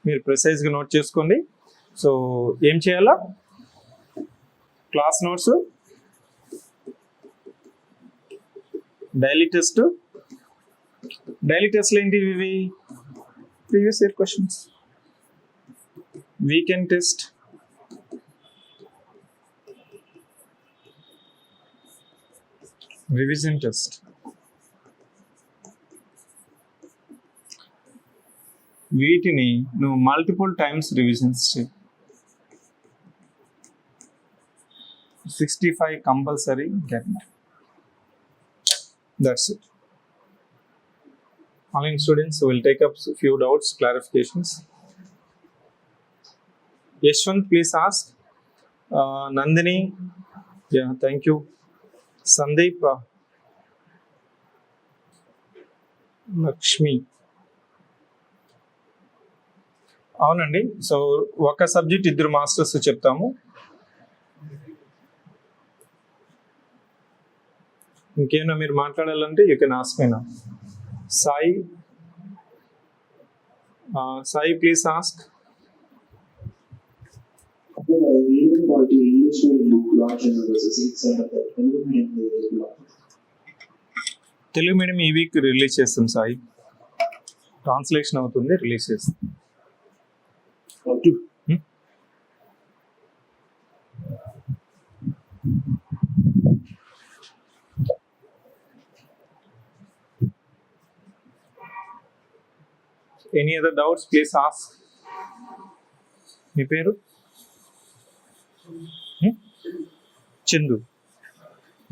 మీరు ప్రిసైజ్గా నోట్ చేసుకోండి. సో ఏం చేయాలా? Class notes, daily test. Daily టెస్ట్లు ఏంటి? ఇవి previous year questions. Weekend test, revision test. వీటిని నువ్వు మల్టిపుల్ టైమ్స్ రివిజన్స్ చేయి. 65 compulsory get. That's it. Online students will take up few doubts, clarifications. Yashwant, please ask. Nandini, yeah, thank you. Sandeep, Lakshmi. అవునండి. So ఒక subject 2 masters చెప్తాము. ఇంకేమైనా మీరు మాట్లాడాలంటే you can ask me now. Sai, please ask. reading quality English medium book launch versus 6 Telugu medium launch. Telugu medium ఈ week release చేస్తాం Sai, translation అవుతుంది, release చేస్తాం. Okay. Any other doubts please ask. మీ పేరు? చందు.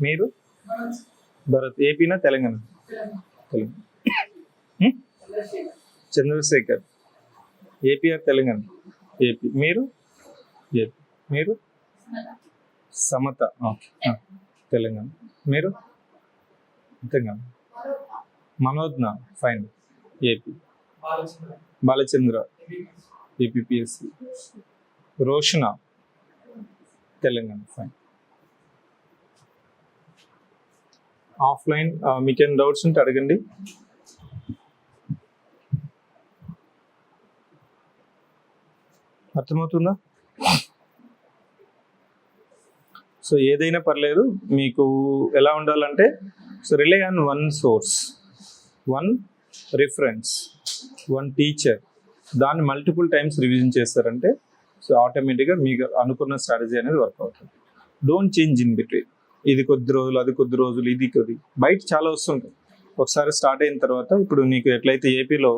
మీరు? భరత్. ఏపీనా తెలంగాణ? తెలంగాణ. చంద్రశేఖర్. ఏపీఆర్ తెలంగాణ? ఏపీ. మీరు? ఏపీ. మీరు? సమత. ఓకే, తెలంగాణ. మీరు? Telangana. Manogna. Fine. AP. Balachandra. APSC. Roshana. Telangana. Fine. Offline మీకేం డౌట్స్ ఉంటే అడగండి. అర్థమవుతుందా? సో ఏదైనా పర్లేదు, మీకు ఎలా ఉండాలంటే, so rely on one source, one reference, one teacher, దాన్ని మల్టిపుల్ టైమ్స్ రివిజన్ చేస్తారంటే సో ఆటోమేటిక్గా మీకు అనుకున్న స్ట్రాటజీ అనేది వర్క్ అవుతుంది. Don't change in between. ఇది కొద్ది రోజులు, అది కొద్ది రోజులు, ఇది కొద్ది. బయట చాలా వస్తుంటాయి. ఒకసారి స్టార్ట్ అయిన తర్వాత, ఇప్పుడు నీకు ఎట్లయితే ఏపీలో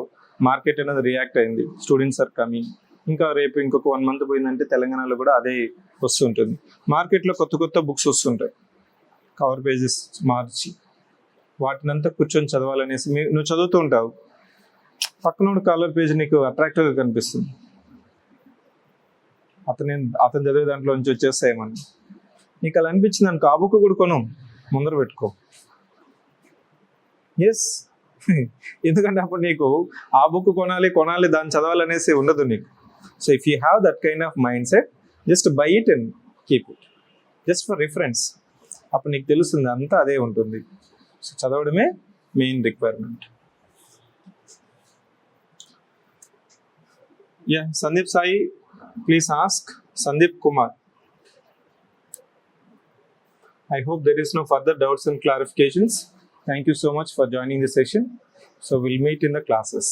మార్కెట్ అనేది రియాక్ట్ అయింది, స్టూడెంట్స్ ఆర్ కమింగ్, ఇంకా రేపు ఇంకొక 1 month పోయిందంటే తెలంగాణలో కూడా అదే వస్తుంటుంది. మార్కెట్లో కొత్త కొత్త బుక్స్ వస్తుంటాయి, కవర్ పేజెస్ మార్చి వాటినంతా కూర్చొని చదవాలనేసి నువ్వు చదువుతూ ఉంటావు, పక్కనోడు కలర్ పేజ్ నీకు అట్రాక్టివ్గా కనిపిస్తుంది, అతను చదివే దాంట్లో నుంచి వచ్చేస్తాయేమని నీకు అలా అనిపించింది అనుకో, ఆ బుక్ కూడా కొను, ముందర పెట్టుకో. ఎస్, ఎందుకంటే అప్పుడు నీకు ఆ బుక్ కొనాలి దాన్ని చదవాలనేసి ఉండదు నీకు. So if you have that kind of mind set, just buy it and keep it, just for reference. అప్పుడు నీకు తెలుస్తుంది అంతా అదే ఉంటుంది. సో చదవడమే main requirement. Yeah, Sandeep Sai, please ask. Sandeep Kumar. I hope there is no further doubts and clarifications. Thank you so much for joining the session. So we'll meet in the classes.